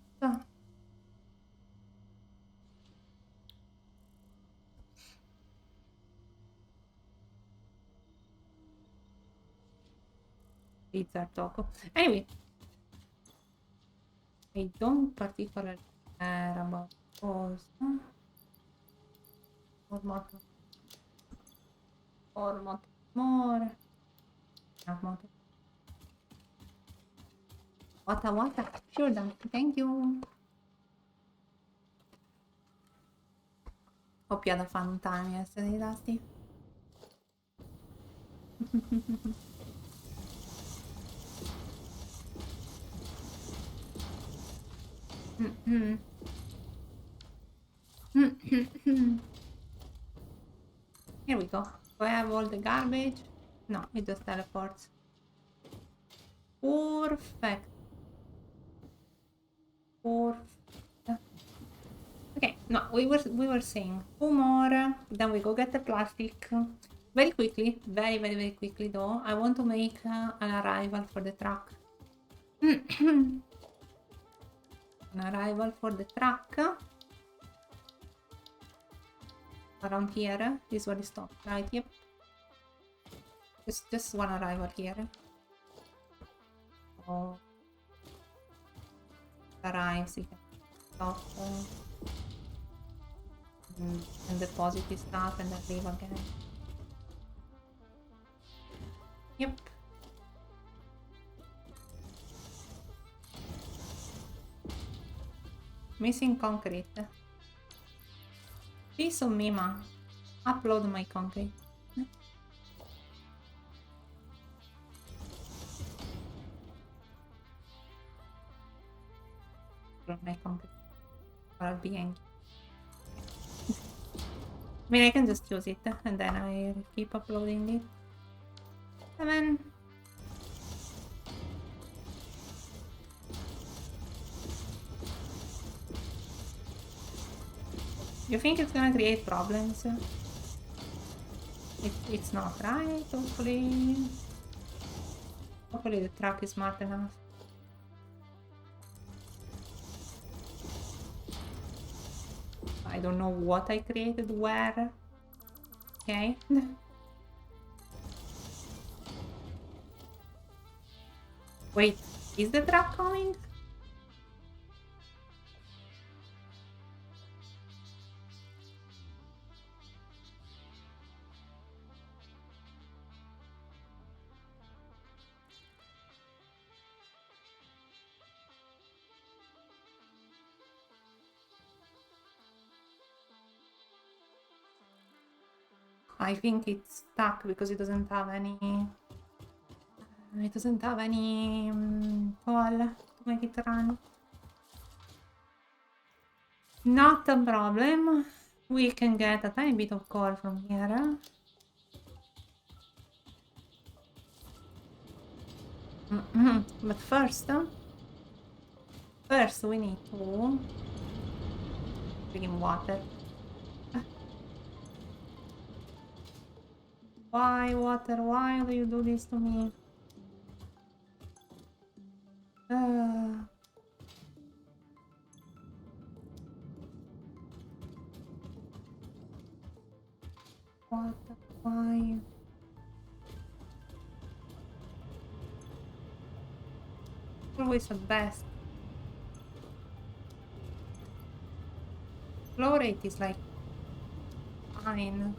Pizza taco. Anyway, I don't particularly care about those. Or more. Water. Sure, done. Thank you. Hope you had a fun time yesterday, Dusty. Here we go. Do I have all the garbage? No, it just teleports. Perfect. Okay, no, we were saying 2 more, then we go get the plastic. Very quickly, very quickly though, I want to make an arrival for the truck. An arrival for the truck. Around here, this one is stopped, right? Yep. Just one arrival here. Oh. Arrives, you can stop and deposit his stuff and then leave again. Yep. Missing concrete. Piece of Mima. Upload my concrete. Upload my concrete. Or I'll be angry. I mean, I can just use it and then I keep uploading it. 7. You think it's gonna create problems? It's not, right? Hopefully the truck is smart enough. I don't know what I created where. Okay. Wait, is the truck coming? I think it's stuck because it doesn't have any coal to make it run. Not a problem. We can get a tiny bit of coal from here. But first we need to bring in water. Why, water? Why do you do this to me? Water, why? Always the best. Flow rate is like fine.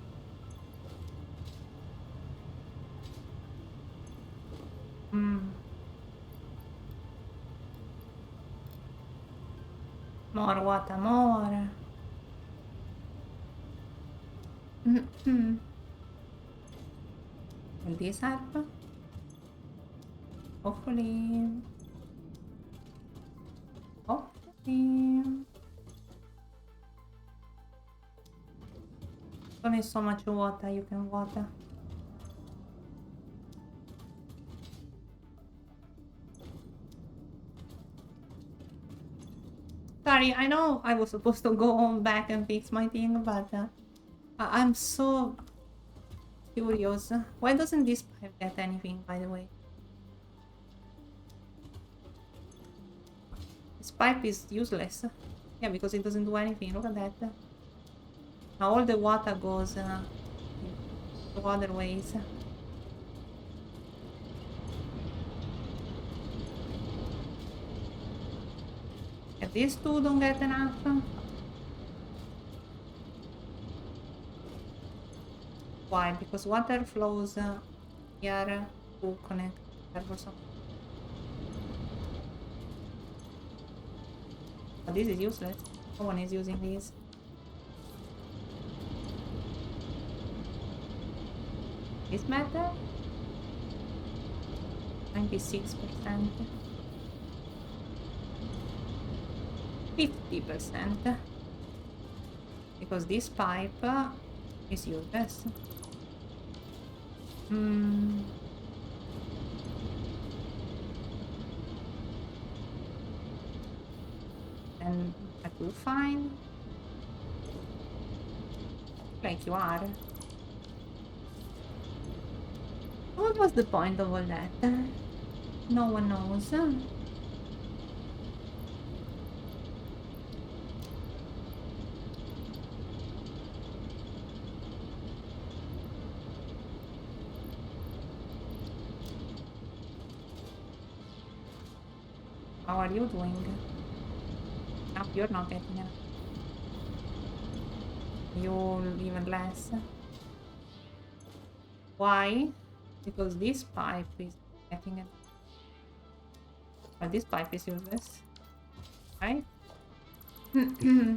More water, more. Will this help? Hopefully. Only so much water you can water. Sorry, I know I was supposed to go on back and fix my thing, but I'm so curious. Why doesn't this pipe get anything, by the way? This pipe is useless. Yeah, because it doesn't do anything. Look at that. Now all the water goes to other ways. If these two don't get enough. Why? Because water flows here to connect or something. But this is useless. No one is using this. This matter? 96%. 50%. Because this pipe is useless. And I do fine. Like you are. What was the point of all that? No one knows. How are you doing? No, you're not getting it. You'll even less. Why? Because this pipe is getting it. Well, this pipe is useless, right? Hmm.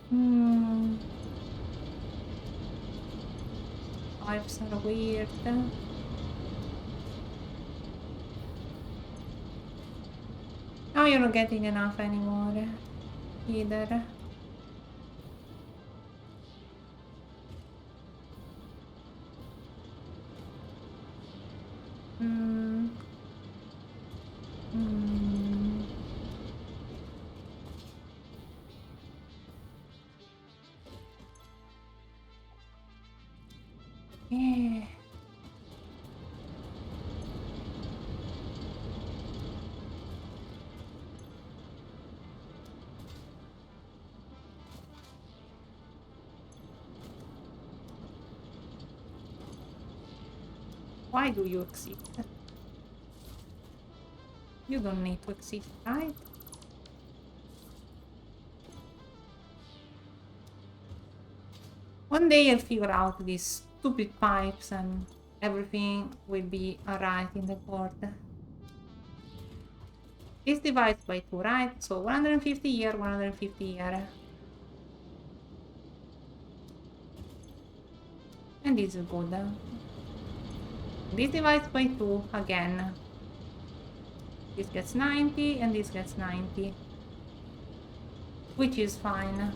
Hmm. Pipes are weird. Now you're not getting enough anymore either. Hmm. Hmm. Yeah. Why do you exist? You don't need to exist, right? One day I'll figure out these stupid pipes and everything will be alright in the board. This divides by 2, right? So 150 here, 150 here. And this is good. This divides by 2 again. This gets 90 and this gets 90. Which is fine.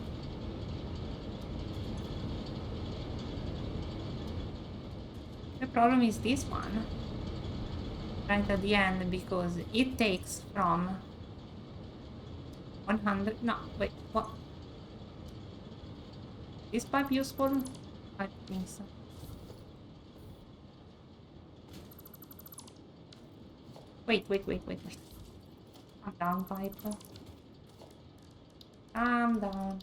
The problem is this one. Right at the end, because it takes from 100. No, wait, what? Is pipe useful? I think so. Wait. Calm down, pipe. Calm down,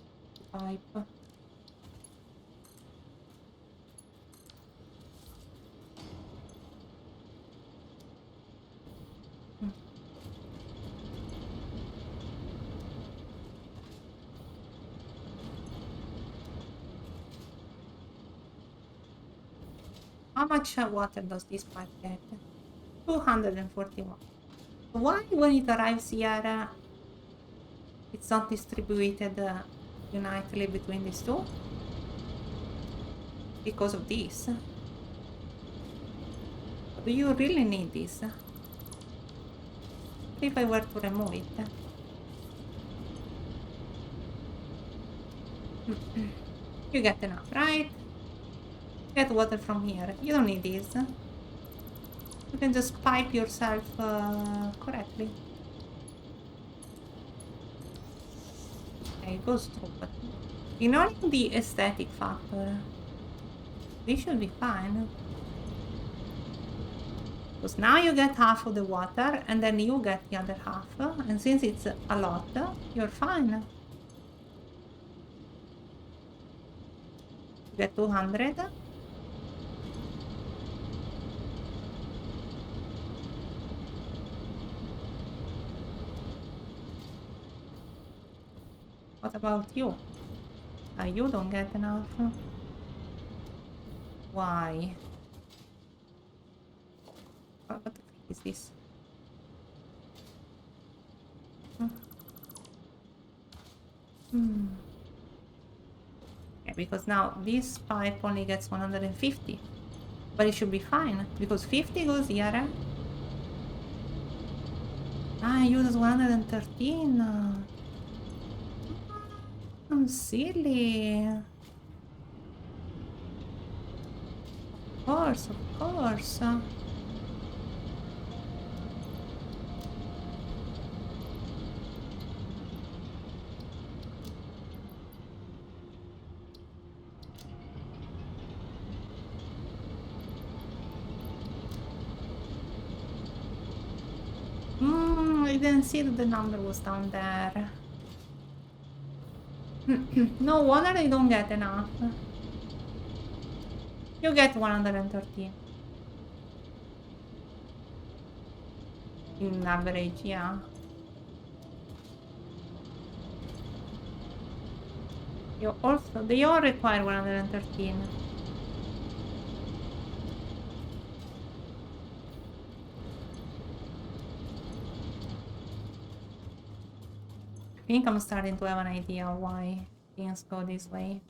pipe. How much water does this pipe get? 241. Why, when it arrives here, it's not distributed unitedly between these two? Because of this. Do you really need this? If I were to remove it. You get enough, right? Get water from here. You don't need this. You can just pipe yourself correctly. Okay, it goes through, but ignoring the aesthetic factor, this should be fine. Because now you get half of the water and then you get the other half. And since it's a lot, you're fine. You get 200. What about you? You don't get enough. Why? What the frick is this? Yeah, because now this pipe only gets 150. But it should be fine, because 50 goes here. Ah, it uses 113. I'm silly. Of course. I didn't see that the number was down there. No wonder I don't get enough. You get 113. In average, yeah. They all require 113. I think I'm starting to have an idea why things go this way.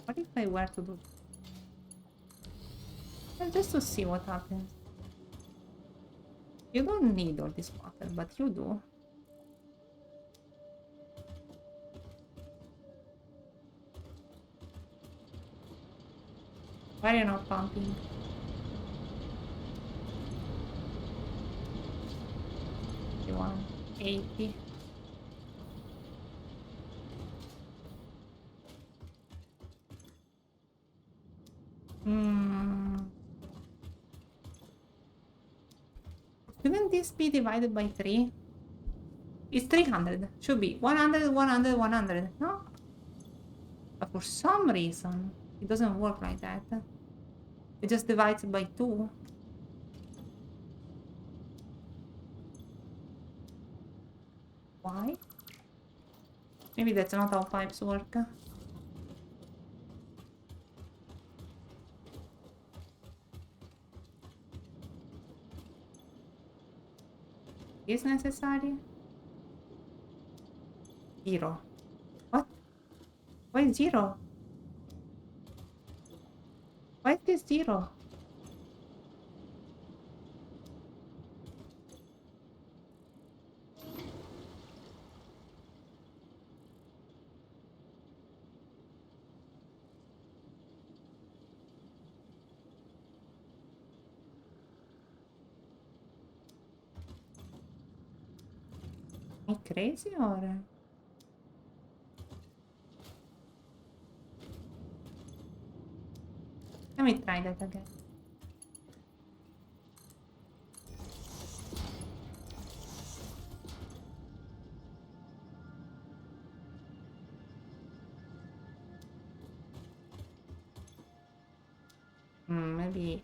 What if I were to do just to see what happens? You don't need all this water, but you do. Why are you not pumping? 80. Shouldn't this be divided by 3? It's 300. Should be 100, 100, 100. No? But for some reason, it doesn't work like that. It just divides by 2. Why? Maybe that's not how pipes work. Is necessary? 0. What? Why 0? Why is this 0? Am I crazy or? Let me try that again. Maybe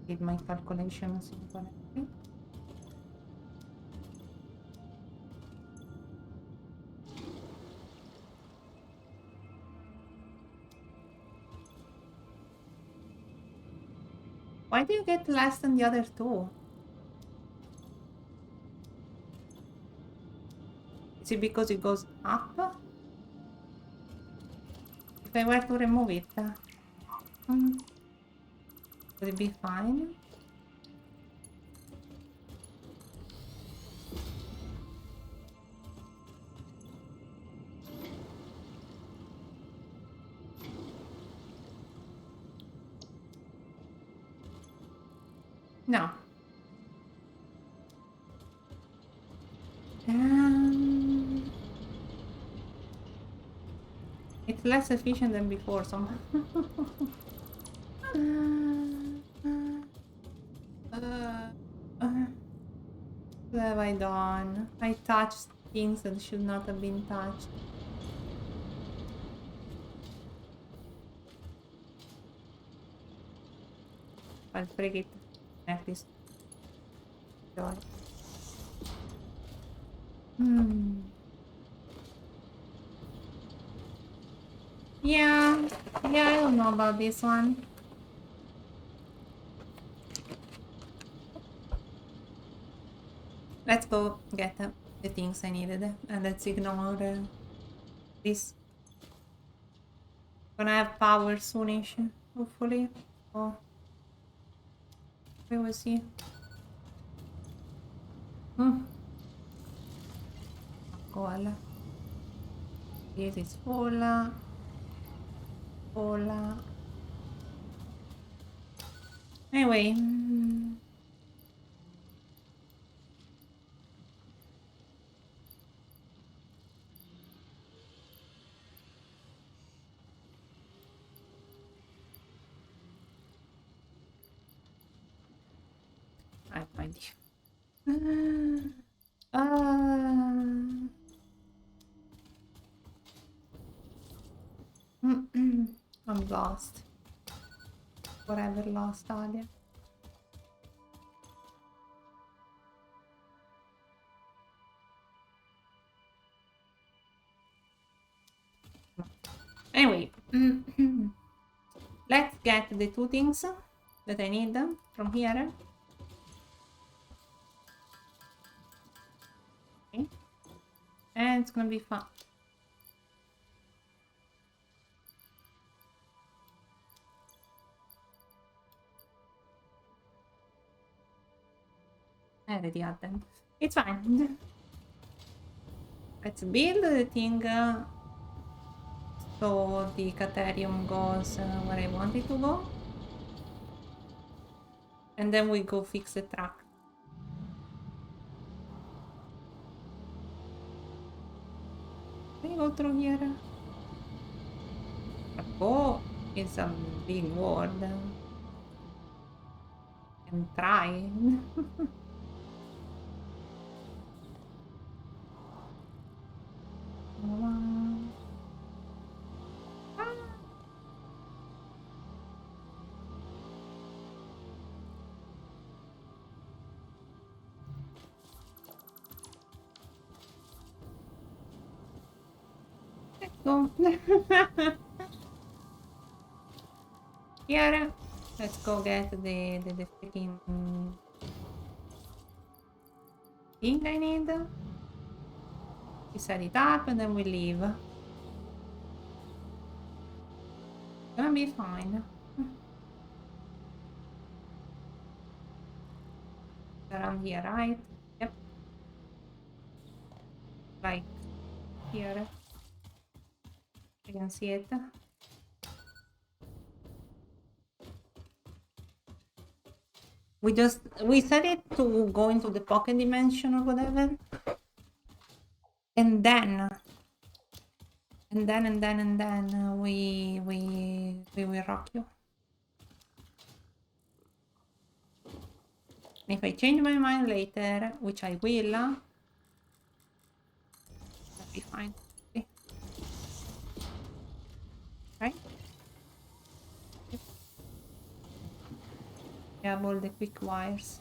did my calculations incorrectly. Why do you get less than the other 2? Is it because it goes up? If I were to remove it, would it be fine? No. It's less efficient than before somehow. What have I done? I touched things that should not have been touched. I'll break it at least. Joy. Yeah, I don't know about this one. Let's go get the things I needed and let's ignore this. Gonna have power soonish, hopefully. Oh, we will see. Cola. This is cola. Cola. Anyway. have no idea. Uh, I'm lost. Forever lost, Alia. Anyway, let's get the two things that I need from here. Okay. And it's gonna be fun. I already had them. It's fine. Let's build the thing so the Caterium goes where I want it to go. And then we go fix the truck. Can I go through here? Go is a big word. And try. Let's go. Here, let's go get the freaking thing I need. We set it up and then we leave. Gonna be fine. Around here, right? Yep. Like here. You can see it. We set it to go into the pocket dimension or whatever. And then we will rock you. If I change my mind later, which I will, that'll be fine. Okay. Right? We have all the quick wires.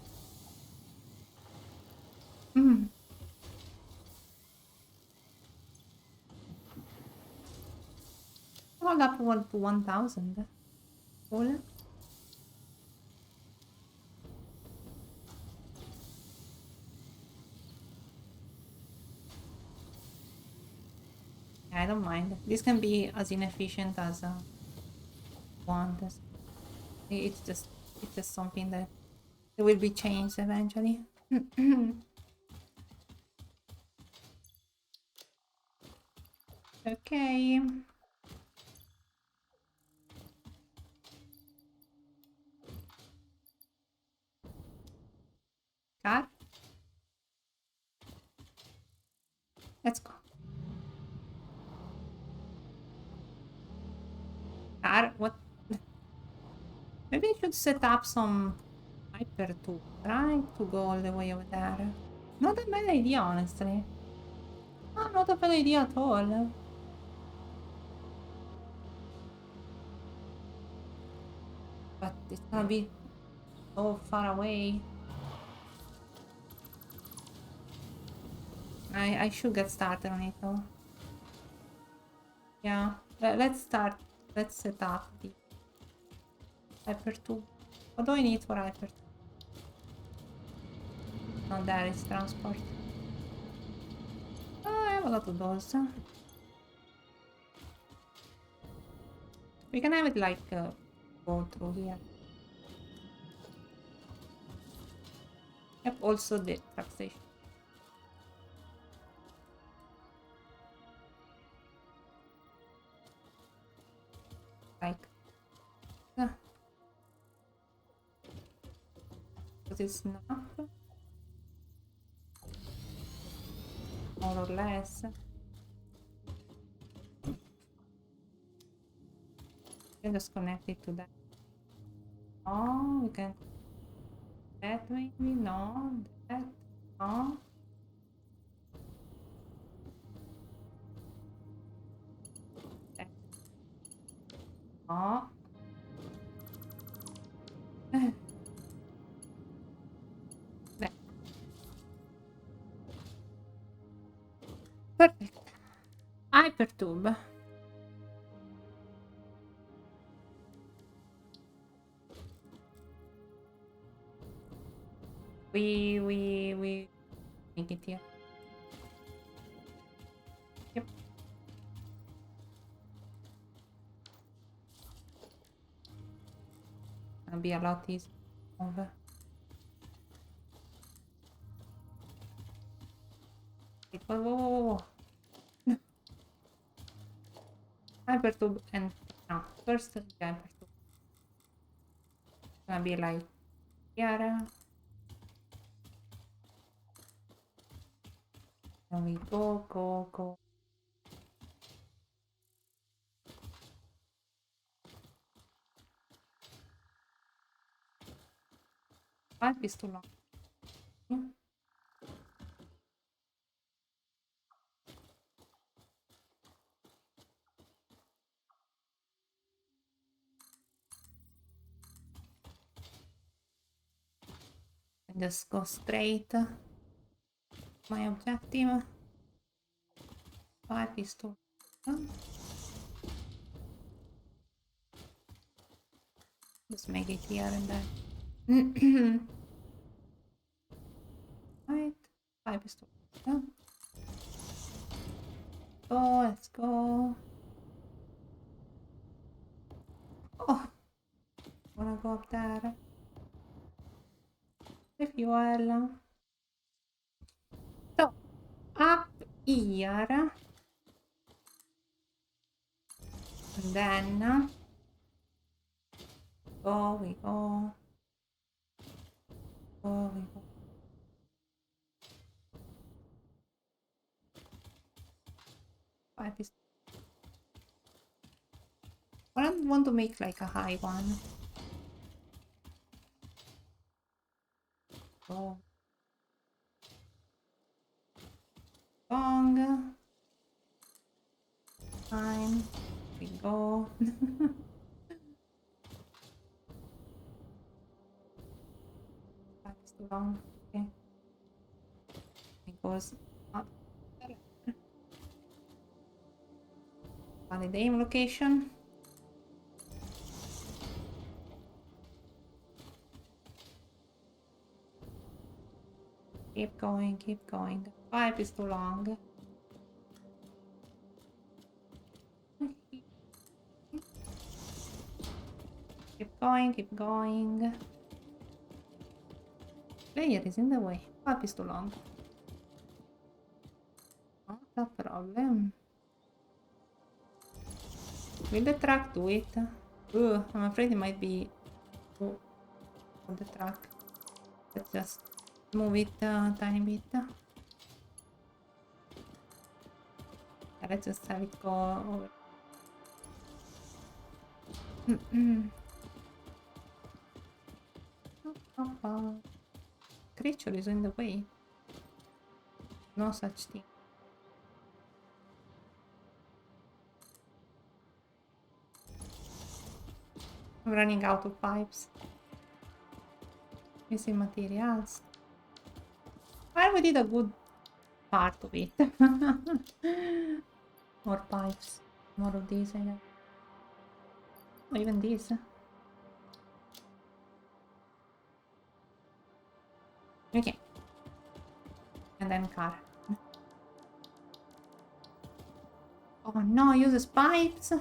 All up to 1,000. Cool. I don't mind. This can be as inefficient as want. It's just something that will be changed eventually. Okay. Car. Let's go. Car, what? Maybe I should set up some hyper tools, right? To go all the way over there. Not a bad idea, honestly. No, not a bad idea at all. But it's gonna be so far away. I should get started on it though. Yeah, let's start. Let's set up the hyper tool. What do I need for hyper tool? No, there is transport. Oh, I have a lot of those. We can have it like go through here. Yep, also the truck station. Like because it's not more or less. You can just connect it to that. Oh, we can That maybe? No. That? No. That? No. That. Perfect. Hypertube. We make it here. Yep. Gonna be a lot easier. Over. Wait, whoa, whoa, whoa, whoa. No. Hypertube and no. First the hypertube. Gonna be like here. And we go, go, go. Pipe is too long. Yeah. And just go straight. My objective. Pipe is too long. Just make it here and there. Right. Pipe is too long. Go, let's go. Oh, wanna go up there? The fuel. So, up here. And then go, we go. Go, we go. Pipe is. I don't want to make like a high one. Go. Long. Time. We go. That is too long. Okay. It goes up. Valid aim location. Keep going, keep going. The pipe is too long. Keep going, keep going. Player is in the way. Pipe is too long. Not a problem. Will the truck do it? I'm afraid it might be on the truck. Let's just move it a tiny bit. Let's just have it go over. Creature is in the way. No such thing. I'm running out of pipes. Missing materials. Well, we did a good part of it. More pipes. More of these, I guess. Oh, even these. Okay. And then car. Oh no, uses pipes.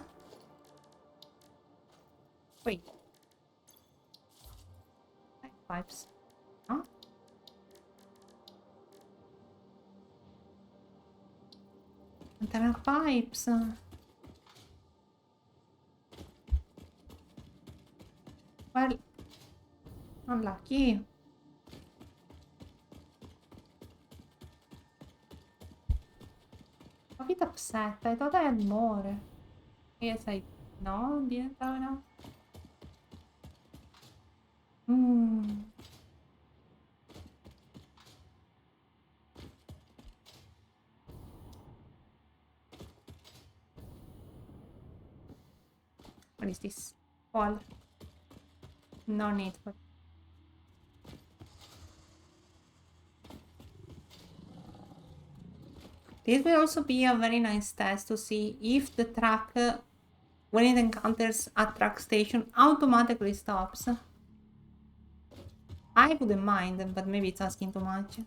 Wait. Pipes. Huh? And there are pipes. Well, unlucky. A bit upset. I thought I had more. Yes, I no, didn't have enough. What is this? Wall. No need for. This will also be a very nice test to see if the truck, when it encounters a truck station, automatically stops. I wouldn't mind, but maybe it's asking too much.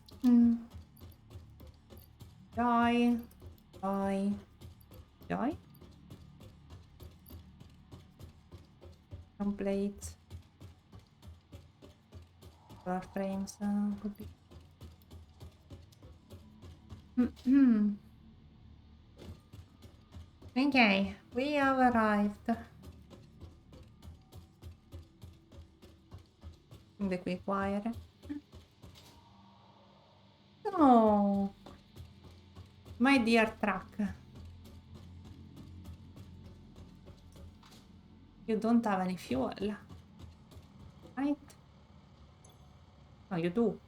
Joy. Joy. Joy? Complete. Door frames could be. Okay, we have arrived. In the quick wire. No, my dear truck. You don't have any fuel, right? No, you do.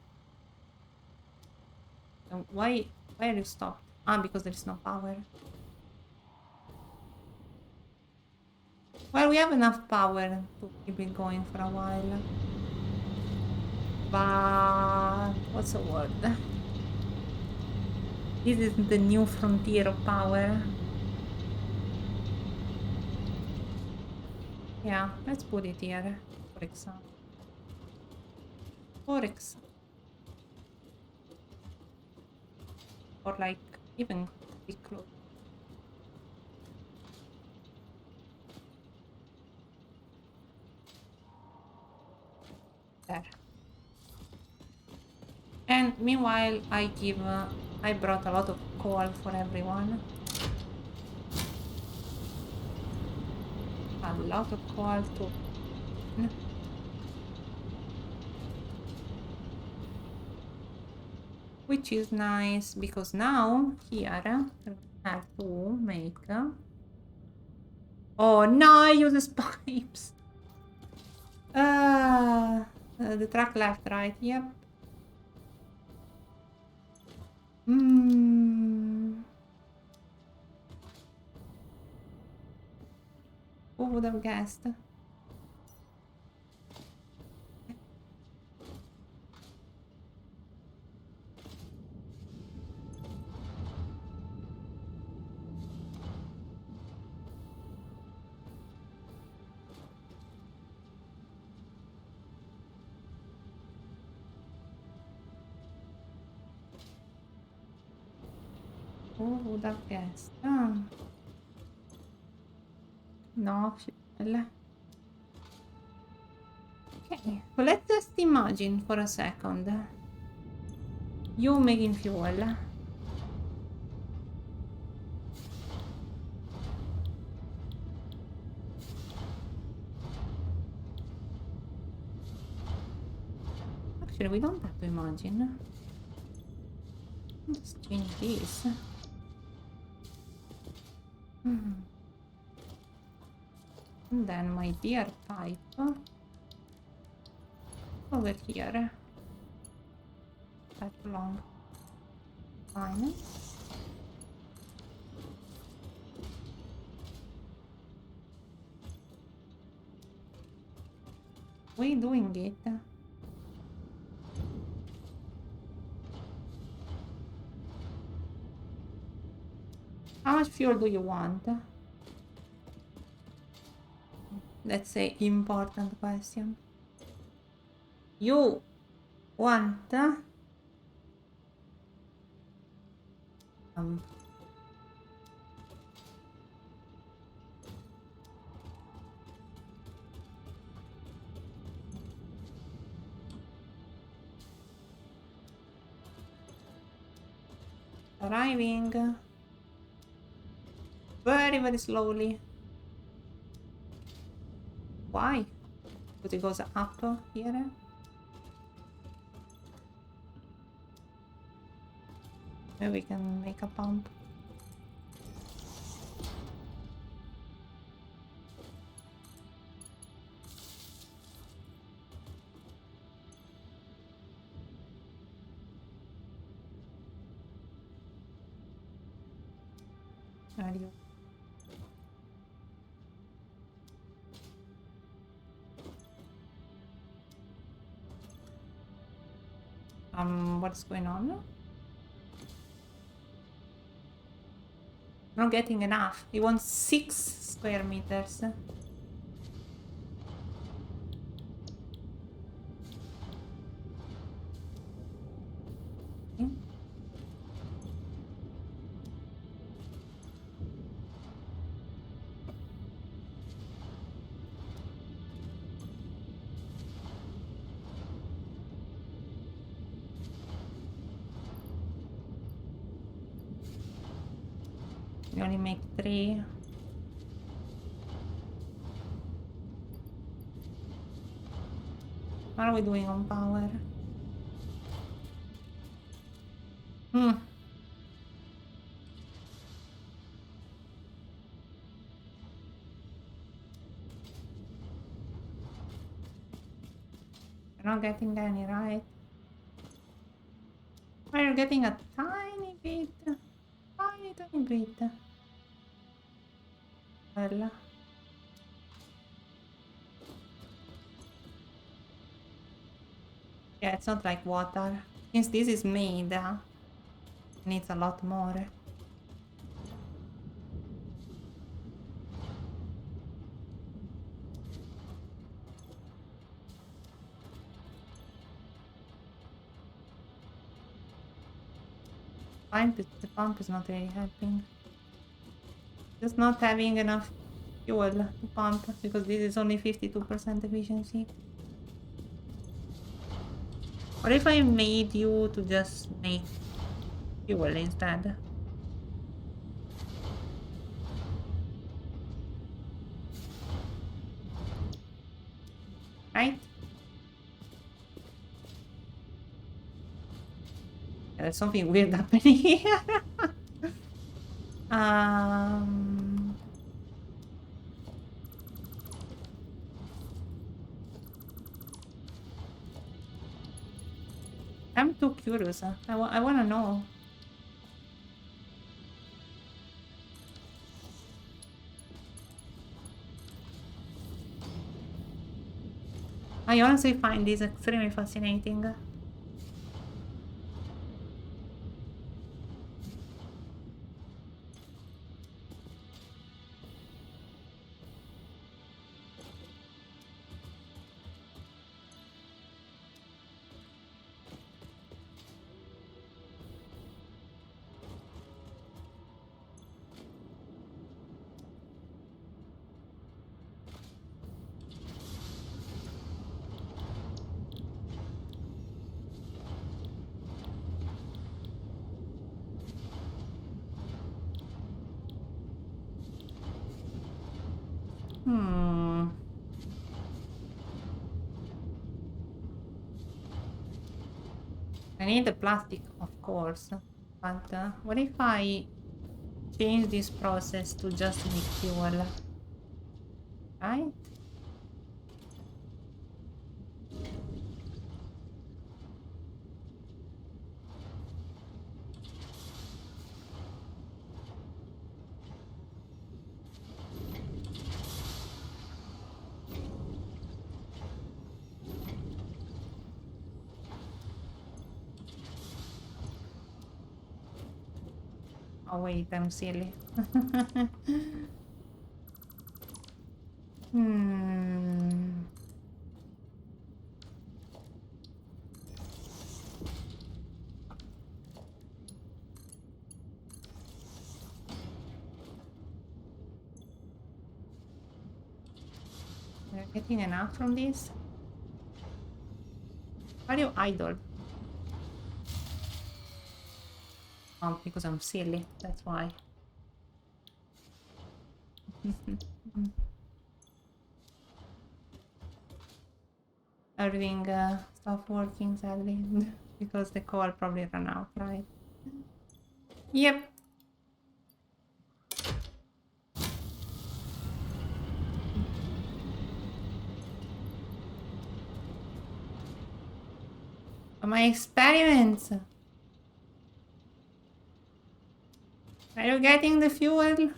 So why are you stopped? Ah, because there is no power. Well, we have enough power to keep it going for a while. But what's the word? This is the new frontier of power. Yeah, let's put it here, for example. For example. Or like even be close. There. And meanwhile, I brought a lot of coal for everyone. A lot of coal too. Which is nice because now here I have to make. Oh no, I use pipes. The truck left, right? Yep. Who would have guessed? Who would have guessed? No fuel. Okay, so let's just imagine for a second. You making fuel. Actually, we don't have to imagine. Let's change this. And then my dear pipe over here. That long. Fine. We doing it. How much fuel do you want? Let's say important question. You want arriving very, very slowly. Why? Because it goes up here. Maybe we can make a pump. Are you? What's going on? Not getting enough. He wants 6 square meters. Okay. We only make 3. What are we doing on power? Hmm. You're not getting any, right? Oh, you're getting a tiny bit. Tiny bit. Well. Yeah, it's not like water. Since this is made, it needs a lot more. The pump is not really helping. Just not having enough fuel to pump because this is only 52% efficiency. What if I made you to just make fuel instead? Right? Yeah, there's something weird happening here. um, I'm too curious. I want to know. I honestly find this extremely fascinating. Hmm. I need the plastic, of course. But what if I change this process to just make fuel? Right? Oh wait, I'm silly. Hmm. We're getting enough from this? Why are you idle? Oh, because I'm silly. That's why. Everything stopped working sadly because the coal probably ran out, right? Yep. My experiments. Are you getting the fuel?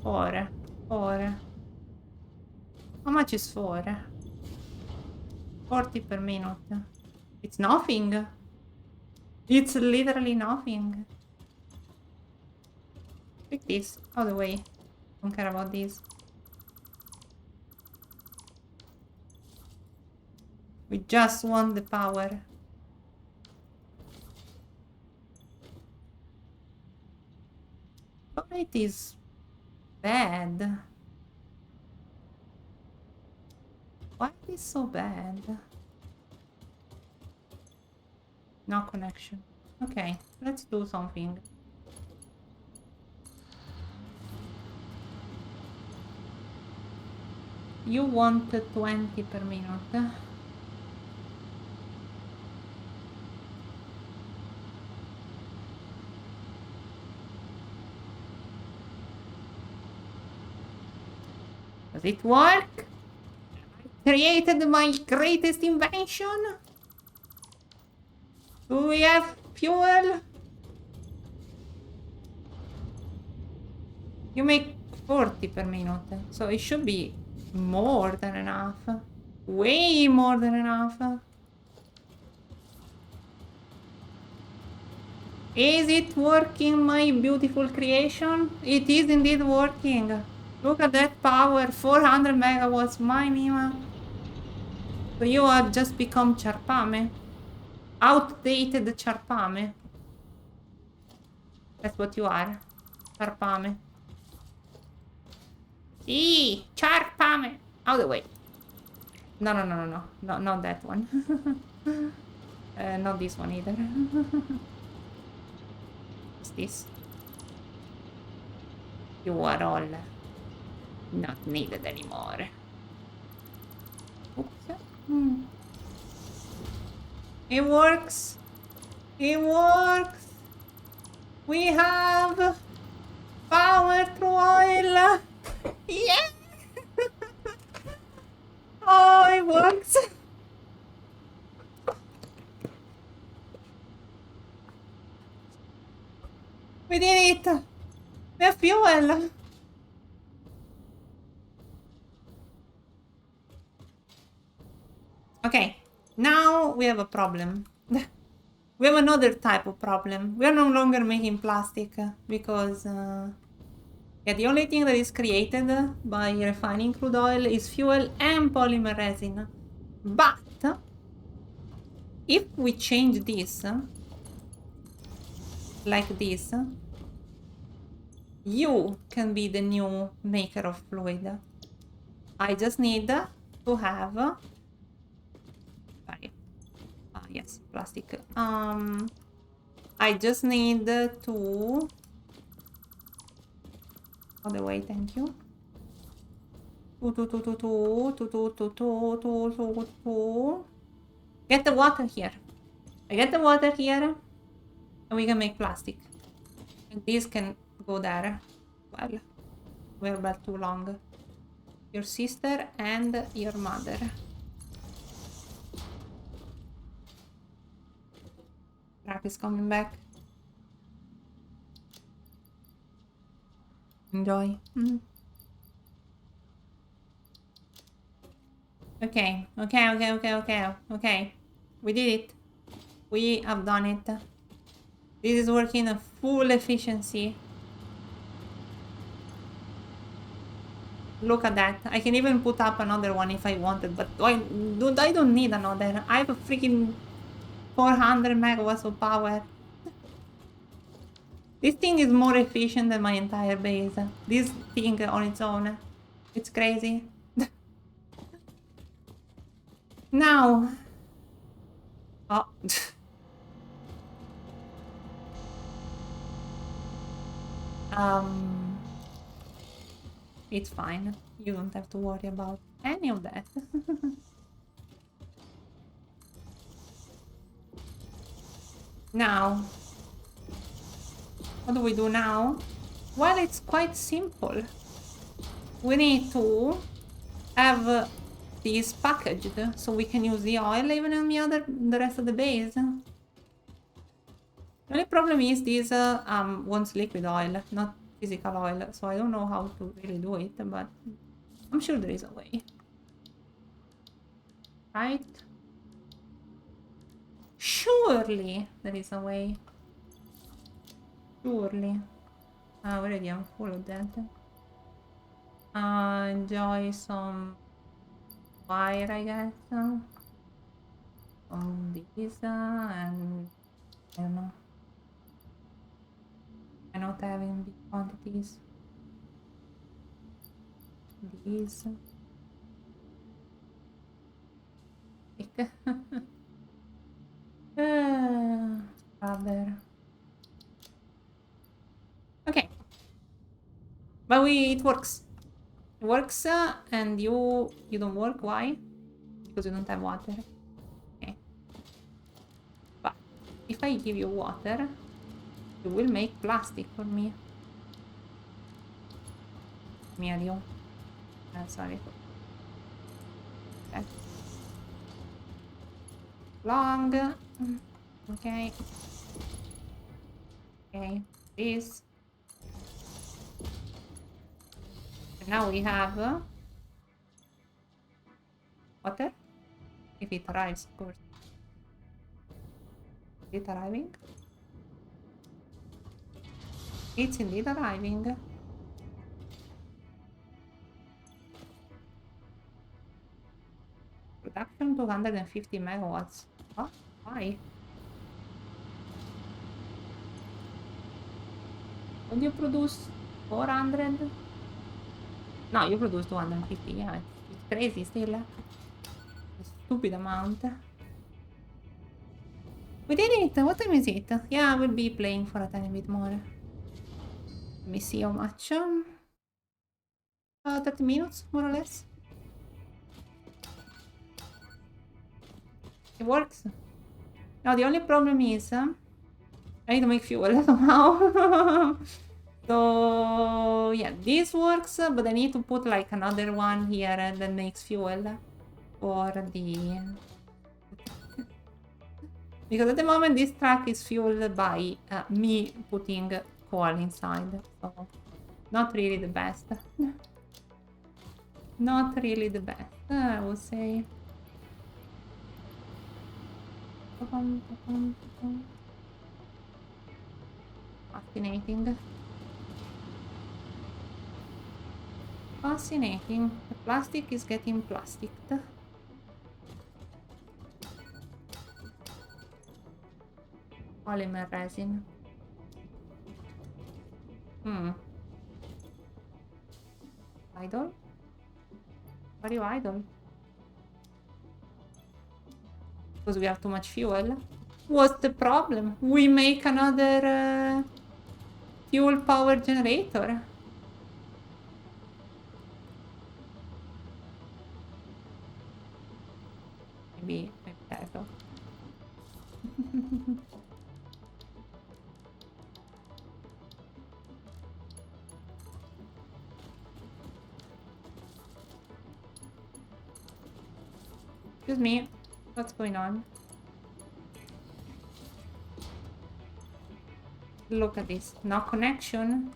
4. 4. How much is 4? 40 per minute. It's nothing. It's literally nothing. Take this all the way. Don't care about this. We just want the power. But it is bad. Why is it so bad? No connection. Okay, let's do something. You want 20 per minute. Does it work? I created my greatest invention? Do we have fuel? You make 40 per minute, so it should be more than enough. Way more than enough. Is it working, my beautiful creation? It is indeed working. Look at that power, 400 megawatts minimum. So you have just become Charpame. Outdated Charpame. That's what you are. Charpame. See, Charpame. Out of the way. No, no, no, no, no. No, not that one. Not this one either. What's this? You are all not needed anymore. Oops. It works. It works. We have power through oil. Yeah. Oh, it works. We did it. We have fuel. Okay, now we have a problem. We have another type of problem. We are no longer making plastic because yeah, the only thing that is created by refining crude oil is fuel and polymer resin. But if we change this like this, you can be the new maker of fluid. I just need to have yes, plastic. I just need to other way, thank you. Get the water here. I get the water here, and we can make plastic. And this can go there. Well, we're about too long. Your sister and your mother. Truck is coming back. Enjoy. Okay. We did it. We have done it. This is working at full efficiency. Look at that. I can even put up another one if I wanted, but I don't need another. I have a freaking 400 megawatts of power. This thing is more efficient than my entire base. This thing on its own. It's crazy. Now. Oh. It's fine. You don't have to worry about any of that. Now, what do we do now? Well, it's quite simple. We need to have this packaged so we can use the oil even on the rest of the base. The only problem is this wants liquid oil, not physical oil, so I don't know how to really do it, but I'm sure there is a way. Right? Surely there is a way. Surely. Already I'm full of that. Enjoy some fire, I guess. On this, and I don't know. I'm not having big quantities. These. Thick. Rubber. Okay. But it works. It works, and you don't work. Why? Because you don't have water. Okay. But if I give you water, you will make plastic for me. Me and you. Sorry. Okay. Long. Okay. Okay. This. And now we have water. If it arrives, of course. Is it arriving? It's indeed arriving. Production 250 megawatts. What? Why? Don't you produce 400? No, you produce 250, yeah. It's crazy still. A stupid amount. We did it! What time is it? Yeah, I will be playing for a tiny bit more. Let me see how much. 30 minutes, more or less. It works. Now, the only problem is I need to make fuel somehow. So, yeah, this works, but I need to put like another one here that makes fuel for the... Because at the moment this truck is fueled by me putting coal inside, so not really the best. Not really the best, I would say. Fascinating. Fascinating. The plastic is getting plasticked. Polymer resin. Idle? Are you idle? Because we have too much fuel. What's the problem? We make another fuel power generator. Maybe that though. Excuse me, what's going on? Look at this, no connection.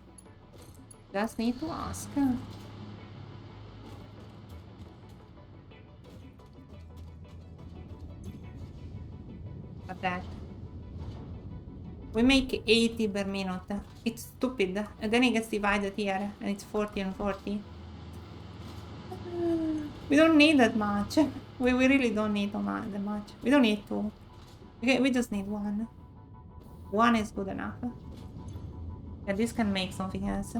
Just need to ask. At that. We make 80 per minute. It's stupid. And then it gets divided here, and it's 40 and 40. We don't need that much. We really don't need that much. We don't need two. Okay, we just need one. One is good enough. Yeah, this can make something else.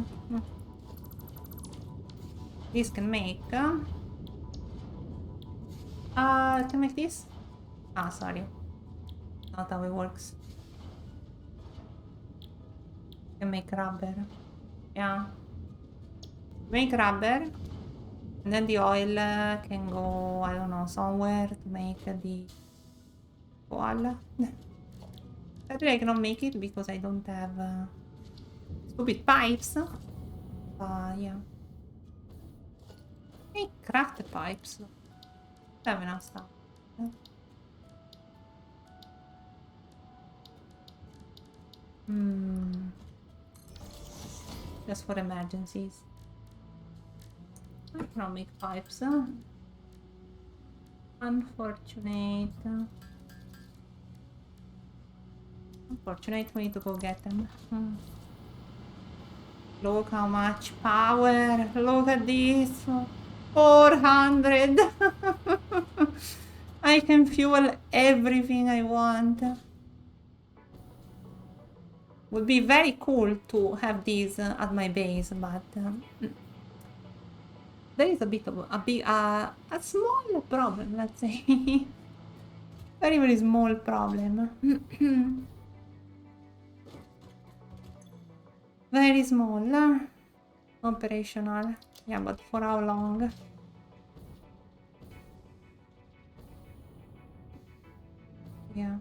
This can make... can make this? Ah, sorry. Not how it works. Can make rubber. Yeah. Make rubber. And then the oil can go, I don't know, somewhere to make the coal. Sadly, I cannot make it because I don't have stupid pipes. Yeah. Hey, craft the pipes. I have enough stuff. just for emergencies. I cannot make pipes. Unfortunate. Unfortunate, we need to go get them. Look how much power. Look at this. 400. I can fuel everything I want. Would be very cool to have these at my base, but there is a bit of a small problem, let's say. Very, very small problem. Very small. Operational. Yeah, but for how long? Yeah.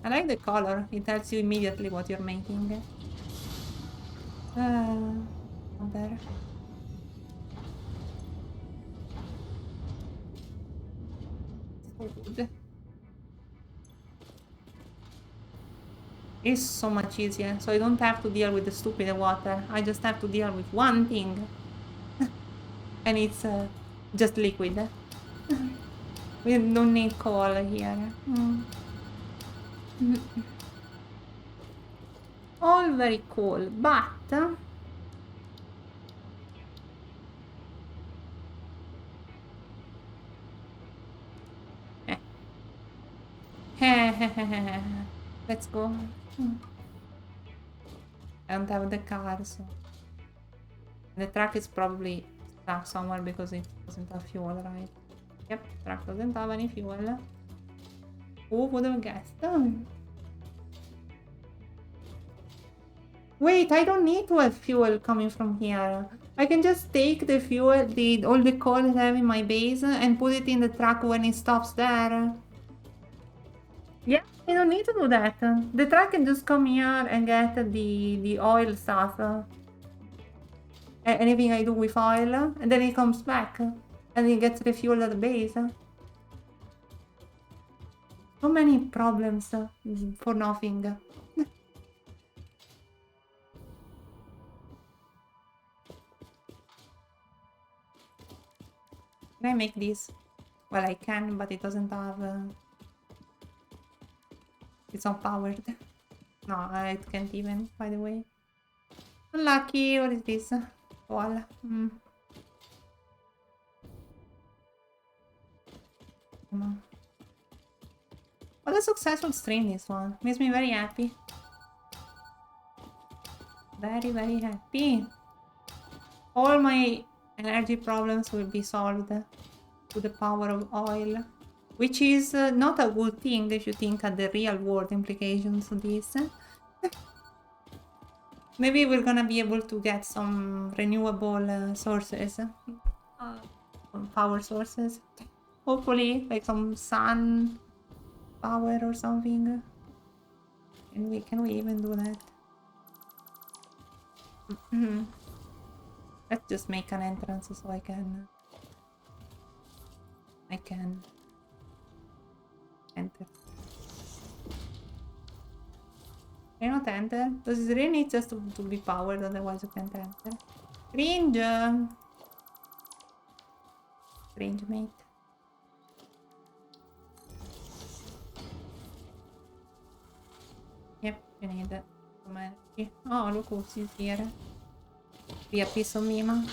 I like the color. It tells you immediately what you're making. There. So good. It's so much easier, so I don't have to deal with the stupid water. I just have to deal with one thing. And it's just liquid. We don't need coal here. All very cool, but let's go. I don't have the car, so the truck is probably stuck somewhere because it doesn't have fuel, right? Yep, truck doesn't have any fuel. Who would have guessed? Wait, I don't need to have fuel coming from here. I can just take the fuel, all the coal I have in my base and put it in the truck when it stops there. Yeah, I don't need to do that. The truck can just come here and get the oil stuff. Anything I do with oil, and then it comes back. And it gets refueled at the base. So many problems for nothing. Can I make this? Well, I can, but it doesn't have... It's not powered. No, it can't even, by the way. Unlucky, what is this? Wall. Come on. What a successful stream, this one. Makes me very happy. Very, very happy. All my energy problems will be solved to the power of oil. Which is not a good thing if you think at the real world implications of this. Maybe we're gonna be able to get some renewable sources. Some power sources. Hopefully, like some sun power or something. And can we even do that? Let's just make an entrance so I can enter. Can I not enter? Does it really need just to be powered, otherwise you can't enter? Cringe! Cringe, mate. Yep, you need it. Oh, look who's here. Be a piece of Mima.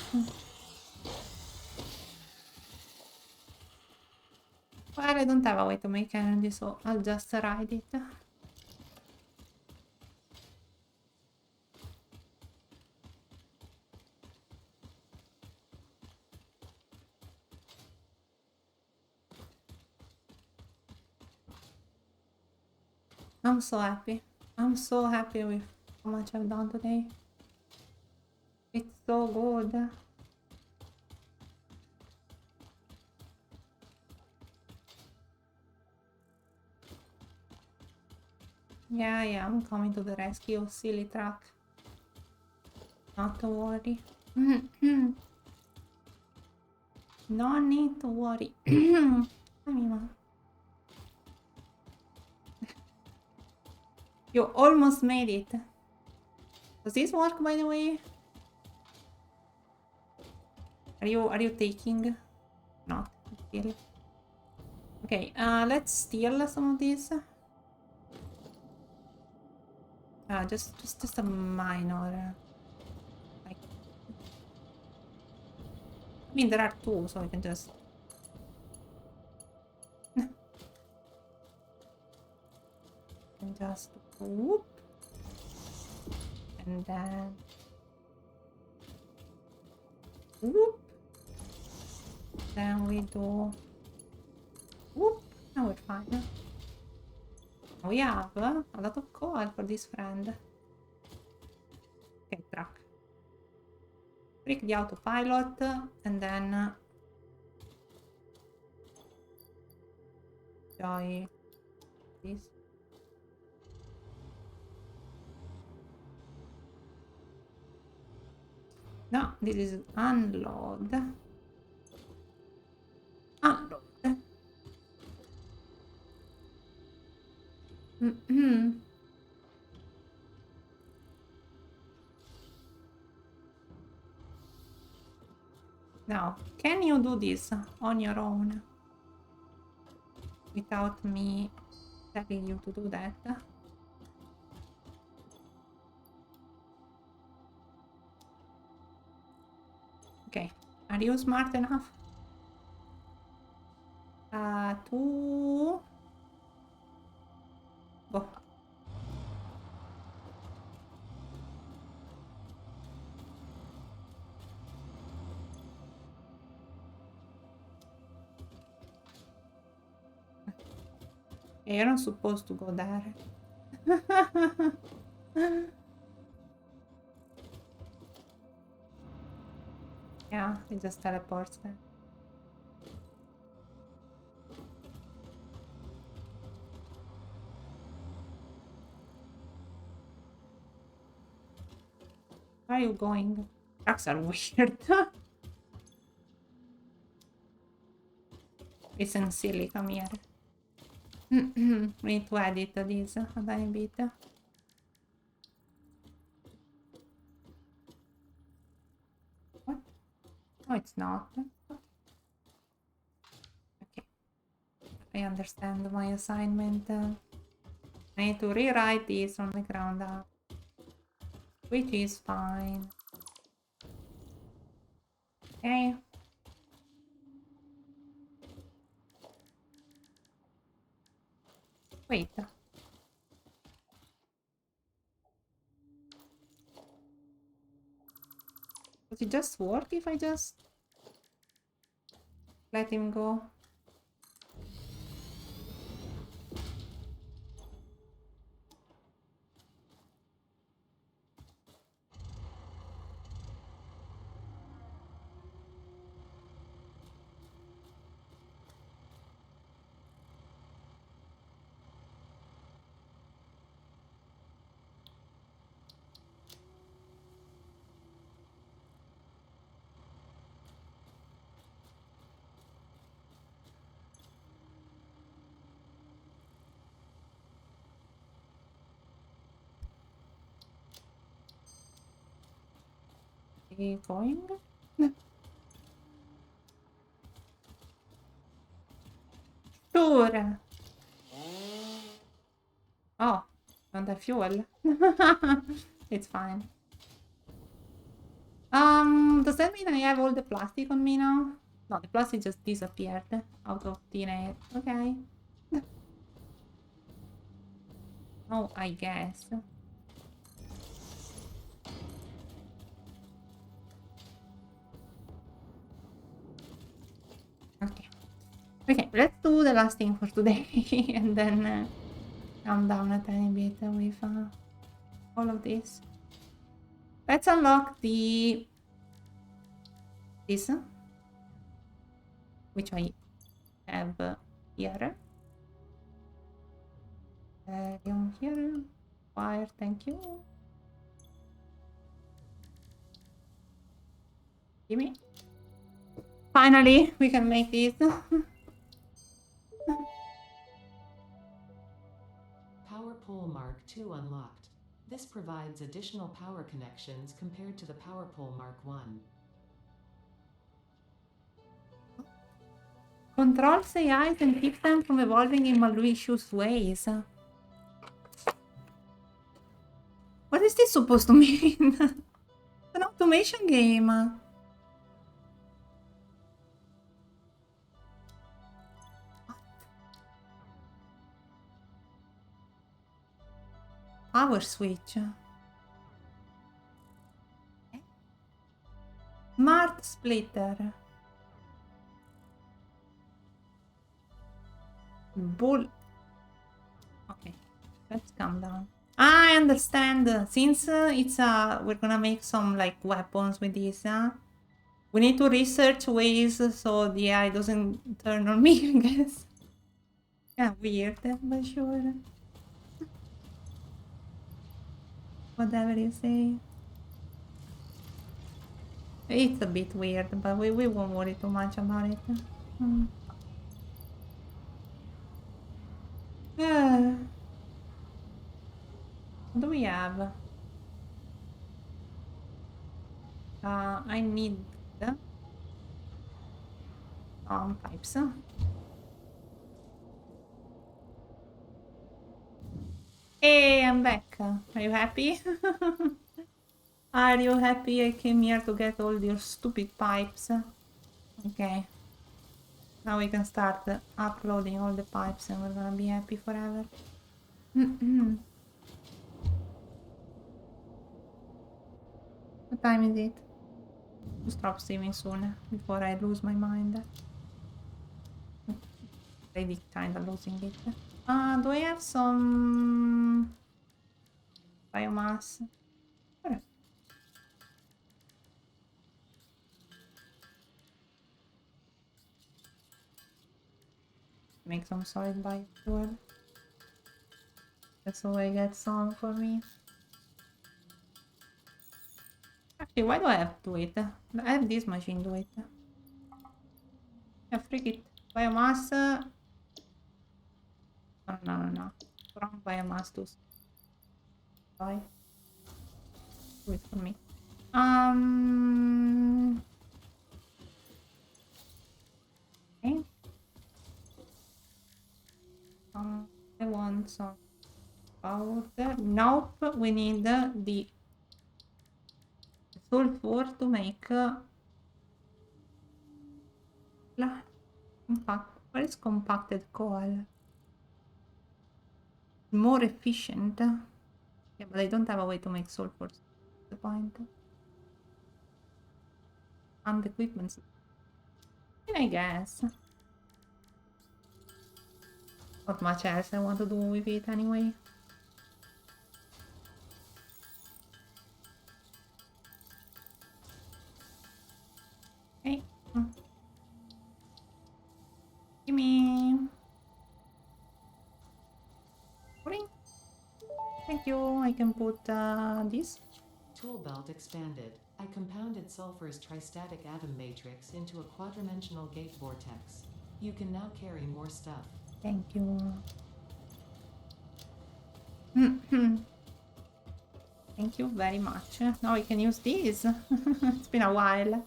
Well, I don't have a way to make energy, so I'll just ride it. I'm so happy. I'm so happy with how much I've done today. It's so good. Yeah, I'm coming to the rescue, silly truck. Not to worry. No need to worry. Mima. You almost made it. Does this work, by the way? Are you taking? Not still. Okay, let's steal some of these. Just a minor. Like, I mean, there are two, so I can just. And just whoop, and then whoop. Then we do whoop. Now we're fine. We have a lot of coal for this friend. Okay, truck. Trick the autopilot, and then enjoy this. No, this is unload. Unload. Now, can you do this on your own without me telling you to do that? Okay, are you smart enough to go? Okay, you're not supposed to go there. Yeah, it just teleports there. Where are you going? Trucks are weird. Listen, silly, come here. We need to edit this a tiny bit. What? No, it's not. Okay. I understand my assignment. I need to rewrite this from the ground up, which is fine. Okay. Wait. Does it just work if I just let him go? Is he going? Sure. Oh, not the fuel. It's fine. Does that mean I have all the plastic on me now? No, the plastic just disappeared out of thin air. Okay. Oh, I guess. Okay. Okay, let's do the last thing for today and then calm down a tiny bit with all of this. Let's unlock this, which I have here. Here. Fire, thank you. Gimme. Finally, we can make this. Power pole Mark II unlocked. This provides additional power connections compared to the power pole Mark I. Controls AIs and keeps them from evolving in malicious ways. What is this supposed to mean? It's an automation game. Power switch. Smart splitter. Bull. Okay, let's calm down. I understand. Since it's we're gonna make some like weapons with this. We need to research ways so the AI doesn't turn on me, I guess. Yeah, weird, but sure. Whatever you say. It's a bit weird, but we won't worry too much about it. Hmm. What do we have? I need pipes. Hey, I'm back. Are you happy? Are you happy I came here to get all your stupid pipes? Okay. Now we can start uploading all the pipes and we're gonna be happy forever. What time is it? To stop streaming soon before I lose my mind. Already kinda losing it. Do I have some biomass? Sure. Make some solid biofuel. That's the way I get some for me. Actually, why do I have to do it? I have this machine do it. Yeah, freak it. Biomass. No. Wrong biomass to buy. Do it for me. Okay. I want some powder. Nope, we need the sulfur to make what is compacted coal? More efficient. Yeah, but I don't have a way to make sulfur. That's the point. And equipment. I guess. Not much else I want to do with it anyway. Okay. Gimme. Ring. Thank you. I can put this. Tool belt expanded. I compounded sulfur's tristatic atom matrix into a quadrimensional gate vortex. You can now carry more stuff. Thank you. Thank you very much. Now we can use these. It's been a while.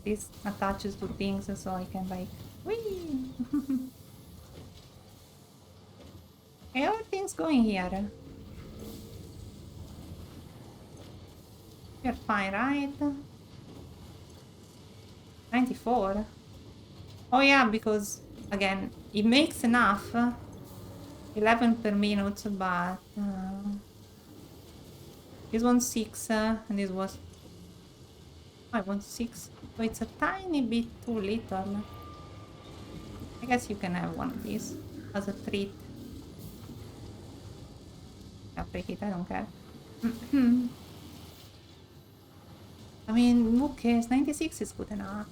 This attaches to things so I can like whee. Hey, how are things going here? You're fine, right? 94. Oh yeah, because again it makes enough. 11 per minute, but this one's 6 and this was 5.6, so it's a tiny bit too little. I guess you can have one of these as a treat. I'll take it, I don't care. I mean, who cares? 96 is good enough.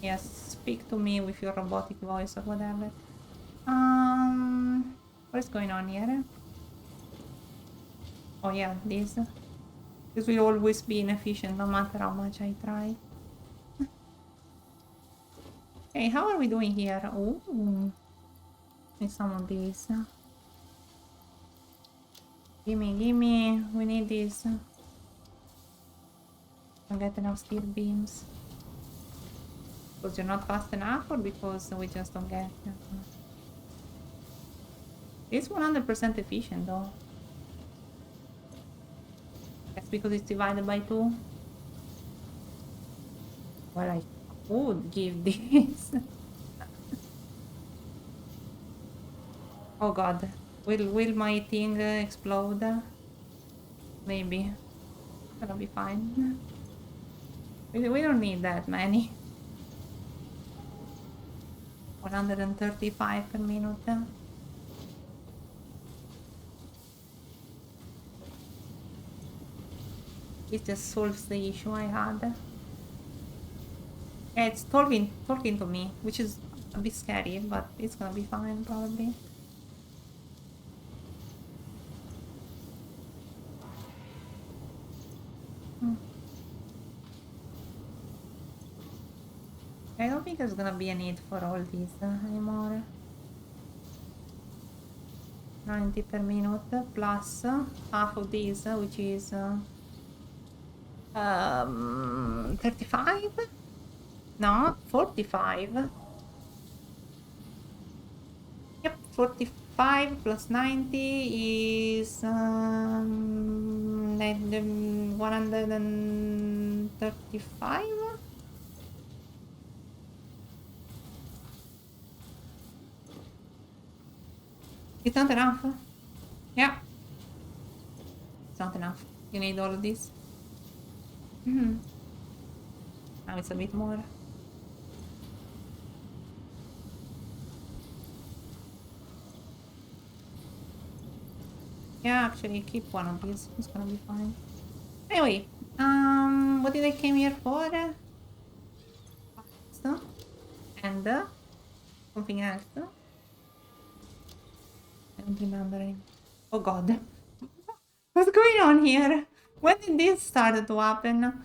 Yes, speak to me with your robotic voice or whatever. What is going on here? Oh yeah, this will always be inefficient no matter how much I try. Okay, how are we doing here? Oh, need some of these. Gimme, we need this. Don't get enough steel beams. Because you're not fast enough or because we just don't get... It's 100% efficient though. That's because it's divided by 2. Well, I would give this. Oh god. Will my thing explode? Maybe. Gonna be fine. We don't need that many. 135 per minute. It just solves the issue I had. Yeah, it's talking to me, which is a bit scary, but it's gonna be fine probably. I don't think there's gonna be a need for all these anymore. 90 per minute plus half of these, which is 35? No, 45. Yep, 45 plus 90 is 135. It's not enough. Yeah, it's not enough. You need all of this. Now it's a bit more. Yeah, actually keep one of these. It's gonna be fine. Anyway, what did I came here for? So, and something else. I don't remember. Oh god. What's going on here? When did this start to happen?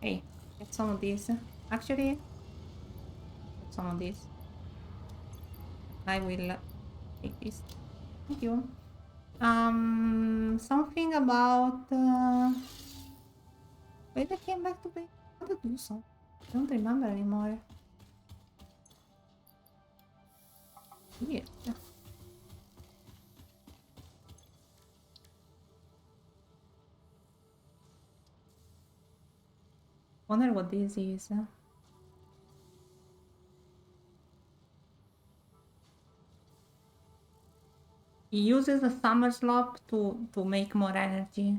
Hey, get some of these. Actually, get some of these. I will take this. Thank you. Something about why they came back to base. How to do so? I don't remember anymore. Weird. Wonder what this is. He uses the summer slop to make more energy.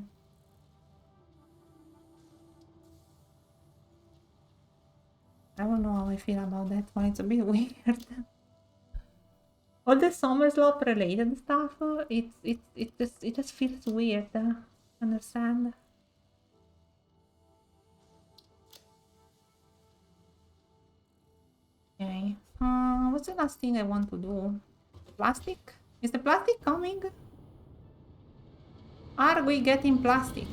I don't know how I feel about that one. It's a bit weird. All the summer slop related stuff, it just feels weird. Understand? Okay. What's the last thing I want to do? Plastic? Is the plastic coming? Are we getting plastic?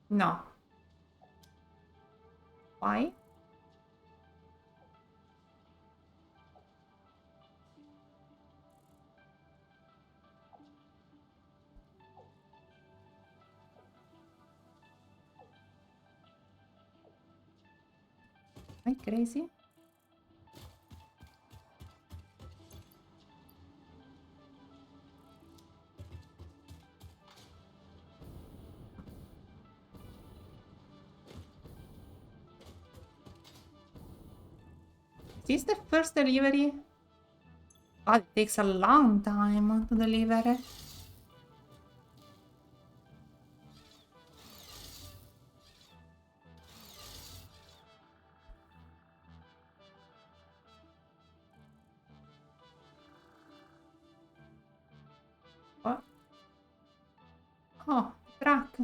No. Why? Am I crazy? Is this the first delivery? God, it takes a long time to deliver. What? Oh, truck.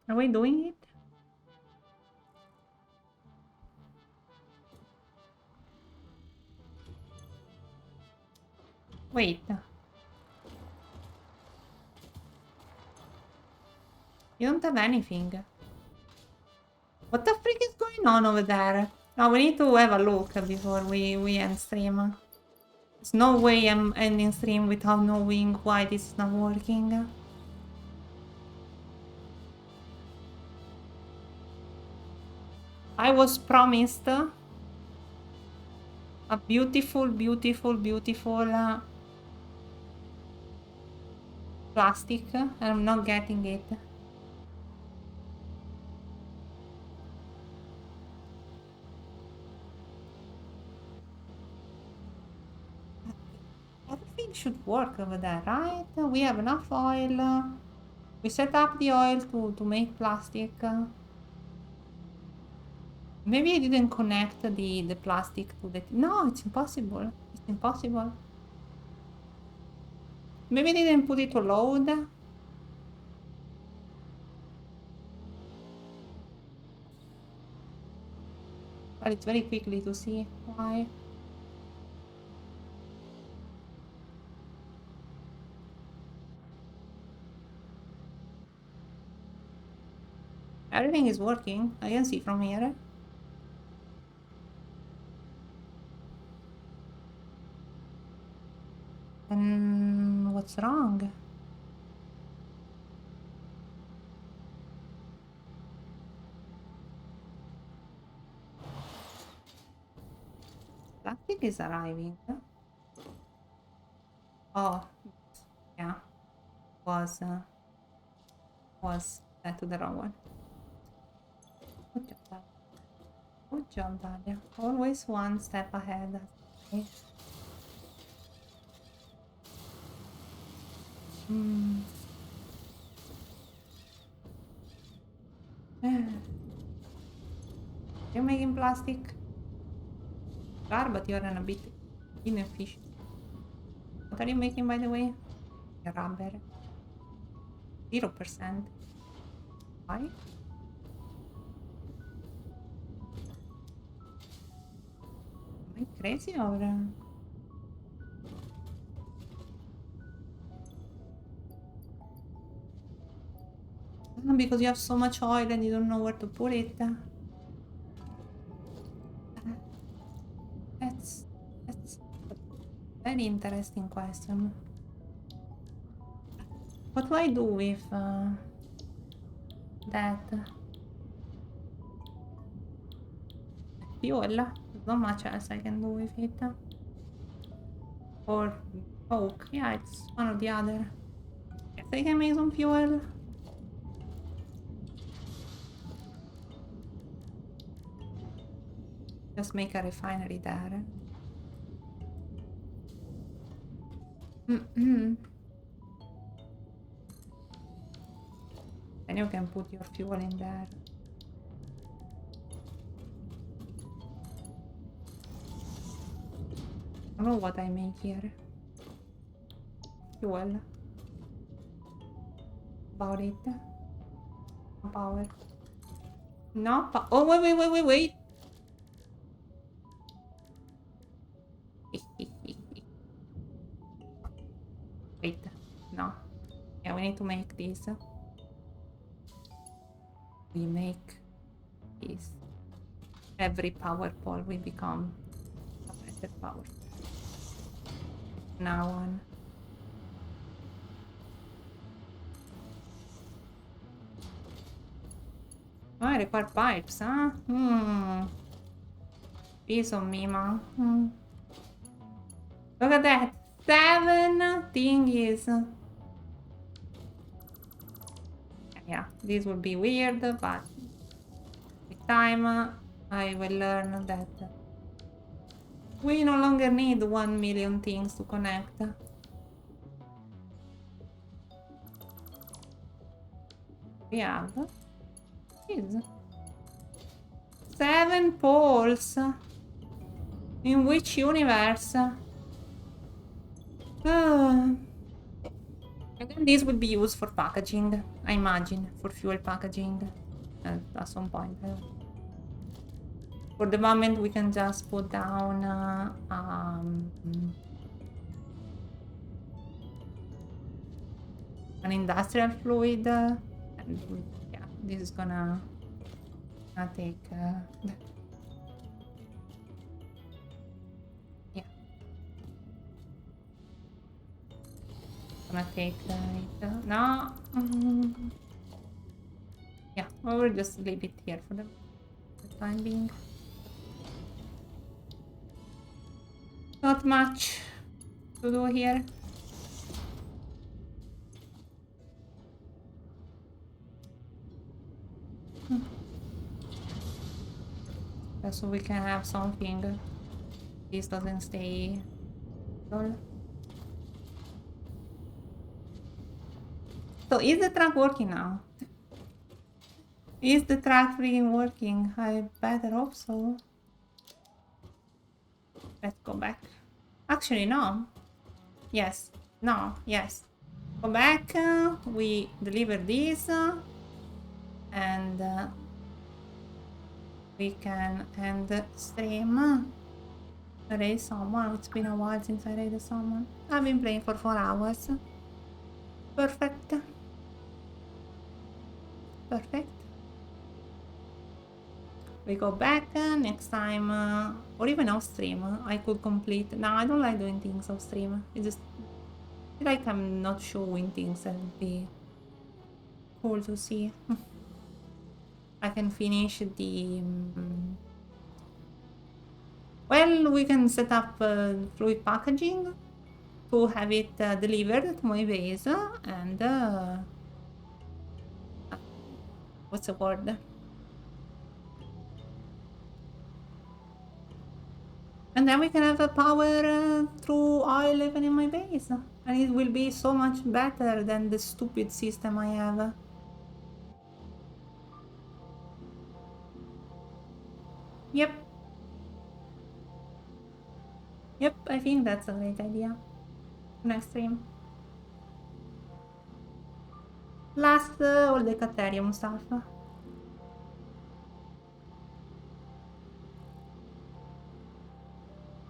Are we doing it? Wait. You don't have anything. What the freak is going on over there? No, we need to have a look before we end stream. There's no way I'm ending stream without knowing why this is not working. I was promised a beautiful, beautiful, beautiful plastic, and I'm not getting it. Everything should work over there, right? We have enough oil. We set up the oil to make plastic. Maybe I didn't connect the plastic to the... No, it's impossible. It's impossible. Maybe I didn't put it to load. But it's very quickly to see why. Everything is working. I can see from here. And what's wrong? Plastic is arriving. Oh, yeah. Was set to the wrong one. Good job, Dalia. Good job, Dalia. Always one step ahead. Okay. You're making plastic? Sure, but you're a bit inefficient. What are you making, by the way? Rubber. 0%. Why? Am I crazy or... Because you have so much oil and you don't know where to put it. That's a very interesting question. What do I do with that? Fuel? There's not much else I can do with it. Or coke. Yeah, it's one or the other. Guess I can make some fuel. Just make a refinery there. Then you can put your fuel in there. I don't know what I make here. Fuel. About it. Power. No, oh, wait. Wait, no. Yeah, we need to make this. We make this. Every power pole will become a better power. Now on. Oh, I require pipes, huh? Piece of me, man. Look at that. 7 thingies. Yeah, this will be weird, but with time I will learn that we no longer need 1 million things to connect. We have 7 poles. In which universe? And then this will be used for packaging, I imagine, for fuel packaging at some point. For the moment, we can just put down an industrial fluid, and yeah, this is gonna take yeah, gonna take it. No, yeah, we will just leave it here for the time being. Not much to do here. Just so we can have something. This doesn't stay dull. So is the track working now? Is the track freaking working? I better hope so. Let's go back. Actually, no. Yes. No. Yes. Go back. We deliver this. And we can end stream. Raid someone. It's been a while since I raided someone. I've been playing for 4 hours. Perfect. Perfect. We go back next time, or even off stream. I could complete. No, I don't like doing things off stream. It just feel like I'm not showing things that would be cool to see. I can finish the. Well, we can set up fluid packaging to have it delivered to my base, and what's the word? And then we can have a power through oil even in my base. And it will be so much better than the stupid system I have. Yep. Yep, I think that's a great idea. Next stream. Last all the Caterium stuff.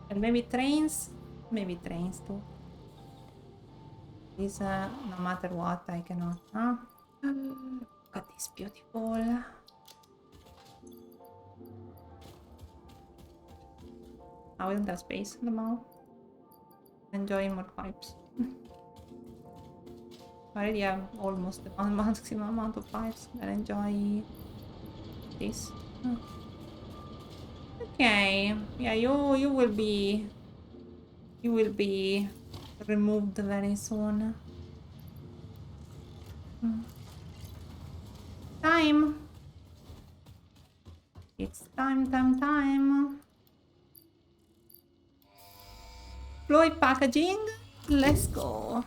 And maybe trains. Maybe trains too. This, no matter what, I cannot. Huh? Look at this beautiful. I don't have space in the mouth. Enjoy more pipes. I already have almost the maximum amount of pipes. I enjoy this. Okay. Yeah, you will be removed very soon. Time. It's time. Fluid packaging. Let's go.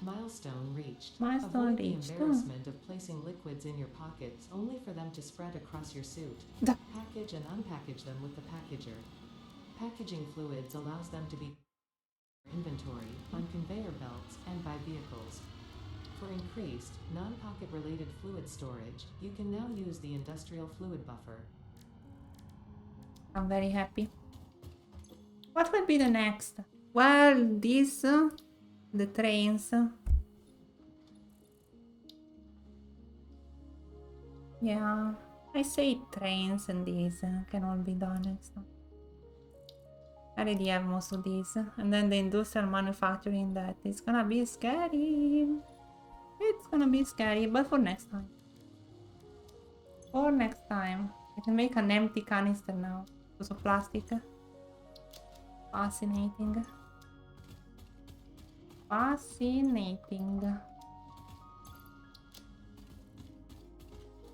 Milestone reached. Milestone Avoid reached. the embarrassment of placing liquids in your pockets only for them to spread across your suit. Package and unpackage them with the packager. Packaging fluids allows them to be inventory on conveyor belts and by vehicles. For increased, non-pocket related fluid storage, you can now use the industrial fluid buffer. I'm very happy. What will be the next? Well, this, the trains. Yeah, I say trains and these can all be done next time. I already have most of these. And then the industrial manufacturing, that is gonna be scary. It's gonna be scary, but for next time. For next time. I can make an empty canister now because of plastic. Fascinating. Fascinating.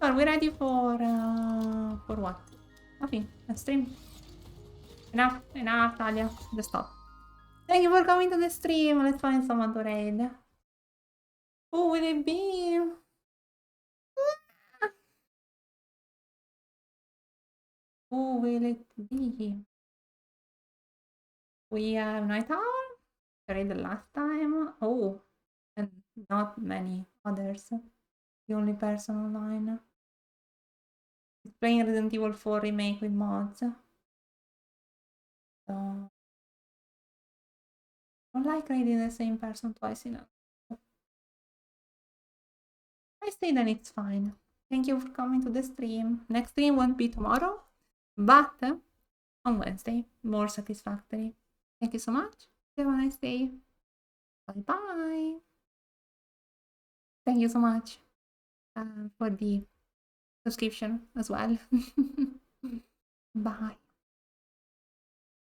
Are we ready for what? Nothing. Let's stream. Enough, Talia. Just stop. Thank you for coming to the stream. Let's find someone to raid. Who will it be? Who will it be? We have Night Owl. Tried the last time. Oh, and not many others. The only person online. It's playing Resident Evil 4 remake with mods. So I don't like raiding the same person twice in a I say then it's fine. Thank you for coming to the stream. Next stream won't be tomorrow, but on Wednesday, more satisfactory. Thank you so much. Have a nice day. Bye bye. Thank you so much for the subscription as well. Bye.